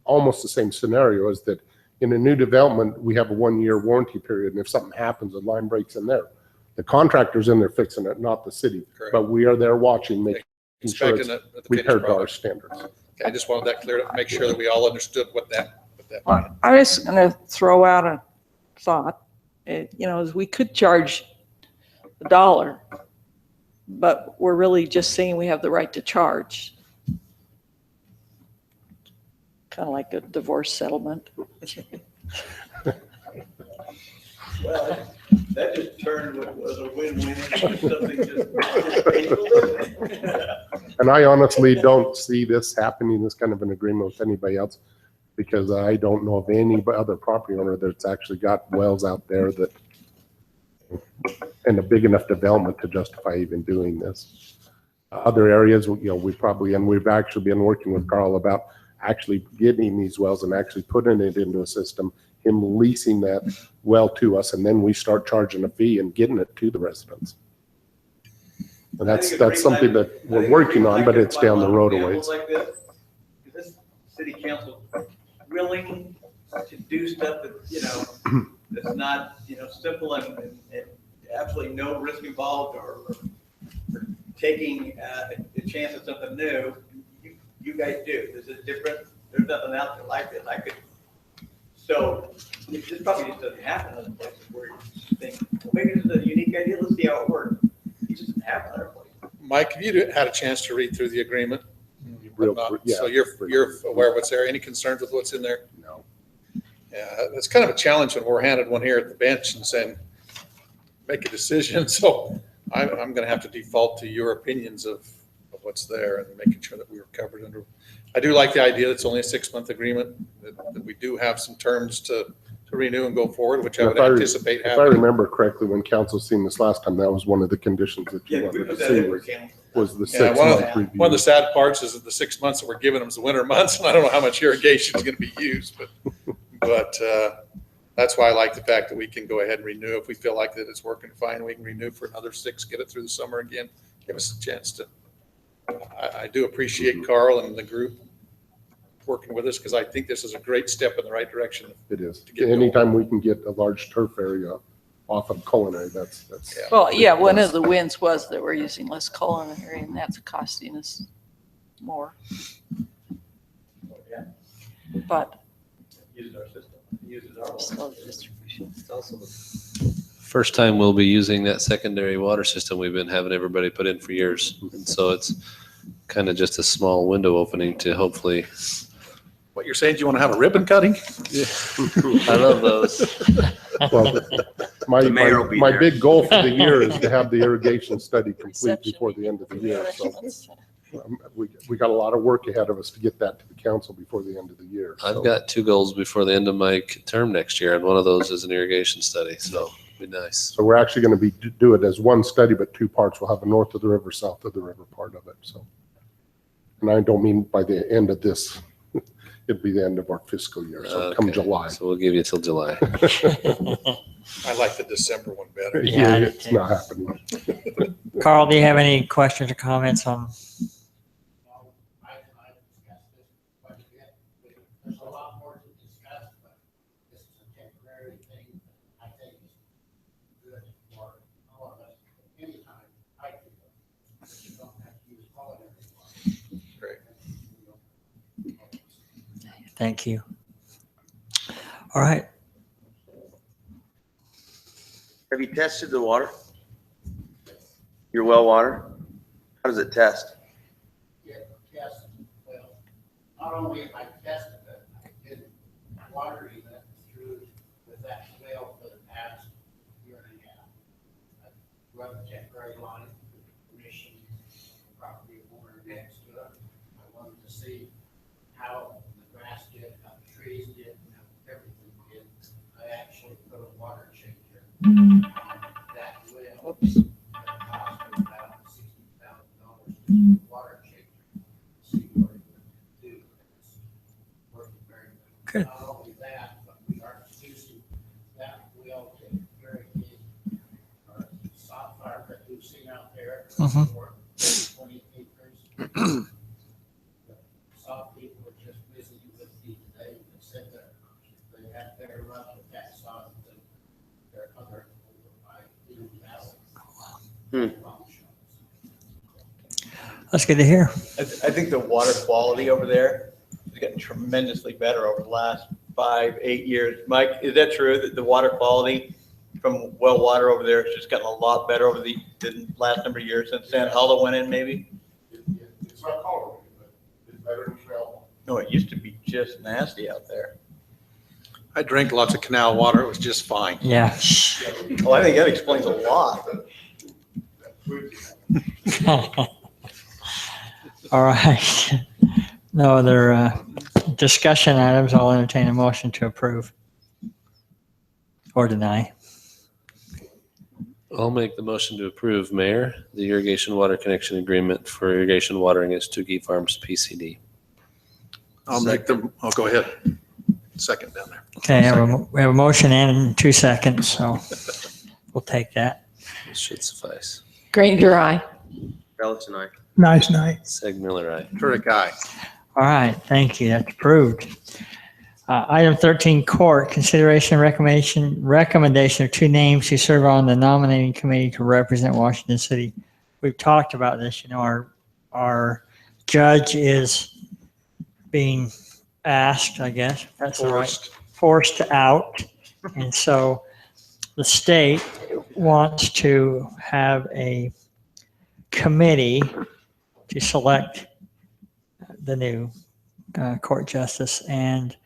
almost the same scenario is that in a new development, we have a 1-year warranty period, and if something happens, a line breaks in there. The contractor's in there fixing it, not the city, Correct. but we are there watching, making sure Inspecting it's it at the finished repaired to our product. standards. Okay, I just wanted that cleared up, make sure that we all understood what that meant. Well, I was going to throw out a thought, you know, is we could charge $1, but we're really just saying we have the right to charge. Kind of like a divorce settlement. Well, that just turned what was a win-win into something just painful. And I honestly don't see this happening, this kind of an agreement with anybody else, because I don't know of any other property owner that's actually got wells out there that, and a big enough development to justify even doing this. Other areas, you know, we've actually been working with Carl about actually getting these wells and actually putting it into a system, him leasing that well to us, and then we start charging a fee and getting it to the residents. And that's something that we're working on, but it's down the road a ways. Like this city council willing to do stuff that, you know, that's not, you know, simple and absolutely no risk involved or taking a chance at something new. You guys do. This is different. There's nothing out there like this. So this probably just doesn't happen in other places where you think, well, maybe this is a unique idea. Let's see how it works. It just doesn't happen in other places. Mike, have you had a chance to read through the agreement? Yeah. So you're aware of what's there. Any concerns with what's in there? No. Yeah, it's kind of a challenge when we're handed one here at the bench and saying, make a decision. So I'm going to have to default to your opinions of what's there and making sure that we were covered under. I do like the idea that it's only a 6-month agreement, that we do have some terms to renew and go forward, which I would anticipate If I happening. remember correctly, when council seen this last time, that was one of the conditions that you wanted to see was the Yeah, 6-month review. one of the sad parts is that the 6 months that we're giving them is the winter months, and I don't know how much irrigation is going to be used, but that's why I like the fact that we can go ahead and renew. If we feel like that it's working fine, we can renew for another 6, get it through the summer again, give us a chance to. I do appreciate Carl and the group working with us, because I think this is a great step in the right direction. It is. Anytime we can get a large turf area off of Culinary, that's. Well, yeah, one of the wins was that we're using less culinary, and that's costing us more. But Uses our system, uses our slow distribution. It's also the first time we'll be using that secondary water system we've been having everybody put in for years. And so it's kind of just a small window opening to hopefully. What you're saying, do you want to have a ribbon cutting? I love those. Well, The mayor will be my there. big goal for the year is to have the irrigation study complete before the end of the year. So We got a lot of work ahead of us to get that to the council before the end of the year. I've so. got 2 goals before the end of my term next year, and one of those is an irrigation study, so it'd be nice. So we're actually going to do it as one study, but 2 parts. We'll have a north of the river, south of the river part of it. So, and I don't mean by the end of this, it'll be the end of our fiscal year. So come July. So we'll give you till July. I like the December one better. Yeah, It's not happening. Carl, do you have any questions or comments on? There's a lot more to discuss, but this is a temporary thing. I think it's good for all of us. Anytime I feel that you don't have to use all of everyone. Great. Thank you. All right. Have you tested the water? Your well water? How does it test? Yeah, yes, well, not only have I tested it, I've been watering it through with that well for the past year and a half. I've run a temporary line, permission, property owner next to it. I wanted to see how the grass did, how the trees did, how everything did. I actually put a water changer on that well. It cost me about $60,000 water changer. See what it would do. It's working very well. Good. Not only that, but we are using that well to irrigate our soft fire that you've seen out there. Mhm. For 20 acres. The soft people were just visiting with me today and said that they had their rough attacks on their other over by Eden Valley. That's good to hear. I think the water quality over there is getting tremendously better over the last 5-8 years. Mike, is that true, that the water quality from well water over there has just gotten a lot better over the last number of years since San Hollow went in, maybe? It's not chlorine, but it's better than trail. No, it used to be just nasty out there. I drank lots of canal water. It was just fine. Yeah. Well, I think that explains a lot. All right. No other discussion items. I'll entertain a motion to approve or deny. I'll make the motion to approve, Mayor, the irrigation water connection agreement for irrigation watering at Stuckey Farms PCD. I'll go ahead. Second down there. Okay, we have a motion and 2 seconds, so we'll take that. This should suffice. Granger, aye. Relix and I. Nice night. Seg Miller, aye. Turek, aye. All right, thank you. That's approved. Item 13, court, consideration and recommendation of 2 names to serve on the nominating committee to represent Washington City. We've talked about this, our judge is being asked, I guess, that's the right, forced out. And so the state wants to have a committee to select the new court justice. And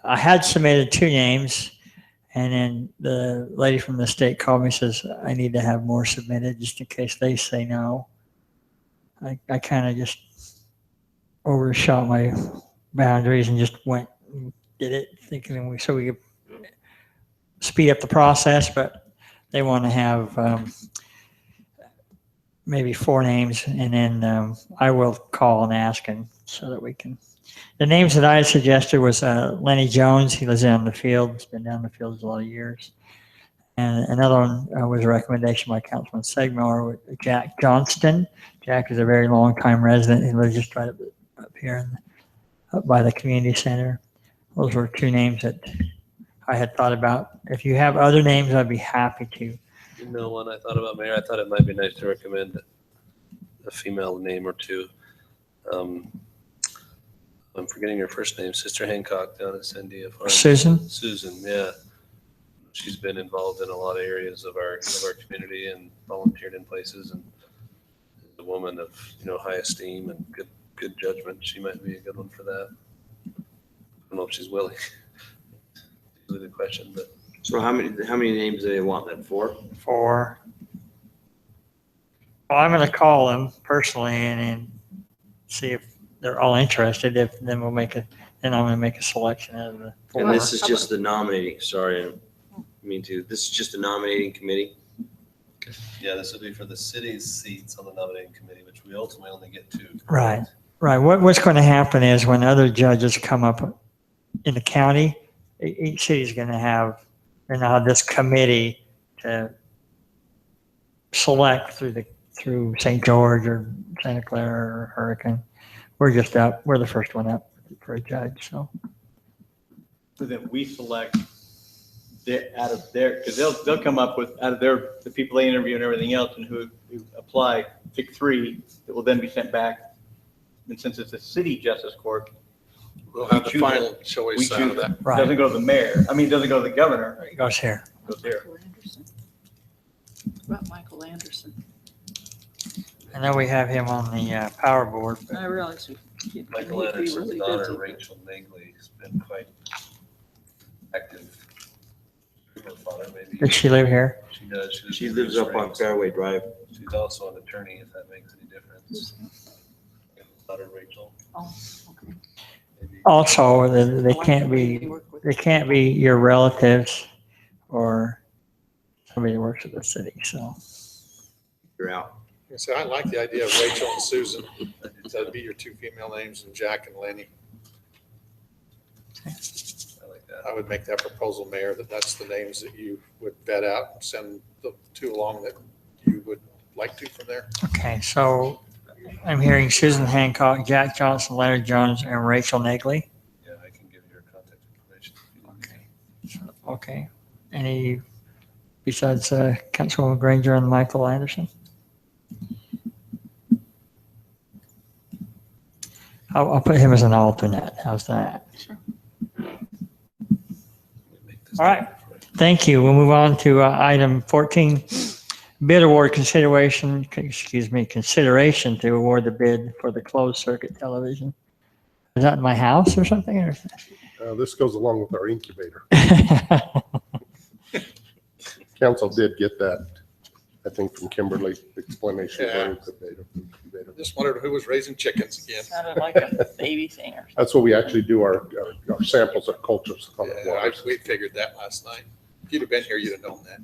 I had submitted 2 names, and then the lady from the state called me and says, I need to have more submitted just in case they say no. I kind of just overshot my boundaries and just went and did it, thinking we could speed up the process, but they want to have maybe 4 names, and then I will call and ask, and so that we can. The names that I had suggested was Lenny Jones. He lives down in the field. He's been down in the field a lot of years. And another one was a recommendation by Councilman Segmiller with Jack Johnston. Jack is a very long-time resident. He lives just right up here up by the community center. Those were 2 names that I had thought about. If you have other names, I'd be happy to. You know, one I thought about, Mayor, I thought it might be nice to recommend a female name or 2. I'm forgetting her first name, Sister Hancock down at Sandia Farm. Susan? Susan, yeah. She's been involved in a lot of areas of our community and volunteered in places, and is a woman of, high esteem and good judgment. She might be a good one for that. I don't know if she's willing. It's a good question, but. So how many names do they want then? 4? 4. Well, I'm going to call them personally, and then see if they're all interested. If then we'll then I'm going to make a selection out of the four. And this is just the nominating, sorry, I didn't mean to, this is just the nominating committee? Yeah, this would be for the city's seats on the nominating committee, which we ultimately only get two. Right, right. What's going to happen is when other judges come up in the county, each city's going to have this committee to select through St. George or Santa Clara or Hurricane. We're the first one up for a judge, so. So then we select out of their, because they'll come up with, out of the people they interview and everything else, and who apply, pick 3 that will then be sent back. And since it's a city justice court, We'll have the choose final it. choice We out choose of that. it. Doesn't go to the mayor. I mean, it doesn't go to the governor. It goes here. It goes here. About Michael Anderson. Mm-hmm. I know we have him on the power board, but I realize he'd Michael be Anderson's really daughter, busy. Rachel Nagley, has been quite active. Her father, maybe. does she live here? She does. She lives up on Fairway Drive. She's also an attorney, if that makes any difference. Daughter Rachel. Oh, okay. Also, they can't be your relatives or somebody that works at the city, so. You're out. So I like the idea of Rachel and Susan. That'd be your 2 female names, and Jack and Lenny. I like that. I would make that proposal, Mayor, that's the names that you would vet out, and send the 2 along that you would like to from there. Okay, so I'm hearing Susan Hancock, Jack Johnson, Leonard Jones, and Rachel Nagley. Yeah, I can give you her contact information. Okay. Any besides Councilwoman Granger and Michael Anderson? I'll put him as an alternate. How's that? Sure. All right. Thank you. We'll move on to item 14, bid award consideration to award the bid for the closed circuit television. Is that in my house or something? Or? This goes along with our incubator. Council did get that, I think, from Kimberly, explanation. Yeah. of the incubator. Just wondered who was raising chickens again. Sounded like a baby thing or something. That's what we actually do our samples, our cultures. On the Yeah, water. we figured that last night. If you'd have been here, you'd have known that.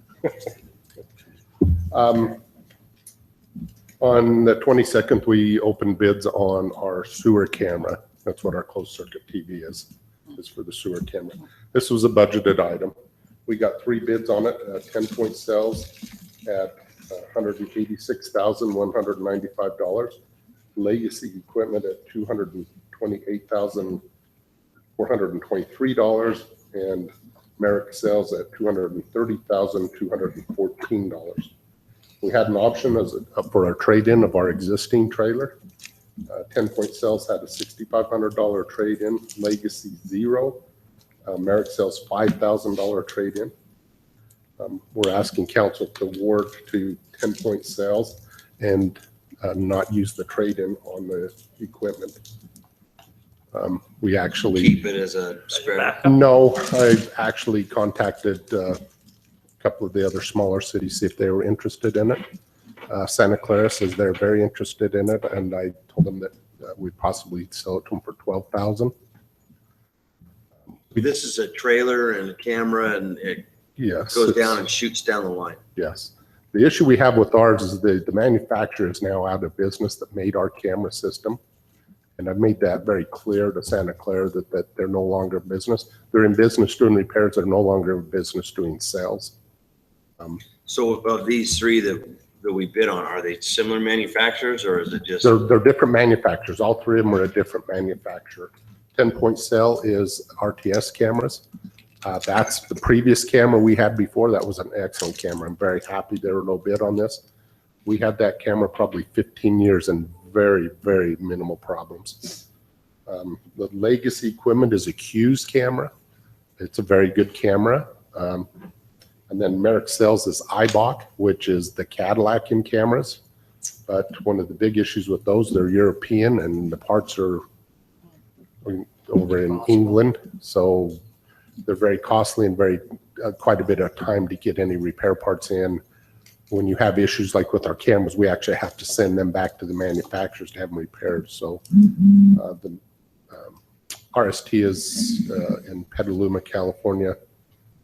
On the 22nd, we opened bids on our sewer camera. That's what our closed circuit TV is for the sewer camera. This was a budgeted item. We got 3 bids on it, 10-point cells at $186,195. Legacy equipment at $228,423, and Merrick sales at $230,214. We had an option for our trade-in of our existing trailer. 10-point sales had a $6,500 trade-in, Legacy 0. Merrick sales $5,000 trade-in. We're asking council to award to 10-point sales and not use the trade-in on the equipment. We actually. Keep it as a spare. No, I actually contacted a couple of the other smaller cities, see if they were interested in it. Santa Clara says they're very interested in it, and I told them that we'd possibly sell it to them for $12,000. This is a trailer and a camera, and it Yes. goes it's- down and shoots down the line. Yes. The issue we have with ours is the manufacturer is now out of business that made our camera system. And I've made that very clear to Santa Clara that they're no longer in business. They're in business doing repairs. They're no longer in business doing sales. So of these 3 that we bid on, are they similar manufacturers, or is it just? They're different manufacturers. All 3 of them are a different manufacturer. 10-point cell is RTS cameras. That's the previous camera we had before. That was an excellent camera. I'm very happy there were no bid on this. We had that camera probably 15 years and very, very minimal problems. The Legacy equipment is a Q's camera. It's a very good camera. And then Merrick sells this IBOC, which is the Cadillac in cameras. But one of the big issues with those, they're European and the parts are over in England. So they're very costly and very quite a bit of time to get any repair parts in. when you have issues like with our cameras, we actually have to send them back to the manufacturers to have them repaired. So the RST is in Petaluma, California,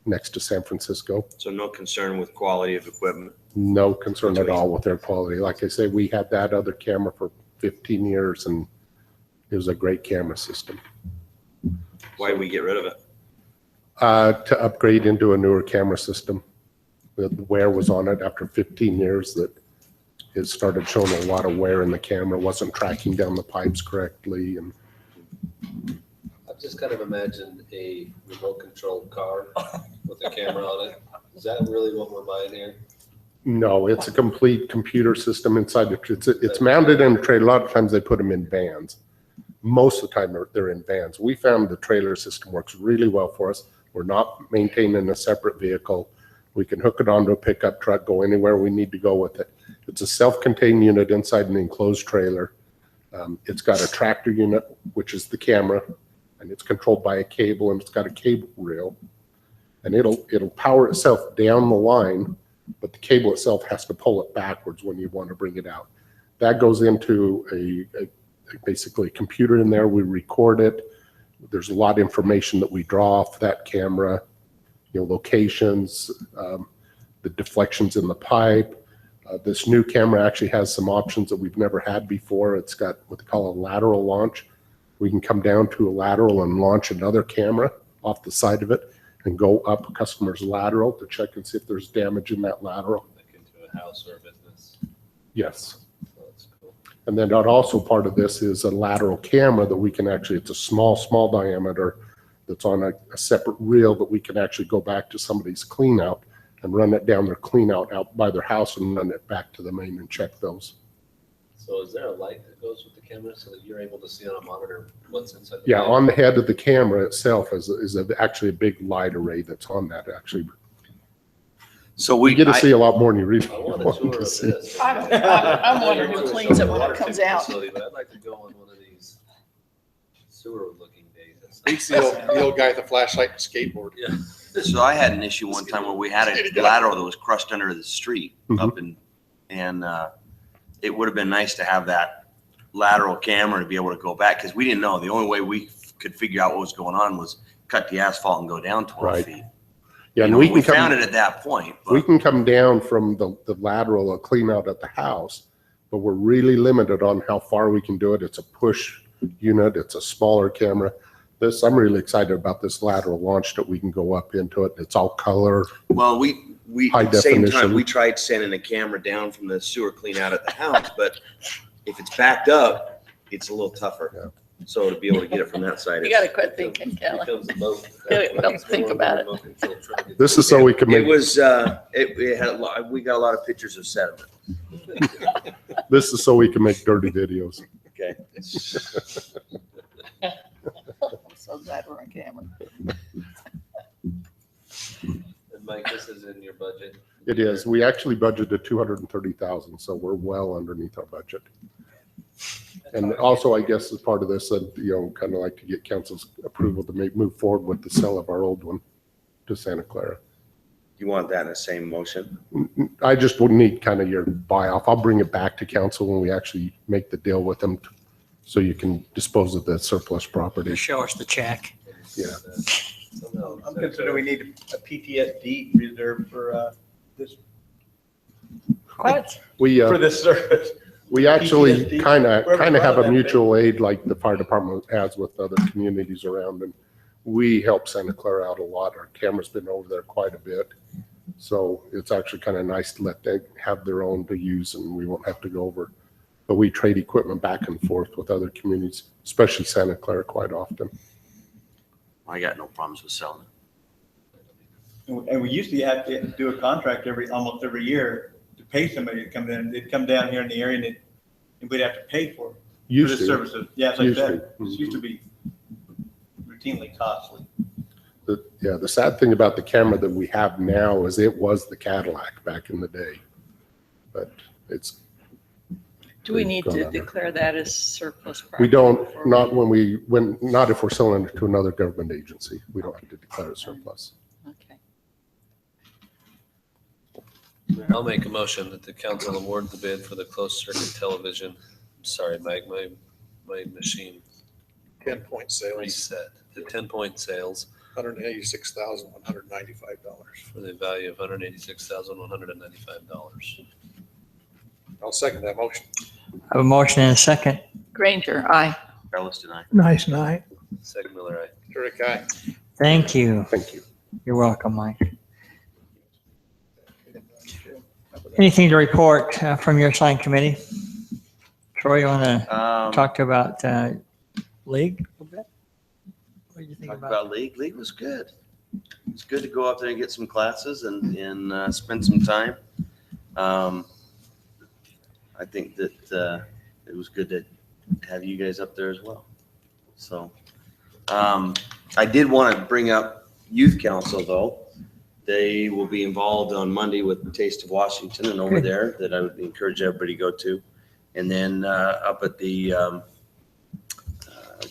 next to San Francisco. So no concern with quality of equipment. No concern at all with their quality. Like I say, we had that other camera for 15 years and it was a great camera system. Why did we get rid of it? To upgrade into a newer camera system. The wear was on it after 15 years that it started showing a lot of wear in the camera, wasn't tracking down the pipes correctly. And I've just kind of imagined a remote controlled car with a camera on it. Is that really what we're buying here? no, it's a complete computer system inside the, it's mounted in a trailer. A lot of times they put them in vans. Most of the time they're in vans. We found the trailer system works really well for us. We're not maintaining a separate vehicle. We can hook it onto a pickup truck, go anywhere we need to go with it. It's a self-contained unit inside an enclosed trailer. It's got a tractor unit, which is the camera, and it's controlled by a cable, and it's got a cable reel. And it'll power itself down the line, but the cable itself has to pull it backwards when you want to bring it out. That goes into basically a computer in there. We record it. There's a lot of information that we draw off that camera, locations, the deflections in the pipe. This new camera actually has some options that we've never had before. It's got what they call a lateral launch. We can come down to a lateral and launch another camera off the side of it and go up a customer's lateral to check and see if there's damage in that lateral. Like into a house or a business? Yes. Oh, that's cool. And then also part of this is a lateral camera that we can actually, it's a small diameter that's on a separate reel that we can actually go back to somebody's clean out and run it down their clean out by their house and run it back to the main and check those. So is there a light that goes with the camera so that you're able to see on a monitor what's inside the Yeah, bag? on the head of the camera itself is actually a big light array that's on that actually. So we get to see a lot more than you really I want a want tour to of see. this. I'm wondering who cleans it when it comes out. But I'd like to go on one of these sewer-looking days. He's the old guy with the flashlight and skateboard. Yeah. So I had an issue one time where we had a lateral that was crushed under the street up in, and it would have been nice to have that lateral camera to be able to go back because we didn't know. The only way we could figure out what was going on was cut the asphalt and go down 12 Right. feet. Yeah, and You know, we can found come, it at that point. we can come down from the lateral clean out at the house, but we're really limited on how far we can do it. It's a push unit. It's a smaller camera. I'm really excited about this lateral launch that we can go up into it. It's all color. Well, we High at the same time, definition. we tried sending a camera down from the sewer clean out at the house, but if it's backed up, it's a little tougher. So to be able to get it from that side. You gotta quit thinking, Kelly. Don't think about it. This is so we can It make, was, it had a lot, we got a lot of pictures of sediment. this is so we can make dirty videos. Okay. I'm so glad we're on camera. And Mike, this is in your budget. It is. We actually budgeted 230,000, so we're well underneath our budget. And also, I guess as part of this, kind of like to get council's approval to move forward with the sale of our old one to Santa Clara. You want that in the same motion? I just would need kind of your buy off. I'll bring it back to council when we actually make the deal with them so you can dispose of the surplus property. Show us the check. Yeah. I'm considering we need a PTSD reserve for this. What? We, For this service. we actually PTSD? kind of Wherever have that a thing. mutual aid like the fire department has with other communities around, and we help Santa Clara out a lot. Our camera's been over there quite a bit. So it's actually kind of nice to let them have their own to use and we won't have to go over. But we trade equipment back and forth with other communities, especially Santa Clara quite often. I got no problems with selling it. And we used to have to do a contract almost every year to pay somebody to come in. They'd come down here in the area and we'd have to pay for Used the to. services. Yeah, it's like Used to. that. It used to be routinely costly. The sad thing about the camera that we have now is it was the Cadillac back in the day. But it's, Do we need to Gone. declare that as surplus property? we don't, not not if we're selling it to another government agency. We don't have to declare it surplus. Okay. I'll make a motion that the council award the bid for the closed circuit television. Sorry, Mike, my machine 10-point sales, reset. The 10-point sales $186,195. for the value of $186,195. I'll second that motion. I have a motion and a second. Granger, aye. Carliston, aye. Nice night. Second Miller, aye. Turek, aye. Thank you. Thank you. You're welcome, Mike. Anything to report from your sign committee? Troy, you want to talk to about league a bit? What do you think Talk about? about league. League was good. It's good to go out there and get some classes and spend some time. I think that it was good to have you guys up there as well. So I did want to bring up Youth Council, though. They will be involved on Monday with Taste of Washington and over Good. there that I would encourage everybody to go to. And then up at the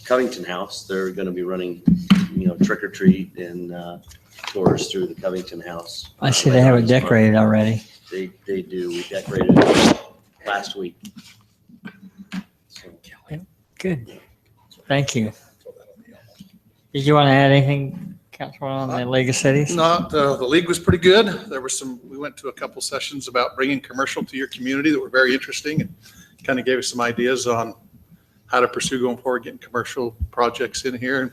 Covington House, they're going to be running, trick or treat and tours through the Covington House. I see they have it decorated already. They do. We decorated it last week. So, Good. Thank you. Did you want to add anything, Councilman, on the League of Cities? Not, the league was pretty good. There were we went to a couple sessions about bringing commercial to your community that were very interesting and kind of gave us some ideas on how to pursue going forward, getting commercial projects in here. And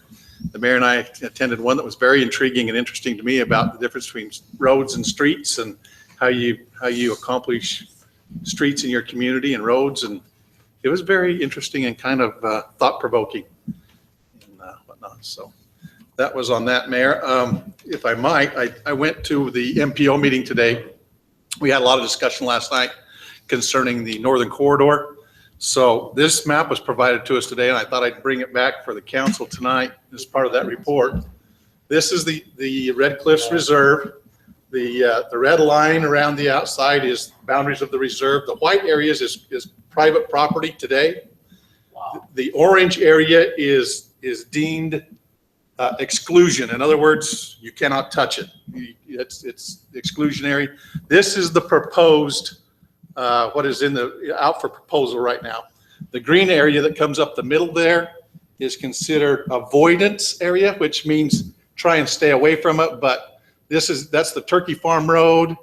the mayor and I attended one that was very intriguing and interesting to me about the difference between roads and streets and how you accomplish streets in your community and roads. And it was very interesting and kind of thought-provoking and whatnot. So that was on that, Mayor. If I might, I went to the MPO meeting today. We had a lot of discussion last night concerning the Northern Corridor. So this map was provided to us today, and I thought I'd bring it back for the council tonight as part of that report. This is the Red Cliffs Reserve. The red line around the outside is boundaries of the reserve. The white areas is private property today. The orange area is deemed exclusion. In other words, you cannot touch it. It's exclusionary. This is the proposed, what is out for proposal right now. The green area that comes up the middle there is considered avoidance area, which means try and stay away from it. But that's the Turkey Farm Road,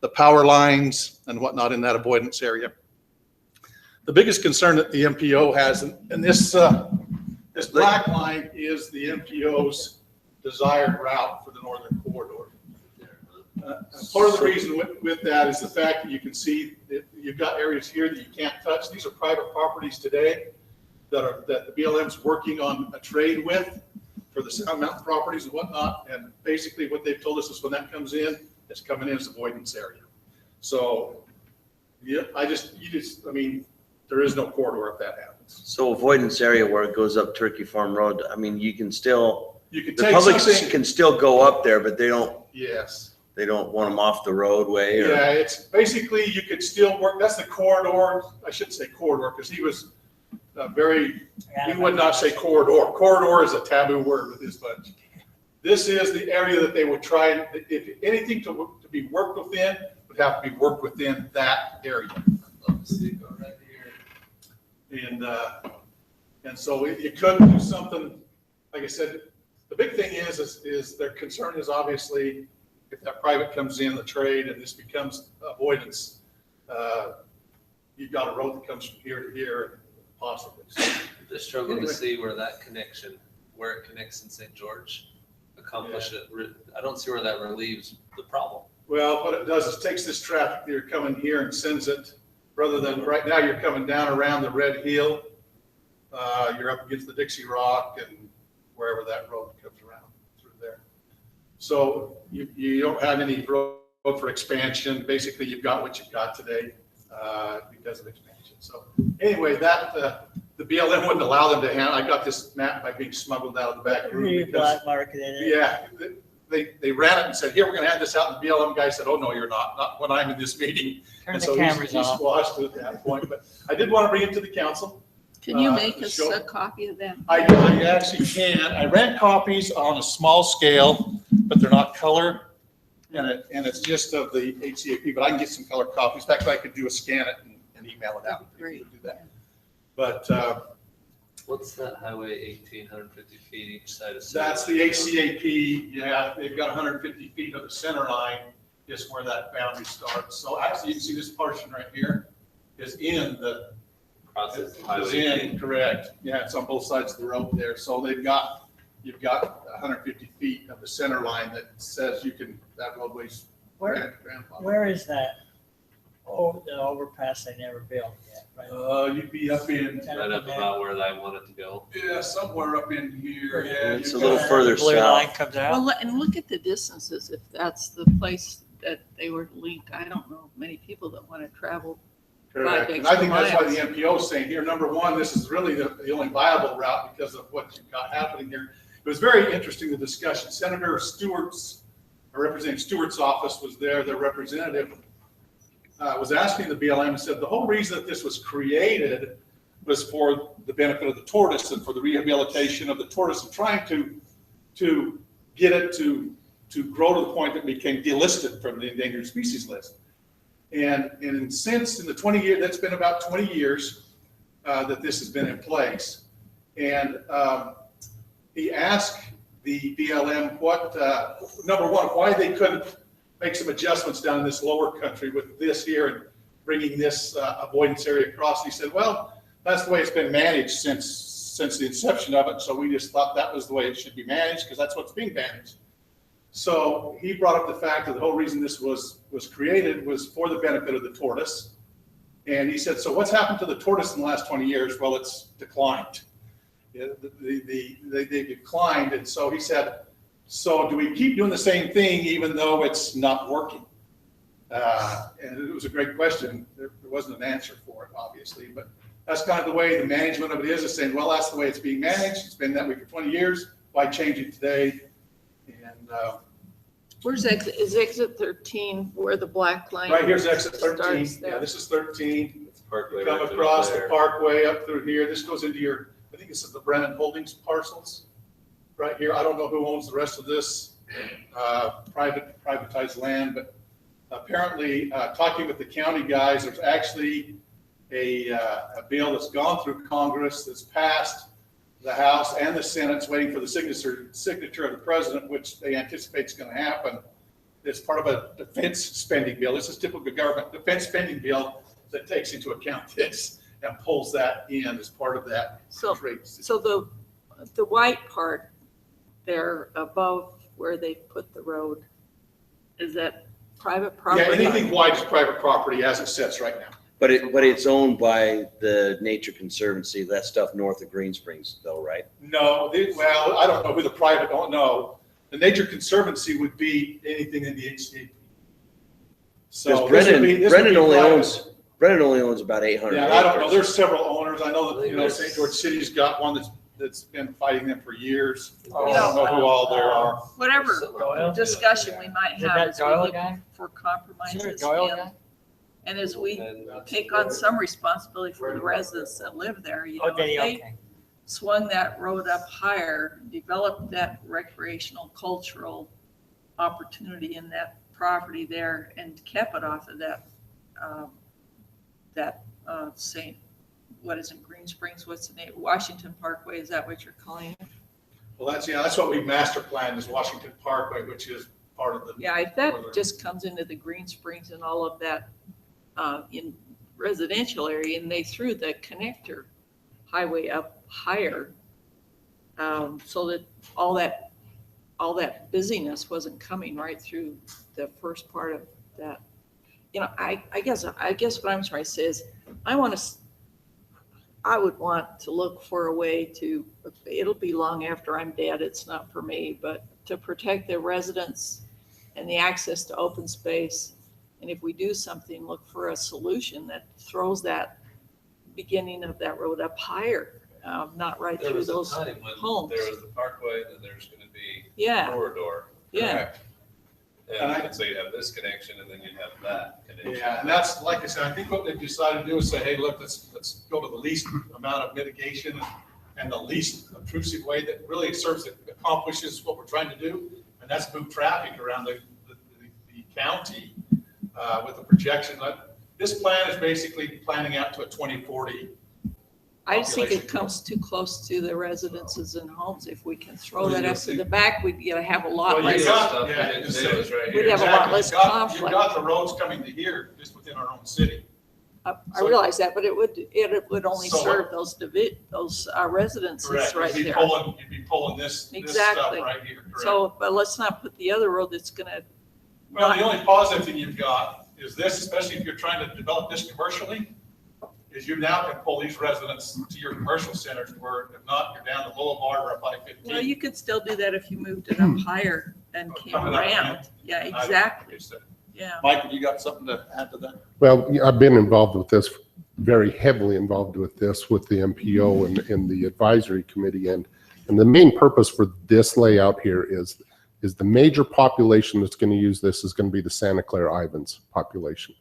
the power lines and whatnot in that avoidance area. The biggest concern that the MPO has, and this black line is the MPO's desired route for the Northern Corridor. Part of the reason with that is the fact that you can see that you've got areas here that you can't touch. These are private properties today that the BLM's working on a trade with for the Sound Mountain properties and whatnot. And basically what they've told us is when that comes in, it's coming in as avoidance area. So yeah, I mean, there is no corridor if that happens. So avoidance area where it goes up Turkey Farm Road, I mean, the take public something- can still go up there, but they don't want them off the roadway. Yeah, it's basically, you could still work, that's the corridor. I shouldn't say corridor because he was he would not say corridor. Corridor is a taboo word with this bunch. This is the area that they would try, if anything to be worked within, would have to be worked within that area. And so you could do something, like I said, the big thing is their concern is obviously if that private comes in the trade and this becomes avoidance, you've got a road that comes from here to here possibly. So, Just struggle to see where it connects in St. George, accomplish it. I don't see where that relieves the problem. Well, what it does is takes this traffic that you're coming here and sends it, rather than right now you're coming down around the Red Hill. You're up against the Dixie Rock and wherever that road comes around through there. So you don't have any road for expansion. Basically, you've got what you've got today because of expansion. So anyway, the BLM wouldn't allow them to handle. I got this map by being smuggled out of the back room. You Because, black market in it. yeah, they ran it and said, here, we're going to have this out. And the BLM guy said, oh, no, you're not when I'm in this meeting. Turn And the so cameras he off. squashed it at that point. But I did want to bring it to the council. Can you make to us show- a copy of that? I actually can. I ran copies on a small scale, but they're not color. And it's just of the HCAP, but I can get some color copies. In fact, I could do a scan it and email it out. Great. Do that. But What's that highway, 1,850 feet each side of? that's the HCAP. Yeah, they've got 150 feet of the center line is where that boundary starts. So actually, you can see this portion right here is in the, Crosses is highway in, 18. correct. Yeah, it's on both sides of the road there. So you've got 150 feet of the center line that says you can, that roadway's grandfathered. Where is that? Oh, the overpass they never built yet, right? You'd be up in, Right up about where I want it to go. yeah, somewhere up in here. Yeah, It's a you've little got- further Blue line south. comes out. Well, and look at the distances, if that's the place that they were linked. I don't know many people that want to travel. Correct. 5 And I think that's why extra the MPO is saying here, number one, this is really the only viable route because of what you've got happening here. It was very interesting, the discussion. Senator Stewart's, or Representative Stewart's office was there. Their representative was asking the BLM and said the whole reason that this was created was for the benefit of the tortoise and for the rehabilitation of the tortoise and trying to get it to grow to the point that it became delisted from the endangered species list. And since in the 20 years, that's been about 20 years that this has been in place. And he asked the BLM what, number one, why they couldn't make some adjustments down in this lower country with this here and bringing this avoidance area across. And he said, well, that's the way it's been managed since the inception of it. So we just thought that was the way it should be managed because that's what's being managed. So he brought up the fact that the whole reason this was created was for the benefit of the tortoise. And he said, so what's happened to the tortoise in the last 20 years? Well, it's declined. Yeah, they declined. And so he said, so do we keep doing the same thing even though it's not working? And it was a great question. There wasn't an answer for it, obviously, but that's kind of the way the management of it is saying, well, that's the way it's being managed. It's been that way for 20 years. Why change it today? And Where's exit? Is exit 13 where the black line? right here's exit 13. starts Yeah, there? this is 13. Parkway You come right through across the there. parkway up through here. This goes into your, I think this is the Brennan Holdings parcels right here. I don't know who owns the rest of this privatized land, but apparently talking with the county guys, there's actually a bill that's gone through Congress that's passed the House and the Senate's waiting for the signature of the president, which they anticipate is going to happen. It's part of a defense spending bill. This is typical government defense spending bill that takes into account this and pulls that in as part of that. So the white part there above where they put the road, is that private property? Yeah, anything wide is private property as it sits right now. But it's owned by the Nature Conservancy, that stuff north of Green Springs though, right? No, well, I don't know who the private, don't know. The Nature Conservancy would be anything in the HCAP. So Because this would be Brennan only owns about 800 Yeah, I don't know. acres. There's several owners. I know that, St. George City's got one that's been fighting them for years. I don't know who all there are. Whatever Doyle? discussion we might Is have that as we Doyle look guy? for Is there a compromises Doyle and, guy? and as we take on some responsibility for the residents that live there, you know, Oh, did he? if they Okay. swung that road up higher, developed that recreational, cultural opportunity in that property there and kept it off of that, St., what is it, Green Springs, what's the name, Washington Parkway, is that what you're calling it? Well, that's what we master planned is Washington Parkway, which is part of the. Yeah, if that just comes into the Green Springs and all of that in residential area, and they threw the connector highway up higher, so that all that busyness wasn't coming right through the first part of that. You know, I guess what I'm trying to say is, I would want to look for a way to, it'll be long after I'm dead, it's not for me, but to protect the residents and the access to open space. And if we do something, look for a solution that throws that beginning of that road up higher, not right There through was a those time when homes. there was the parkway, then there's gonna be Yeah. corridor. Yeah. And so you'd have this connection and then you'd have that connection. Yeah, and that's, like I said, I think what they've decided to do is say, hey, look, let's go to the least amount of mitigation and the least obtrusive way that really serves, accomplishes what we're trying to do. And that's move traffic around the the county with the projection. This plan is basically planning out to a 2040. I just think it population comes too close to the residences and homes. If we can throw Well, that you'll up to see. the back, we'd have a lot Well, less. you got, yeah, just say it's right We'd here. have a lot Exactly. less You've got- conflict. You've got the roads coming to here, just within our own city. I realize that, but it would only So serve those residences Correct. right You'd be there. pulling this stuff Exactly. right here. Correct. So, but let's not put the other road that's gonna. Well, the only positive thing you've got is this, especially if you're trying to develop this commercially, is you now can pull these residents to your commercial centers where if not, you're down the boulevard or up I-15. Well, you could still do that if you moved it up higher and came coming up around. ramp. Yeah, exactly. Yeah. Mike, have you got something to add to that? Well, yeah, I've been involved with this, very heavily involved with this, with the MPO and the advisory committee. And the main purpose for this layout here is the major population that's going to use this is going to be the Santa Clara Ivans population.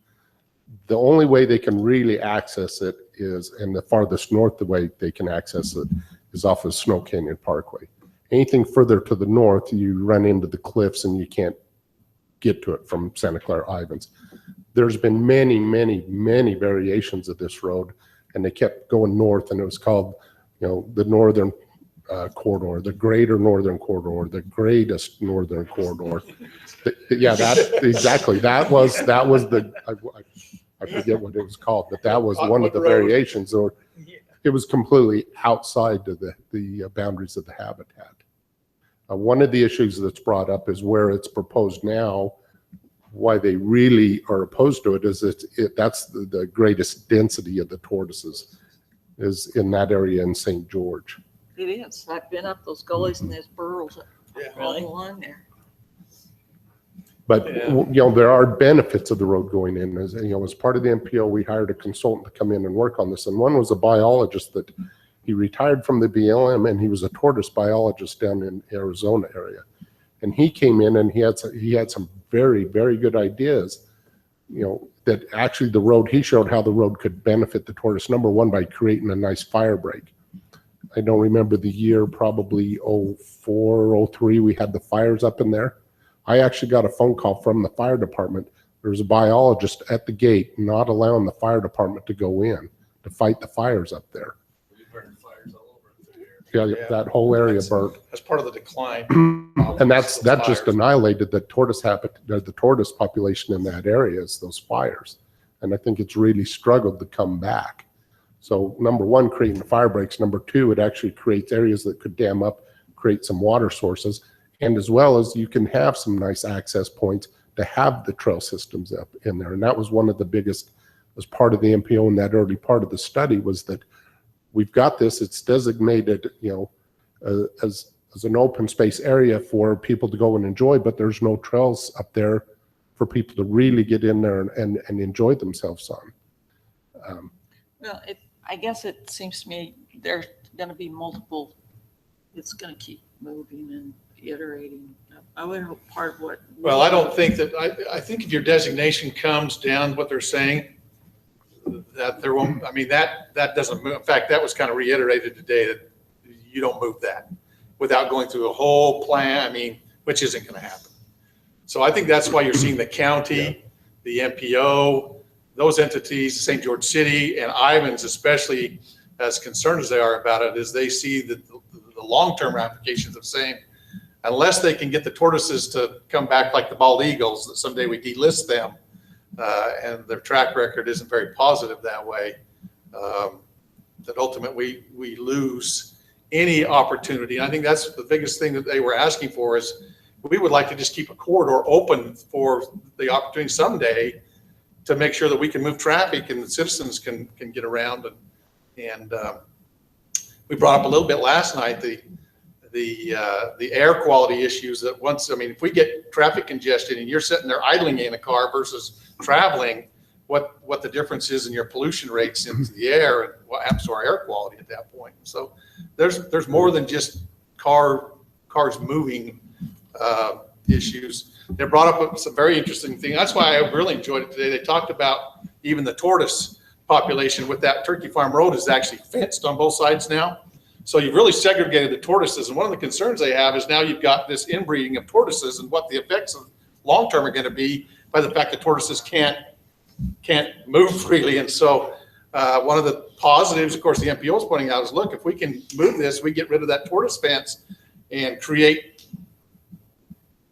The only way they can really access it is, and the farthest north the way they can access it is off of Snow Canyon Parkway. Anything further to the north, you run into the cliffs and you can't get to it from Santa Clara Ivans. There's been many, many, many variations of this road, and they kept going north, and it was called, the Northern Corridor, the Greater Northern Corridor, the Greatest Northern Corridor. Yeah, that exactly. That was the. I forget what it was called, but that was one of the variations, or it was completely outside of the boundaries of the habitat. One of the issues that's brought up is where it's proposed now. Why they really are opposed to it is that's the greatest density of the tortoises is in that area in St. George. It is. I've been up those gullies and there's burrows all along there. But, there are benefits of the road going in. As part of the MPO, we hired a consultant to come in and work on this. And one was a biologist that he retired from the BLM, and he was a tortoise biologist down in Arizona area. And he came in and he had some very, very good ideas, that actually the road, he showed how the road could benefit the tortoise. Number one, by creating a nice fire break. I don't remember the year, probably 04, 03, we had the fires up in there. I actually got a phone call from the fire department. There was a biologist at the gate not allowing the fire department to go in to fight the fires up there. Yeah, that whole area burnt. That's part of the decline. And that just annihilated the tortoise the tortoise population in that area is those fires. And I think it's really struggled to come back. So number one, creating the fire breaks. Number two, it actually creates areas that could dam up, create some water sources. And as well as you can have some nice access points to have the trail systems up in there. And that was one of the biggest, as part of the MPO in that early part of the study, was that we've got this, it's designated, as an open space area for people to go and enjoy, but there's no trails up there for people to really get in there and enjoy themselves on. Well, I guess it seems to me there's going to be multiple, it's going to keep moving and iterating. I would hope part of what. Well, I don't think that, I think if your designation comes down what they're saying, that there won't, that doesn't move. In fact, that was kind of reiterated today that you don't move that without going through a whole plan, which isn't going to happen. So I think that's why you're seeing the county, the MPO, those entities, St. George City and Ivans, especially as concerned as they are about it, is they see the long-term ramifications of saying, unless they can get the tortoises to come back like the bald eagles, that someday we delist them, and their track record isn't very positive that way, that ultimately we lose any opportunity. And I think that's the biggest thing that they were asking for is we would like to just keep a corridor open for the opportunity someday to make sure that we can move traffic and the citizens can get around. And we brought up a little bit last night the air quality issues that if we get traffic congestion and you're sitting there idling in a car versus traveling, what the difference is in your pollution rates into the air and what happens to our air quality at that point. So there's more than just cars moving issues. They brought up some very interesting thing. That's why I really enjoyed it today. They talked about even the tortoise population with that Turkey Farm Road is actually fenced on both sides now. So you've really segregated the tortoises. And one of the concerns they have is now you've got this inbreeding of tortoises and what the effects of long-term are going to be by the fact that tortoises can't move freely. And so one of the positives, of course, the MPO is pointing out is, look, if we can move this, we get rid of that tortoise fence and create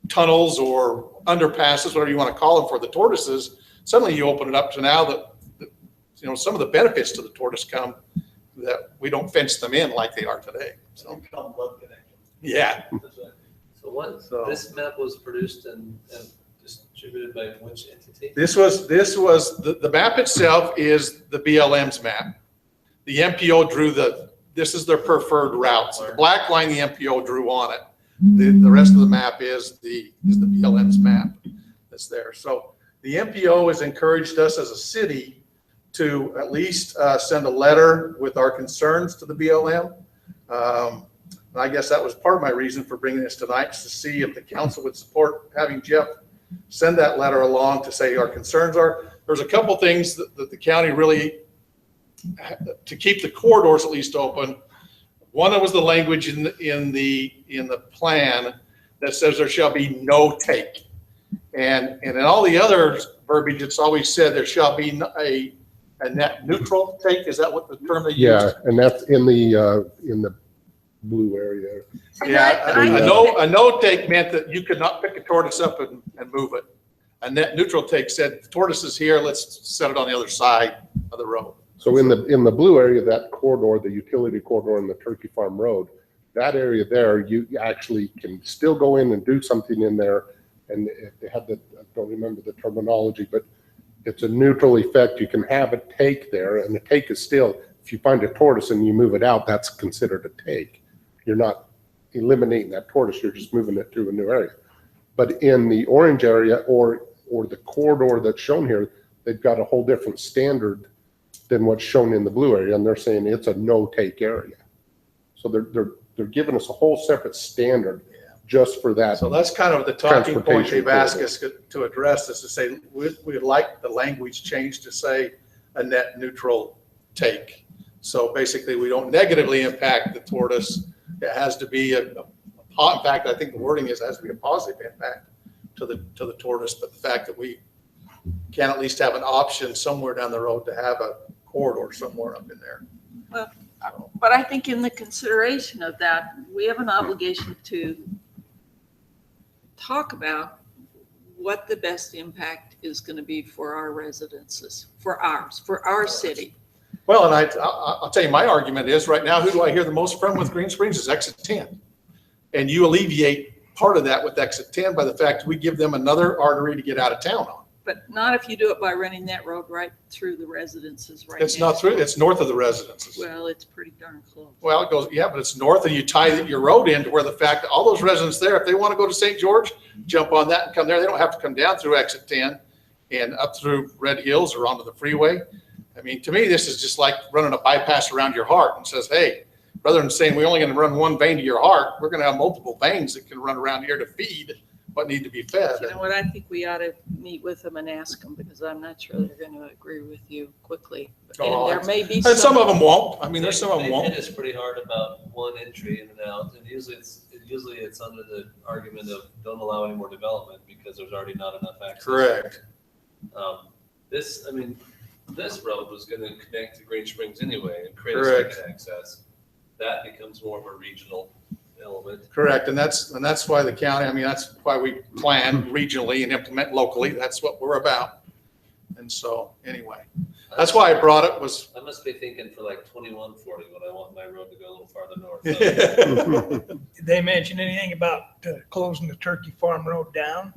tunnels or underpasses, whatever you want to call them, for the tortoises. Suddenly you open it up to now that, you know, some of the benefits to the tortoise come that we don't fence them in like they are today. So, yeah. This map was produced and distributed by which entity? This was the map itself is the BLM's map. The MPO drew this is their preferred routes. The black line the MPO drew on it. The rest of the map is the BLM's map that's there. So the MPO has encouraged us as a city to at least send a letter with our concerns to the BLM. And I guess that was part of my reason for bringing this tonight, is to see if the council would support having Jeff send that letter along to say our concerns are. There's a couple things that the county really, to keep the corridors at least open. One was the language in the plan that says there shall be no take. And in all the other verbiage, it's always said there shall be a net neutral take. Is that what the term they use? Yeah, and that's in the blue area. Yeah, a no take meant that you could not pick a tortoise up and move it. A net neutral take said the tortoise is here, let's set it on the other side of the road. So in the blue area, that corridor, the utility corridor in the Turkey Farm Road, that area there, you actually can still go in and do something in there. And they had I don't remember the terminology, but it's a neutral effect. You can have a take there, and the take is still, if you find a tortoise and you move it out, that's considered a take. You're not eliminating that tortoise, you're just moving it to a new area. But in the orange area or the corridor that's shown here, they've got a whole different standard than what's shown in the blue area, and they're saying it's a no-take area. So they're giving us a whole separate standard just for that. So that's kind of the talking point they've asked us to address, is to say we'd like the language changed to say a net neutral take. So basically, we don't negatively impact the tortoise. It has to be in fact, I think the wording is it has to be a positive impact to the tortoise, but the fact that we can at least have an option somewhere down the road to have a corridor somewhere up in there. Well, but I think in the consideration of that, we have an obligation to talk about what the best impact is going to be for our residences, for our city. Well, and I'll tell you, my argument is right now, who do I hear the most from with Green Springs is exit 10. And you alleviate part of that with exit 10 by the fact we give them another artery to get out of town on. But not if you do it by running that road right through the residences right It's not through, it's north of the residences. Well, it's pretty darn close. Well, it goes, yeah, but it's north, and you tie your road into where the fact that all those residents there, if they want to go to St. George, jump on that and come there. They don't have to come down through exit 10 and up through Red Hills or onto the freeway. I mean, to me, this is just like running a bypass around your heart and says, hey, rather than saying we're only going to run one vein to your heart, we're going to have multiple veins that can run around here to feed what need to be fed. You know what, I think we ought to meet with them and ask them, because I'm not sure they're going to agree with you quickly. And there may be and some of them won't. I mean, there's some of them They won't. hit us pretty hard about one entry in and out, and usually it's under the argument of don't allow any more development because there's already not enough access. Correct. This road was going to connect to Green Springs anyway and create a Correct. second access. That becomes more of a regional element. Correct, and that's why the county, I mean, that's why we plan regionally and implement locally. That's what we're about. And so, anyway, that's why I brought it was. I must be thinking for like 2140 when I want my road to go a little farther north. Did they mention anything about closing the Turkey Farm Road down?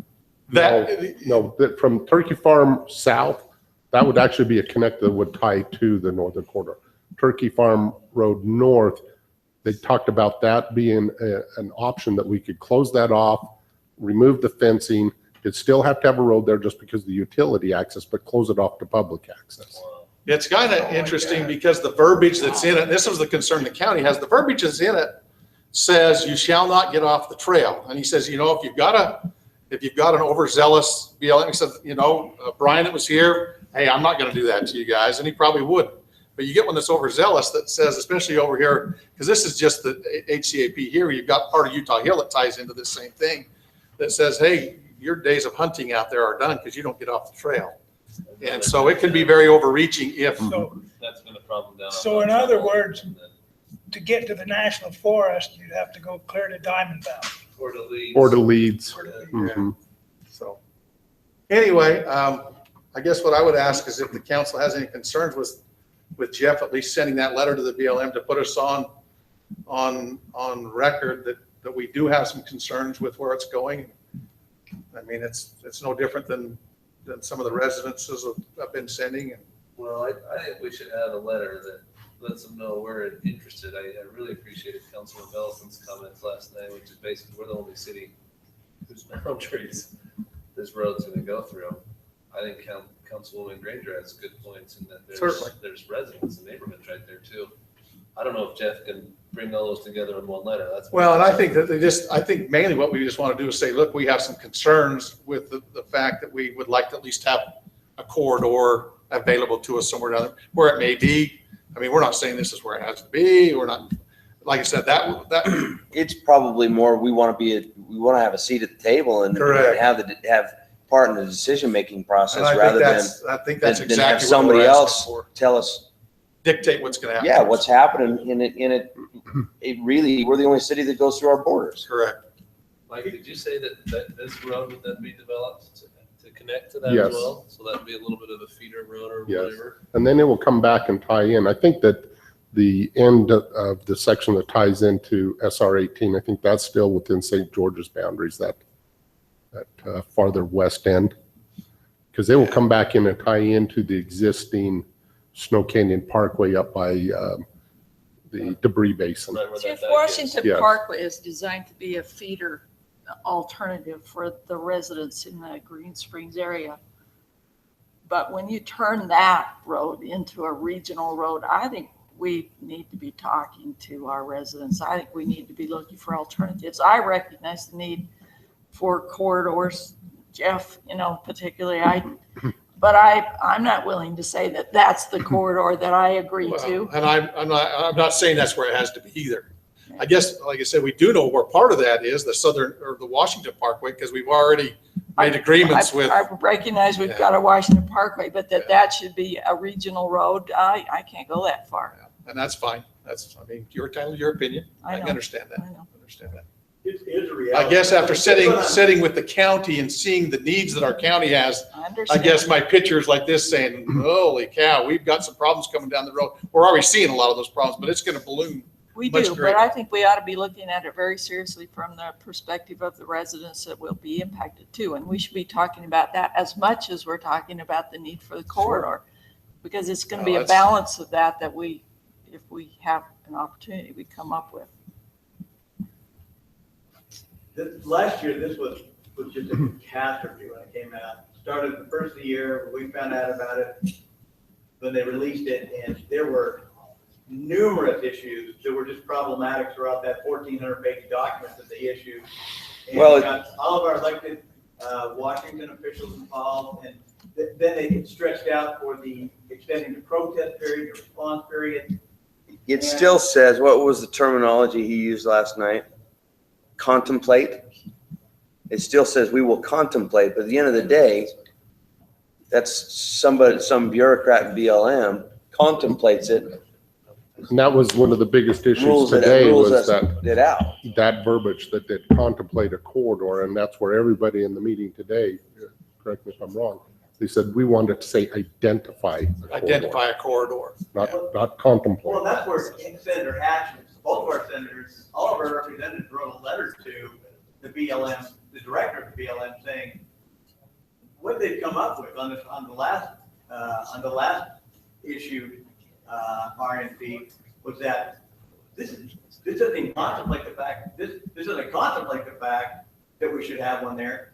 No, from Turkey Farm south, that would actually be a connector that would tie to the northern corridor. Turkey Farm Road north, they talked about that being an option that we could close that off, remove the fencing. It'd still have to have a road there just because of the utility access, but close it off to public access. It's kind of interesting because the verbiage that's in it, this was the concern the county has, the verbiage that's in it says you shall not get off the trail. And he says, you know, if you've got an overzealous BLM, he said, you know, Brian that was here, hey, I'm not going to do that to you guys. And he probably would. But you get one that's overzealous that says, especially over here, because this is just the HCAP here, you've got part of Utah Hill that ties into this same thing, that says, hey, your days of hunting out there are done because you don't get off the trail. And so it can be very overreaching if. So, That's been a problem down. so in other words, to get to the national forest, you'd have to go clear to Diamond Valley. Or to lead. Or to Leeds. Yeah. So anyway, I guess what I would ask is if the council has any concerns with Jeff at least sending that letter to the BLM to put us on record that we do have some concerns with where it's going. I mean, it's no different than some of the residences have been sending. And Well, I think we should have a letter that lets them know we're interested. I really appreciated Councilman Bellison's comments last night, which is basically we're the only city whose boundaries this road's gonna go through. I think Councilwoman Granger has good points in that Certainly. there's residents and neighborhoods right there too. I don't know if Jeff can bring all those together in one letter. That's well, and I think that I think mainly what we just want to do is say, look, we have some concerns with the fact that we would like to at least have a corridor available to us somewhere down there where it may be. I mean, we're not saying this is where it has to be. We're not, like I said, that It's probably more, we want to have a seat at the table and Correct. have part in the decision-making process and I rather think that's than exactly have what somebody we're asking else for. tell us, Dictate what's going to happen. yeah, what's happening in it. It really, we're the only city that goes through our borders. Correct. Mike, did you say that this road would then be developed to connect to that Yes. as well? So that'd be a little bit of a feeder road or Yes. whatever? And then it will come back and tie in. I think that the end of the section that ties into SR 18, I think that's still within St. George's boundaries, that farther west end. Because they will come back in and tie into the existing Snow Canyon Parkway up by the debris basin. Right where See, if that Washington Yes. Parkway is designed to be a feeder alternative for the residents in the Green Springs area. But when you turn that road into a regional road, I think we need to be talking to our residents. I think we need to be looking for alternatives. I recognize the need for corridors, Jeff, particularly but I'm not willing to say that that's the corridor that I agree to. And I'm not saying that's where it has to be either. I guess, like I said, we do know where part of that is the southern or the Washington Parkway because we've already made agreements with. I recognize we've got a Washington Parkway, but that should be a regional road. I can't go that far. And that's fine. Your time, your opinion. I know. understand that. I know. Understand that. It is a reality. I guess after sitting with the county and seeing the needs that our county has, I guess my picture is like this saying, holy cow, we've got some problems coming down the road. We're already seeing a lot of those problems, but it's going to balloon. We much do, greater. but I think we ought to be looking at it very seriously from the perspective of the residents that will be impacted too. And we should be talking about that as much as we're talking about the need for the corridor. Because it's going to be a balance of that if we have an opportunity, we come up with. Last year, this was just a catastrophe when it came out. Started the first of the year, we found out about it when they released it, and there were numerous issues that were just problematic throughout that 1,400-page document that they issued. And Well, we got all of our elected Washington officials involved, and then they get stretched out for the extending the protest period, the response period. It still says, what was the terminology he used last night? Contemplate. It still says we will contemplate, but at the end of the day, that's some bureaucrat in BLM contemplates it. And that was one of the biggest issues Rules it- today rules was it out. that verbiage that they contemplate a corridor. And that's where everybody in the meeting today, correct me if I'm wrong, they said we wanted to say identify a corridor, Identify a corridor. not contemplate. Well, that's where Senator Hatch, both of our senators, all of our representatives wrote a letter to the BLM, the director of the BLM, saying what they've come up with on the last issued RNP was that this doesn't contemplate the fact that we should have one there.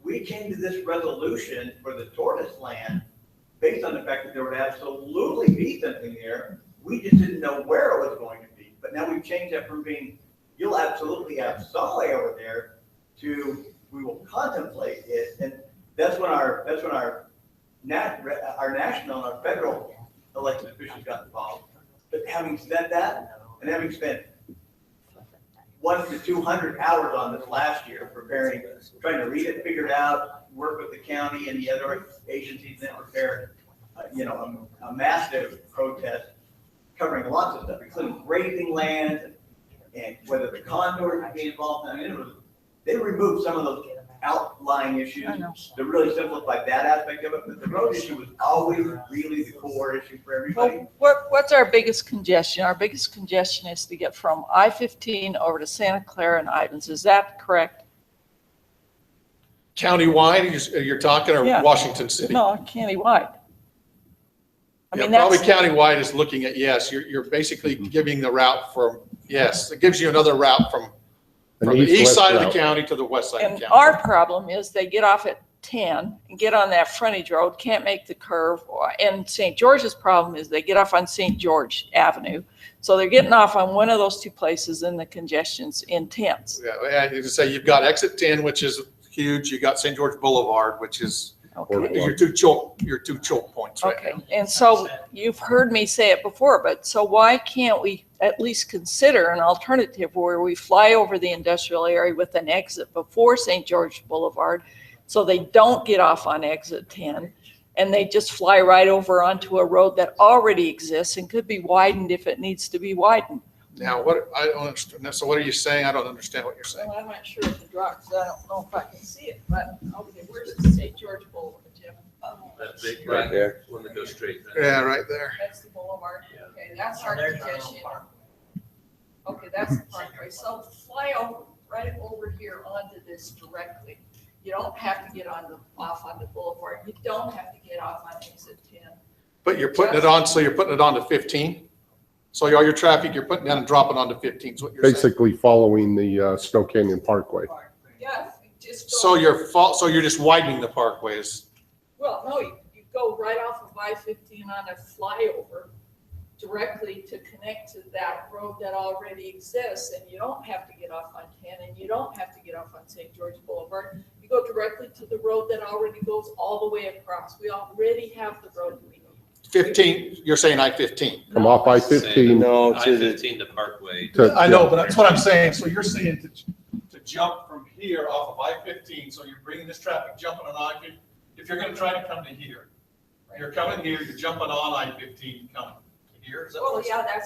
We came to this resolution for the tortoise land based on the fact that there would absolutely be something there. We just didn't know where it was going to be. But now we've changed that from being, you'll absolutely have somebody over there to, we will contemplate it. And that's when our national and our federal elected officials got involved. But having said that, and having spent 100 to 200 hours on this last year, preparing, trying to read it, figure it out, work with the county and the other agencies that prepare, a massive protest covering lots of stuff, including grazing land and whether the condors would be involved. I mean, they removed some of those outlying issues to really simplify that aspect of it, but the road issue was always really the core issue for everybody. Well, what's our biggest congestion? Our biggest congestion is to get from I-15 over to Santa Clara and Ivans. Is that correct? Countywide, you're talking, or Yeah. Washington City? No, countywide. I Yeah, mean, probably that's, countywide is looking at, yes, you're basically giving the route from, yes, it gives you another route from the east side of the county to the west side of the and county. our problem is they get off at 10 and get on that frontage road, can't make the curve. And St. George's problem is they get off on St. George Avenue. So they're getting off on one of those two places and the congestion's intense. Yeah, you can say you've got exit 10, which is huge. You got St. George Boulevard, which is your two choke points right Okay, now. and so you've heard me say it before, but so why can't we at least consider an alternative where we fly over the industrial area with an exit before St. George Boulevard, so they don't get off on exit 10, and they just fly right over onto a road that already exists and could be widened if it needs to be widened? Now, I don't understand. So what are you saying? I don't understand what you're saying. Well, I'm not sure if the draw, because I don't know if I can see it, but, okay, where's the St. George Boulevard, Jim? That big right there, one that goes straight. Yeah, right there. That's the boulevard. Okay, that's our congestion. Okay, that's the parkway. So fly over, right over here onto this directly. You don't have to get off on the boulevard. You don't have to get off on exit 10. But you're putting it on, so you're putting it on to 15? So all your traffic, you're putting down and dropping onto 15 is what you're saying? Basically following the Snow Canyon Parkway. Yeah, just go. So you're just widening the parkways. Well, no, you go right off of I-15 on a flyover directly to connect to that road that already exists, and you don't have to get off on 10, and you don't have to get off on St. George Boulevard. You go directly to the road that already goes all the way across. We already have the road we need. 15, you're saying I-15. Come off I-15. No, I-15 to Parkway. I know, but that's what I'm saying. So you're saying to jump from here off of I-15, so you're bringing this traffic jumping on I-15. If you're going to try to come to here, you're coming here, you're jumping on I-15, coming here. Is that what Well, I'm yeah,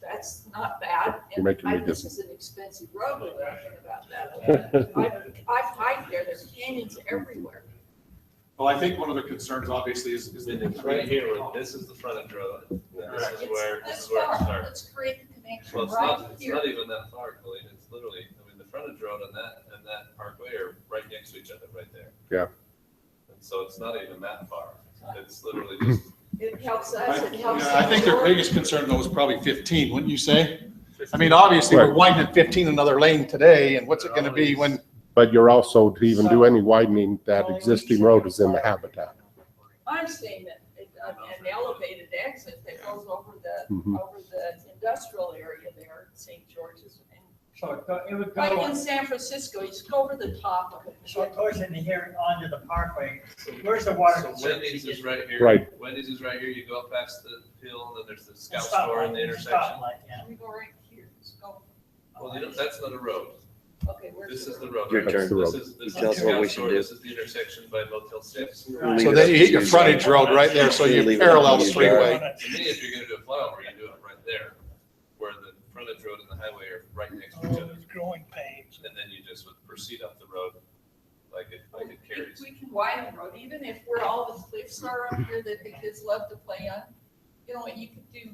that's not bad. You're making me This is an expensive road, we're talking about that. I've hiked there, there's canyons everywhere. Well, I think one of the concerns obviously is It's right here, this is the frontage road. This is where it Let's starts. let's create the connection Well, it's right not, it's here. not even that far, Colleen. It's literally, I mean, the frontage road and that parkway are right next to each other, right there. Yeah. And so it's not even that far. It's literally just. It helps us, it helps. Yeah, I think their biggest concern though is probably 15, wouldn't you say? I mean, obviously, we're Right. widening 15 another lane today, and what's it gonna be when, But you're also, to even do any widening, that existing road is in the habitat. I'm saying that an elevated exit that goes over Mhm. the industrial area there, St. George's. and So it would Like go, in San Francisco, you just go over the top of it. so it goes in here onto the parkway. Where's the water? So Wendy's is right here. Right. Wendy's is right here. You go up past the hill and then there's the scout Stop store in the light, intersection. stop light, yeah. We go right here, just go. Well, you know, that's not a road. Okay, where's This the is the road. Your right? turn. This is the Tell us what we scout should store. do. This is the intersection by Motel 6. Right. so then you hit your frontage road right there, so you Leave it parallel up the to you, freeway. To me, if you're gonna do a flyover, you do it right there, where the frontage road and the highway are right next to each other. Growing pains. And then you just would proceed up the road like it carries. We can widen the road, even if where all the cliffs are up here that the kids love to play on. You know what, you could do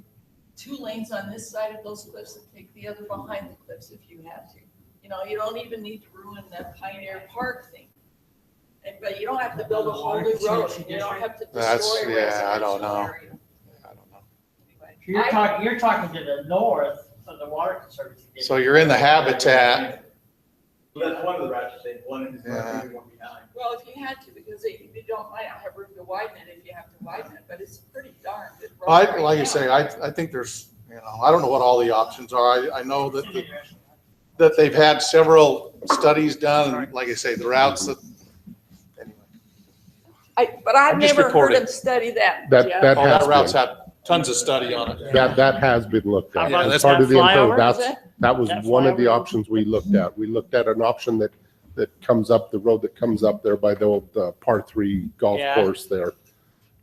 2 lanes on this side of those cliffs and take the other behind the cliffs if you had to. You know, you don't even need to ruin that Pioneer Park thing. But you don't have to build a whole new road. You don't have to destroy I don't residential know. area. I don't know. Anyway, You're talking to the north of the water conservancy. So you're in the habitat. That's one of the routes, they one in Yeah. front, one behind. Well, if you had to, because you don't, might not have room to widen it if you have to widen it, but it's pretty darn good road. Like right you now. say, I think there's, I don't know what all the options are. I know that they've had several studies done, and like I say, the routes that, But I've I'm just never heard reporting. them study that. That- Jeff. that oh, that has route's been. had tons of study on it. That has been looked How at. about As this part of the info, flyover? that's, Is it? That was That's one why of the we- options we looked at. We looked at an option that comes up, the road that comes up there by the old par 3 golf Yeah. course there.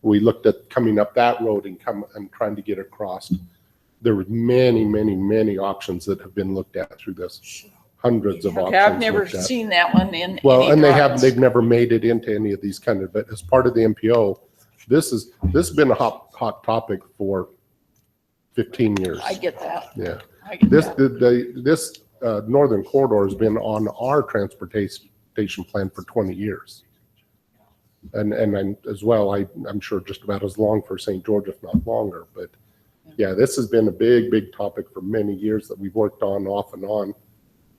We looked at coming up that road and trying to get across. There were many, many, many options that have been looked at through this. Hundreds of options. Okay, I've never looked at. seen that one in Well, any and drawings. they've never made it into any of these kind of, but as part of the MPO, this has been a hot topic for 15 years. I get that. Yeah. I get This, that. this northern corridor has been on our transportation plan for 20 years. And I'm, as well, I'm sure just about as long for St. George, if not longer. But yeah, this has been a big, big topic for many years that we've worked on off and on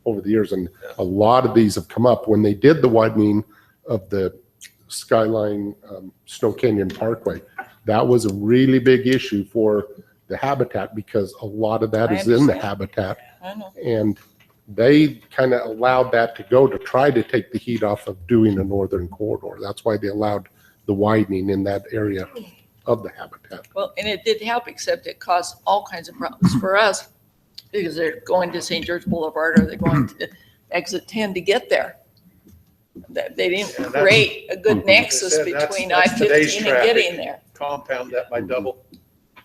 over the years. And a lot of these have come up when they did the widening of the Skyline Snow Canyon Parkway. That was a really big issue for the habitat because a lot of that I is in the understand. habitat. I know. And they kind of allowed that to go to try to take the heat off of doing a northern corridor. That's why they allowed the widening in that area of the habitat. Well, and it did help, except it caused all kinds of problems for us because they're going to St. George Boulevard or they're going to exit 10 to get there. They didn't Yeah, that's- create a good Like I nexus said, that's- between that's today's I-15 and traffic. getting there. Compound that by double.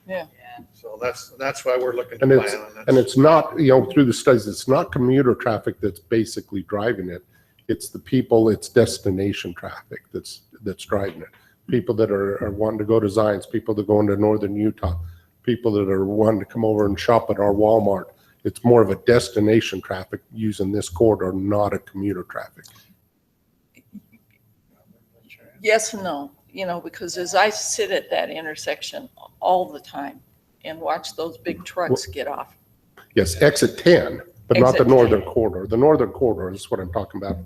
Yeah. So that's why we're looking to And plan it's, on that. and it's not, through the studies, it's not commuter traffic that's basically driving it. It's the people, it's destination traffic that's driving it. People that are wanting to go to Zions, people that go into northern Utah, people that are wanting to come over and shop at our Walmart. It's more of a destination traffic using this corridor, not a commuter traffic. Yes and no, because as I sit at that intersection all the time and watch those big trucks get off. Yes, exit 10, but not the Exit 10. northern corridor. The northern corridor is what I'm talking about.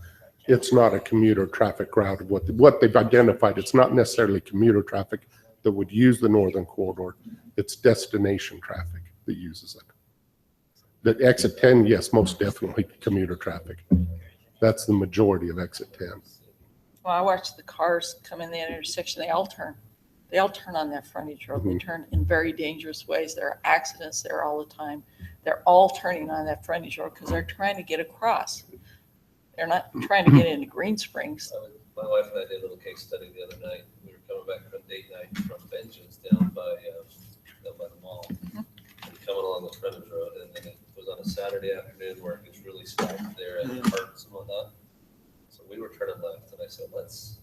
It's not a commuter traffic route. What they've identified, it's not necessarily commuter traffic that would use the northern corridor. It's destination traffic that uses it. The exit 10, yes, most definitely commuter traffic. That's the majority of exit 10. Well, I watch the cars come in the intersection, they all turn. They all turn on that frontage road. They Mhm. turn in very dangerous ways. There are accidents there all the time. They're all turning on that frontage road because they're trying to get across. They're not trying to get into Green Springs. My wife and I did a little case study the other night. We were coming back from date night from Vengeance down by the mall. And coming along the frontage road, and then it was on a Saturday afternoon where it gets really stacked there and Hearts and whatnot. So we were turning left, and I said, let's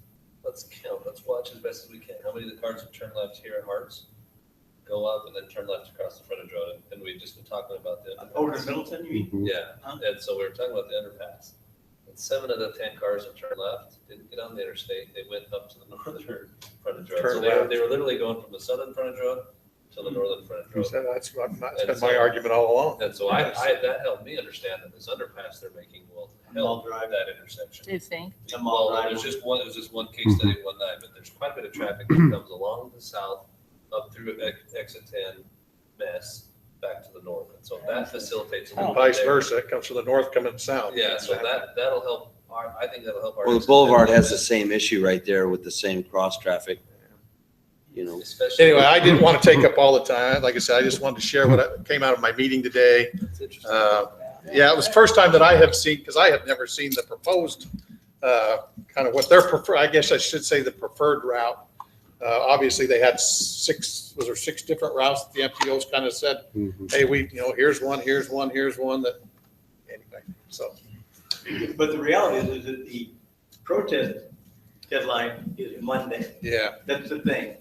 count, let's watch as best as we can. How many of the cars have turned left here at Hearts? Go up and then turn left across the frontage road, and we've just been talking about the underpass. Over to Middleton, you mean? Mhm. Yeah, and so we were talking about the underpass. And 7 out of 10 cars that turned left didn't get on the interstate. They went up to the northern frontage road. So Turn they left. were literally going from the southern frontage road to the northern frontage road. That's been And my so- argument all along. And so that helped me understand that this underpass they're making will help that intersection. Do you think? Well, it was just one case study one night, but there's quite a bit of traffic that comes along the south, up through exit 10, Mess, back to the north. And so that facilitates. a little And bit vice there. versa, it comes from the north coming south. Yeah, so that'll help. I think that'll help our. Well, the boulevard has the same issue right there with the same cross traffic. Especially. Anyway, I didn't want to take up all the time. Like I said, I just wanted to share what came out of my meeting today. Yeah, it was the first time that I have seen, because I have never seen the proposed, kind of what their prefer, I guess I should say the preferred route. Obviously, they had 6 different routes that the MPOs kind of said, Mhm. hey, here's one that, anyway, so. But the reality is that the protest deadline is Monday. Yeah. That's the thing.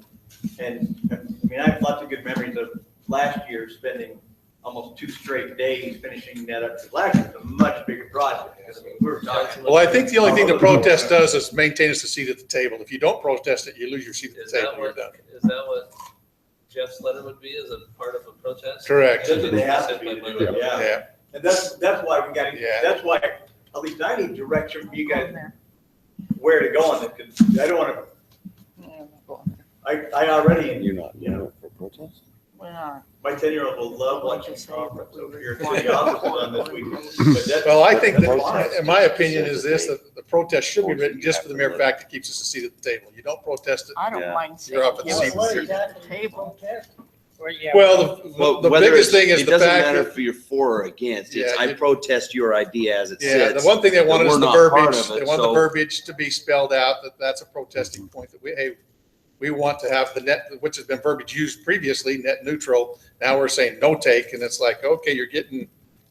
And I have lots of good memories of last year spending almost 2 straight days finishing that up. 'Cause last year was a much bigger project. We were talking. Well, I think the only thing the protest does is maintain us a seat at the table. If you don't protest it, you lose your seat at Is the that table, you're what, done. is that what Jeff's letter would be as a part of a protest? Correct. That's what they have to be doing, yeah. Yeah. And that's why we got, Yeah. that's why, at least I need direction from you guys where to go on it, because I don't want to, I already. You're not for protest? We're not. My 10-year-old will love watching conference over here at city offices on this week. But that's- Well, I think that's fine. that, in my opinion, is this, that the protest should be written just for the mere fact it keeps us a seat at the table. You don't protest it. I don't mind saying, You're up at the give seat. us a seat at the table. Well, the whether biggest it's- thing is it the doesn't fact matter that- if you're for or against. It's, Yeah, I protest your idea as it Yeah, sits. the one thing they but wanted is we're the not part verbiage, of it, they want the so- verbiage to be spelled out, that that's a protesting point, that we want to have the net, which has been verbiage used previously, net neutral. Now we're saying no take, and it's like, okay, you're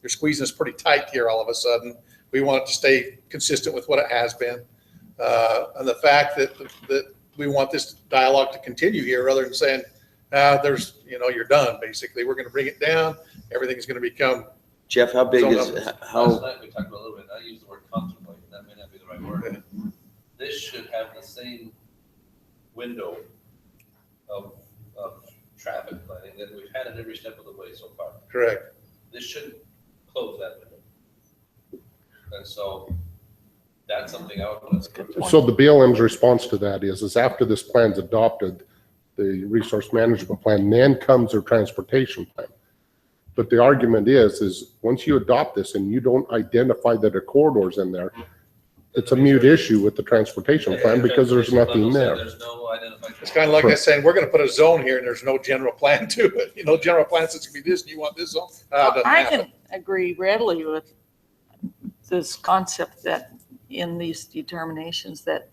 squeezing us pretty tight here all of a sudden. We want it to stay consistent with what it has been. And the fact that we want this dialogue to continue here rather than saying, you're done, basically. We're going to bring it down. Everything's going to become. Jeff, how big is, Last how, night we talked about a little bit, I used the word contemplate, that may not be the right word. This should have the same window of traffic planning that we've had at every step of the way so far. Correct. This shouldn't close that window. And so that's something I would want to. So the BLM's response to that is after this plan's adopted, the resource management plan, then comes their transportation plan. But the argument is once you adopt this and you don't identify that a corridor's in there, it's a mute issue with the transportation plan because there's nothing there. There's no identified. It's kind of like I saying, we're going to put a zone here and there's no general plan to it. General plan says it's going to be this and you want this zone. It doesn't I happen. can agree readily with this concept that in these determinations that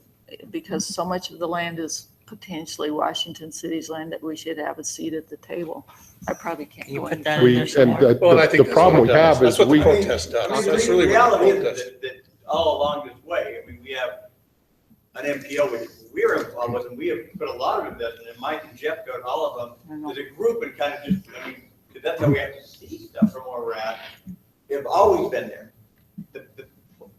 because so much of the land is potentially Washington City's land, that we should have a seat at the table. I probably can't go into that. The problem we have is That's what the we. protest does. That's really The what the reality protest. is that all along this way, I mean, we have an MPO, which we're involved with, and we have put a lot of investment, and Mike and Jeff go to all of them as a group and kind of just, because that's how we have to see stuff from where we're at. They've always been there.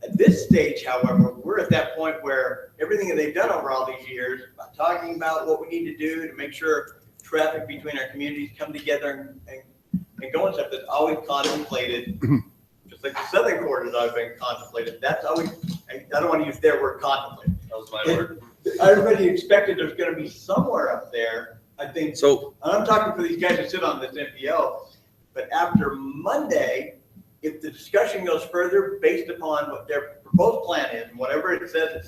At this stage, however, we're at that point where everything that they've done over all these years, talking about what we need to do to make sure traffic between our communities come together and go and stuff, that's always contemplated, just like the Southern Corridor has always been contemplated. That's always, I don't want to use their word contemplated. That was my word. Everybody expected there's going to be somewhere up there, I think. So, and I'm talking for these guys that sit on this MPO, but after Monday, if the discussion goes further based upon what their proposed plan is, and whatever it says,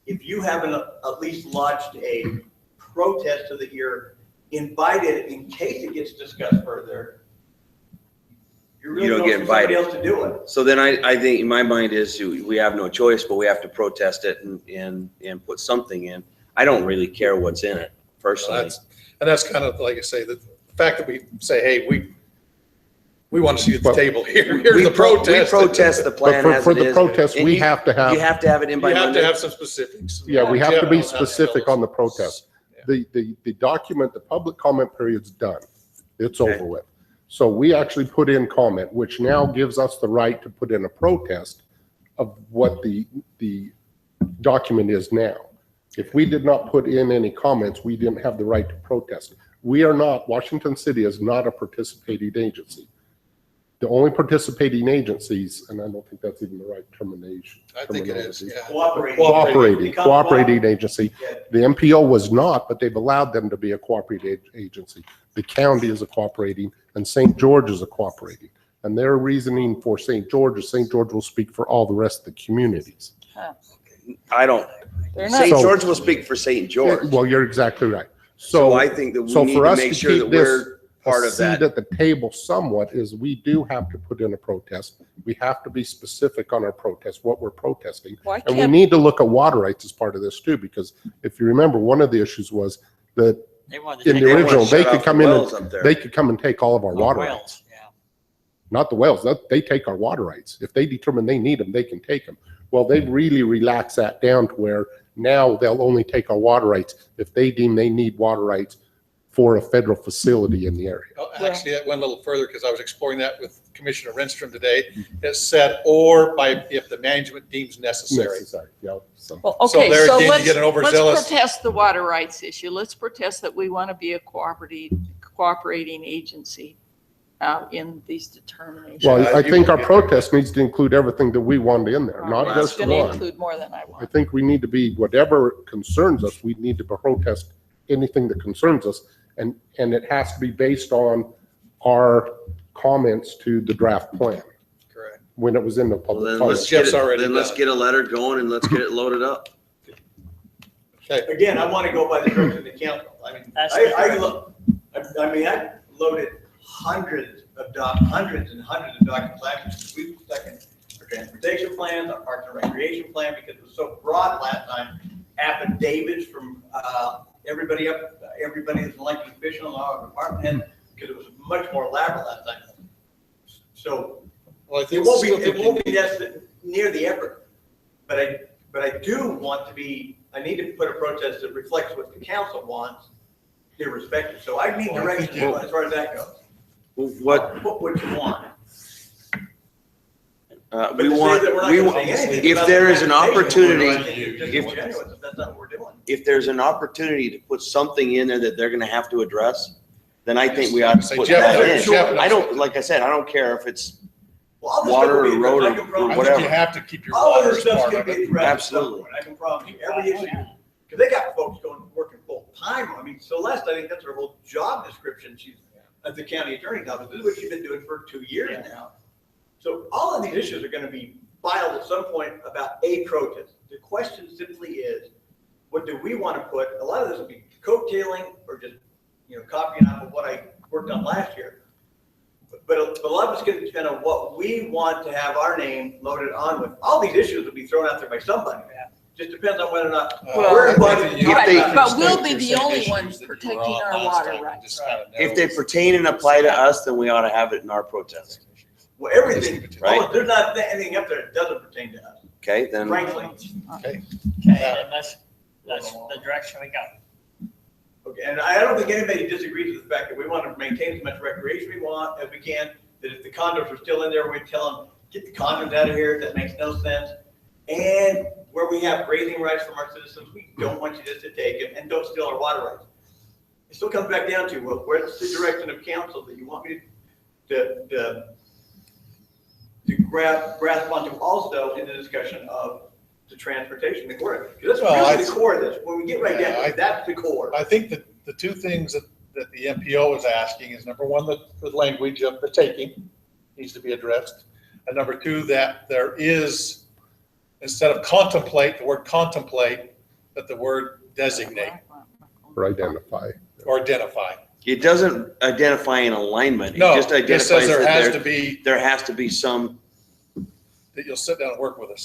if you haven't at least lodged a protest so that you're invited in case it gets discussed further, you're really You don't going get for somebody invited. else to do it. so then I think in my mind is we have no choice, but we have to protest it and put something in. I don't really care what's in it personally. That's kind of like I say, the fact that we say, hey, we want to see the table here. Here's the protest. We protest the plan But as for it the is. protest, And we you- have to have. You have to have it in by You have Monday. to have some specifics. Yeah, we have to Jeff be knows how to specific tell on the protest. The document, the public comment period's done. It's over with. So we actually put in comment, which now gives us the right to put in a protest of what the document is now. If we did not put in any comments, we didn't have the right to protest. Washington City is not a participating agency. The only participating agencies, and I don't think that's even the right termination. I think it is, yeah. Cooperating agency. The MPO was not, but they've allowed them to be a cooperating agency. The county is a cooperating, and St. George is a cooperating. And their reasoning for St. George is St. George will speak for all the rest of the communities. I don't. They're not- St. So- George will speak for St. George. Well, you're exactly right. So I think that we so need for to us make to sure keep that this we're part a of that. seat at the table somewhat is we do have to put in a protest. We have to be specific on our protest, what we're protesting. Why And we can't- need to look at water rights as part of this too, because if you remember, one of the issues was that in the original, they could come in and, they could come and take all of our water rights. Not the wells, they take our water rights. If they determine they need them, they can take them. Well, they've really relaxed that down to where now they'll only take our water rights if they deem they need water rights for a federal facility in the area. Actually, that went a little further because I was exploring that with Commissioner Renstrom today. It said, or if the management deems necessary. Yeah. So. Well, So okay, there so again, you let's get an overzealous- protest the water rights issue. Let's protest that we want to be a cooperating agency in these determinations. Well, I think our protest needs to include everything that we want in there, not It's just going to one. include more than I I want. think we need to be, whatever concerns us, we need to protest anything that concerns us. And it has to be based on our comments to the draft plan. Correct. When it was in the Well, public then comment. let's get a letter going and let's get it loaded up. Again, I want to go by the direction of the council. I mean, That's I I mean, I loaded hundreds and hundreds of documents. We second our transportation plans, our parks and recreation plan, because it was so broad last time. Affidavits from everybody that's an elected official in our department head, because it was much more elaborate last time. So Well, I it think won't be near the effort, but I do want to be. I need to put a protest that reflects what the council wants, irrespective. So I need direction as far as that goes. What would you want? We want, if there is an opportunity, that's not what we're doing. if there's an opportunity to put something in there that they're gonna have to address, then I think we ought to put that in. I don't, like I said, I don't care if it's water or road or whatever. I think you have to keep your All of water this stuff's part gonna of be it. addressed. Absolutely. I can promise you, every issue, because they got folks working full time. I mean, Celeste, I think that's her whole job description. She's at the county attorney's office. This is what she's been doing for 2 years now. So all of these issues are gonna be filed at some point about a protest. The question simply is, what do we want to put? A lot of this will be coattailing or just, copying off of what I worked on last year. But a lot of it's going to depend on what we want to have our name loaded on with. All these issues will be thrown out there by somebody. Just depends on whether or not we're invited. But we'll be the only ones protecting our water rights. If they pertain and apply to us, then we ought to have it in our protest. Well, everything, Right. there's not anything up there that doesn't pertain to us, Okay, then. frankly. Okay, then that's the direction we go. Okay, and I don't think anybody disagrees with the fact that we want to maintain as much recreation we want as we can, that if the condos are still in there, we tell them, get the condos out of here, that makes no sense. And where we have grazing rights from our citizens, we don't want you just to take them and don't steal our water rights. It still comes back down to, well, where's the direction of council that you want me to grasp onto also in the discussion of the transportation, the core. Because that's really the core of this. When we get right down to it, that's the core. I think that the two things that the MPO is asking is, number one, the language of the taking needs to be addressed. And number two, that there is, instead of contemplate, the word contemplate, that the word designate. Or identify. Or identify. It doesn't identify an alignment. It No, just it just says identifies there that has to be, some that you'll sit down and work with us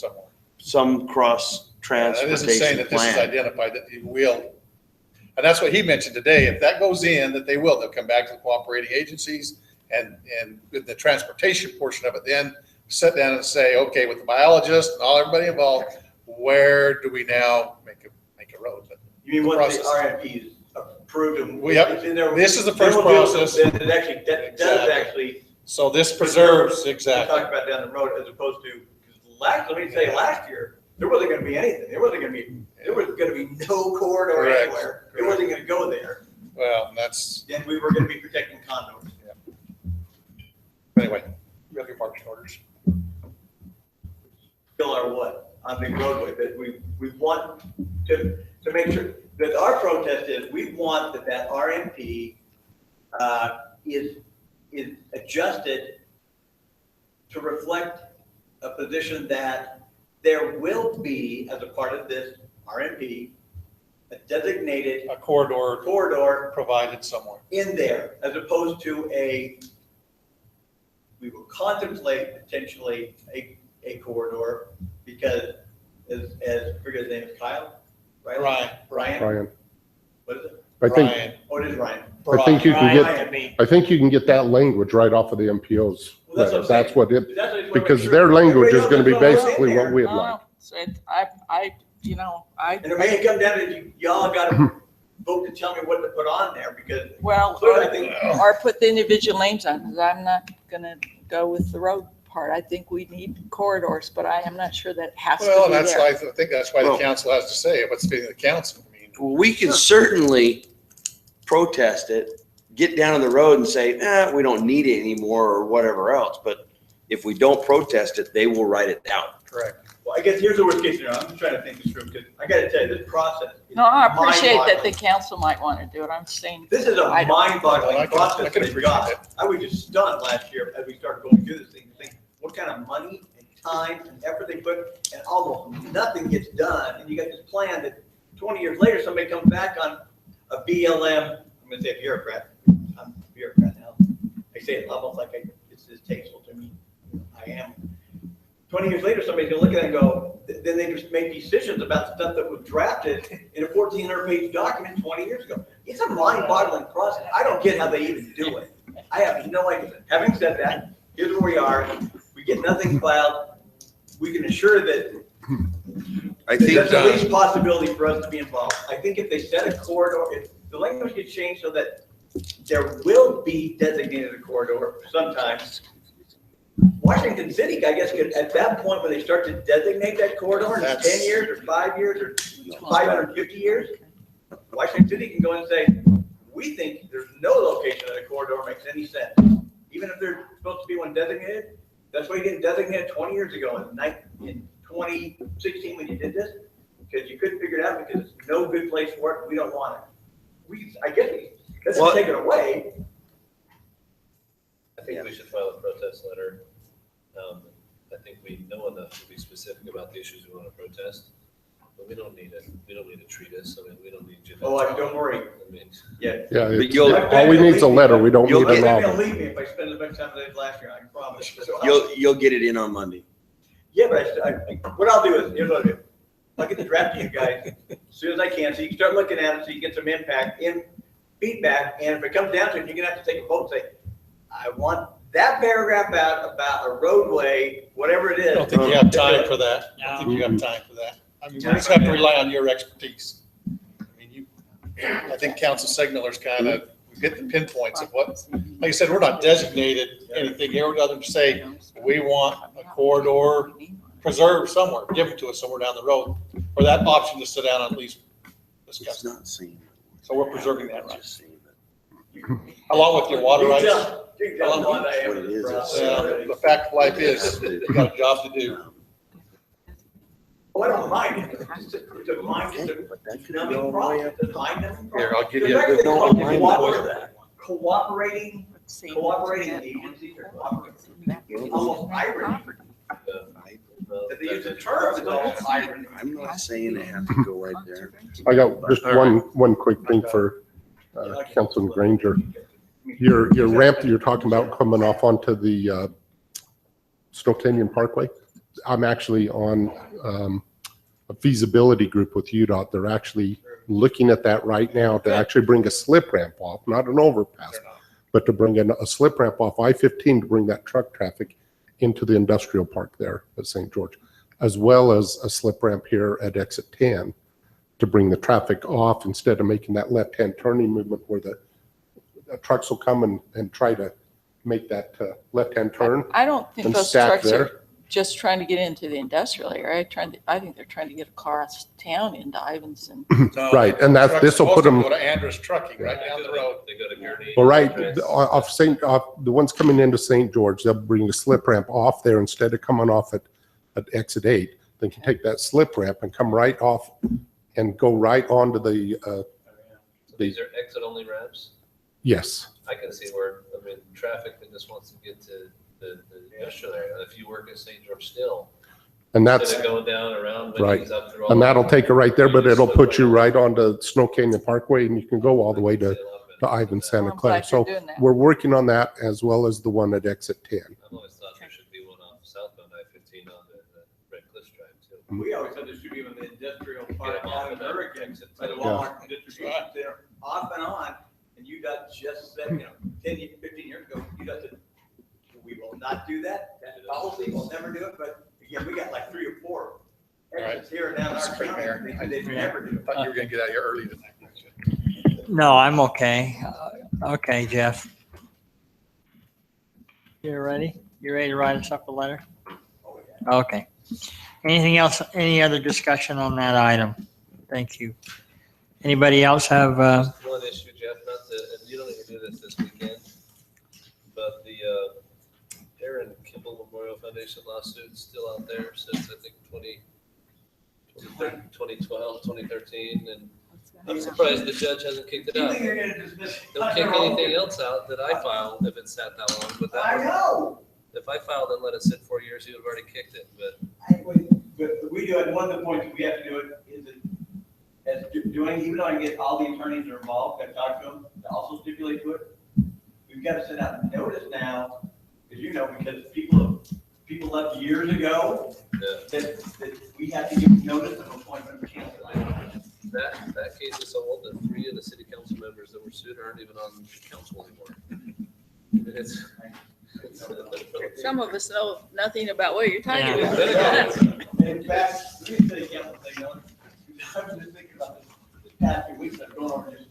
somewhere. cross That isn't saying transportation that this is plan. identified, that you will. And that's what he mentioned today. If that goes in, that they will, they'll come back to the cooperating agencies and with the transportation portion of it, then sit down and say, okay, with the biologist and everybody involved, where do we now make a road? But You mean the once the process- RFP is approved and Yep. it's in there? This is the first then we'll do process. something That actually, that does Exactly. actually. So this preserves, We'll exactly. talk about down the road as opposed to, let me say, last year, there wasn't gonna be anything. There was gonna be no corridor Correct. anywhere. It wasn't gonna go there. Well, that's, Then we were gonna be protecting condos. anyway, you have your marching orders. Still are what? On the roadway, that we want to make sure that our protest is, we want that RMP is adjusted to reflect a position that there will be, as a part of this RMP, a designated corridor provided somewhere in there, as opposed to we will contemplate potentially a corridor, because as forget his name is Kyle, right? Brian. What is it? I think, Oh, it is Ryan. I think you can Brian. get, I think you can get that language right off of the MPOs. Well, that's what I'm That's what it, That's what I just wanna because make sure. their language is Everybody gonna be knows what's in basically what there. we'd like. And it may come down to y'all gotta vote to tell me what to put on there, because Well, clearly I think. or put the individual names on, because I'm not gonna go with the road part. I think we need corridors, but I am not sure that has to be there. Well, that's why, I think that's why the council has to say what's feeling the council. I mean, We can certainly protest it, get down on the road and say, we don't need it anymore or whatever else. But if we don't protest it, they will write it down. Correct. Well, I guess here's the worst case scenario. I'm just trying to think this through, because I gotta tell you, this process. is No, I appreciate that the mind-boggling. council might want to do it. I'm saying. This is a I don't- mind-boggling I can process they've appreciate got. that. I was just stunned last year as we started going through this thing, to think what kind of money and time and effort they put, and almost nothing gets done. And you got this plan that 20 years later, somebody comes back on a BLM, I'm gonna say a bureaucrat, I'm a bureaucrat now. I say it almost like it's distasteful to me. I am. 20 years later, somebody's gonna look at it and go, then they just make decisions about stuff that was drafted in a 1,400-page document 20 years ago. It's a mind-boggling process. I don't get how they even do it. I have no idea. Having said that, here's where we are. We get nothing filed. We can assure that I think, there's the least possibility for us to be involved. I think if they set a corridor, if the language gets changed so that there will be designated a corridor sometimes, Washington City, I guess, could, at that point when they start to designate that corridor in 10 years or 5 years or 550 years, Washington City can go and say, we think there's no location that a corridor makes any sense. Even if there's supposed to be one designated, that's why you didn't designate 20 years ago in 2016 when you did this, because you couldn't figure it out because it's no good place for it. We don't want it. I guess let's just take it away. I think we should file a protest letter. I think we know enough to be specific about the issues we want to protest, but we don't need a treatise. I mean, we don't need you. Don't worry. I mean, Yeah. Yeah, all we need is a letter. We don't need a They'll novel. leave me if I spend as much time as I did last year, I can promise. You'll get it in on Monday. Yeah, but what I'll do is, here's what I'll do. I'll get the draft to you guys as soon as I can, so you can start looking at it, so you get some feedback, and if it comes down to it, you're gonna have to take a vote and say, I want that paragraph out about a roadway, whatever it is. I don't think you have time for that. I don't think you have time for that. I mean, we just have to rely on your expertise. I mean, I think Council Signaler's kind of hit the pinpoints of what, like I said, we're not designated anything here other than to say, we want a corridor preserved somewhere, given to us somewhere down the road, or that option to sit down and at least discuss. It's not saying. So we're preserving that right. Along with your water rights. The fact of life is, you got a job to do. Oh, I don't mind it. It's a mind-numbing process. It's a mind-numbing process. Here, I'll give you There's a actually good cooperating agencies or cooperating, almost irony. That they use the term, it's almost irony. I'm not saying they have to go right there. I got just one quick thing for Councilman Granger. Your ramp that you're talking about coming off onto the Snow Canyon Parkway, I'm actually on a feasibility group with UDOT. They're actually looking at that right now to actually bring a slip ramp off, not an overpass, but to bring in a slip ramp off I-15 to bring that truck traffic into the industrial park there at St. George, as well as a slip ramp here at exit 10 to bring the traffic off instead of making that left-hand turning movement where the trucks will come and try to make that left-hand turn. I don't think and those stack trucks there. are just trying to get into the industrial area. I think they're trying to get across town into Ivinson. Right, and that's, this will put them. Go to Andrus Trucking right down the road. They go to Gurney. Well, right, the ones coming into St. George, they'll bring the slip ramp off there instead of coming off at exit 8. They can take that slip ramp and come right off and go right onto the, These are exit-only ramps. yes. I can see where, I mean, traffic that just wants to get to the industrial area. If you work at St. George still. And that's, Instead of going down around. right. Winnings up through all And the- that'll take it right there, but it'll put you right onto Snow Canyon Parkway and you can go all the way to Ivan Santa I'm Clara. glad you're So doing that. we're working on that as well as the one at exit 10. I've always thought there should be one off southbound I-15 on the Red Cliffs Drive too. We always said there should be one in the industrial park Yeah. down in Hurricane, by the Yeah. Walmart distribution center, off and on. And UDOT just said, 10, 15 years ago, UDOT said, we will not do that. That's a policy, we'll never do it. But again, we got like 3 or 4 exits here and down in That's our great, county. Mayor. They'd never do it. Thought you were gonna get out of here early tonight. No, I'm okay. Okay, Jeff. You ready? You ready to write us up a letter? Okay. Anything else, any other discussion on that item? Thank you. Anybody else have, Just one issue, Jeff, not to, and you don't need to do this weekend, but the Aaron Kimball Memorial Foundation lawsuit's still out there since I think 2012, 2013, and I'm surprised the judge hasn't kicked it You out. think you're gonna dismiss it? Don't kick anything else out that I filed if it sat that long, but that. I know. If I filed and let it sit 4 years, he would have already kicked it, but. But we do it, one of the points we have to do it is that as doing, even though I get all the attorneys that are involved, I talk to them, to also stipulate to it, gotta send out a notice now, because because people left years ago that we had to give notice of appointment cancellation. That case is so old that 3 of the city council members that were sued aren't even on the council anymore. It's Some of us know nothing about what you're talking Yeah. about. In fact, let me say council thing, I was just thinking about this past few weeks, I've gone over just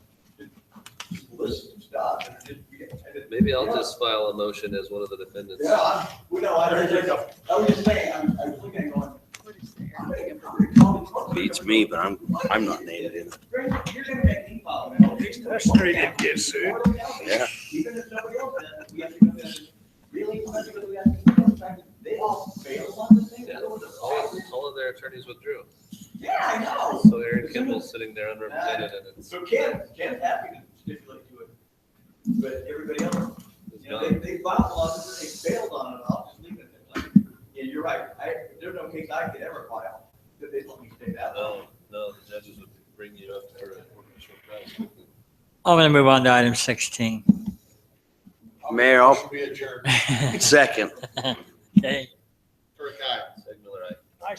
list some stuff. And maybe I'll just file a motion as one of the defendants. Yeah, I was just saying, I was looking at going. Beats me, but I'm not named in it. You're gonna make me file. That's straight in, get sued. Yeah. Even if somebody else does, we have to go there. Really, we have to, they all failed on the thing. Yeah, all of their attorneys withdrew. Yeah, I know. So Aaron Kimball's sitting there unrepresented and it's. So Ken's happy to stipulate to it, but everybody else, they filed lawsuits, they failed on it, I'll just leave it there. Like, yeah, you're right, there's no case I could ever file, that they let me stay that long. No, the judges would bring you up for a short trial. I'm going to move on to item 16. Mayor, I'll second. Okay. Miller, aye.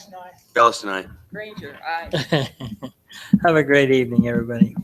Bellis and I. Granger, aye. Have a great evening, everybody.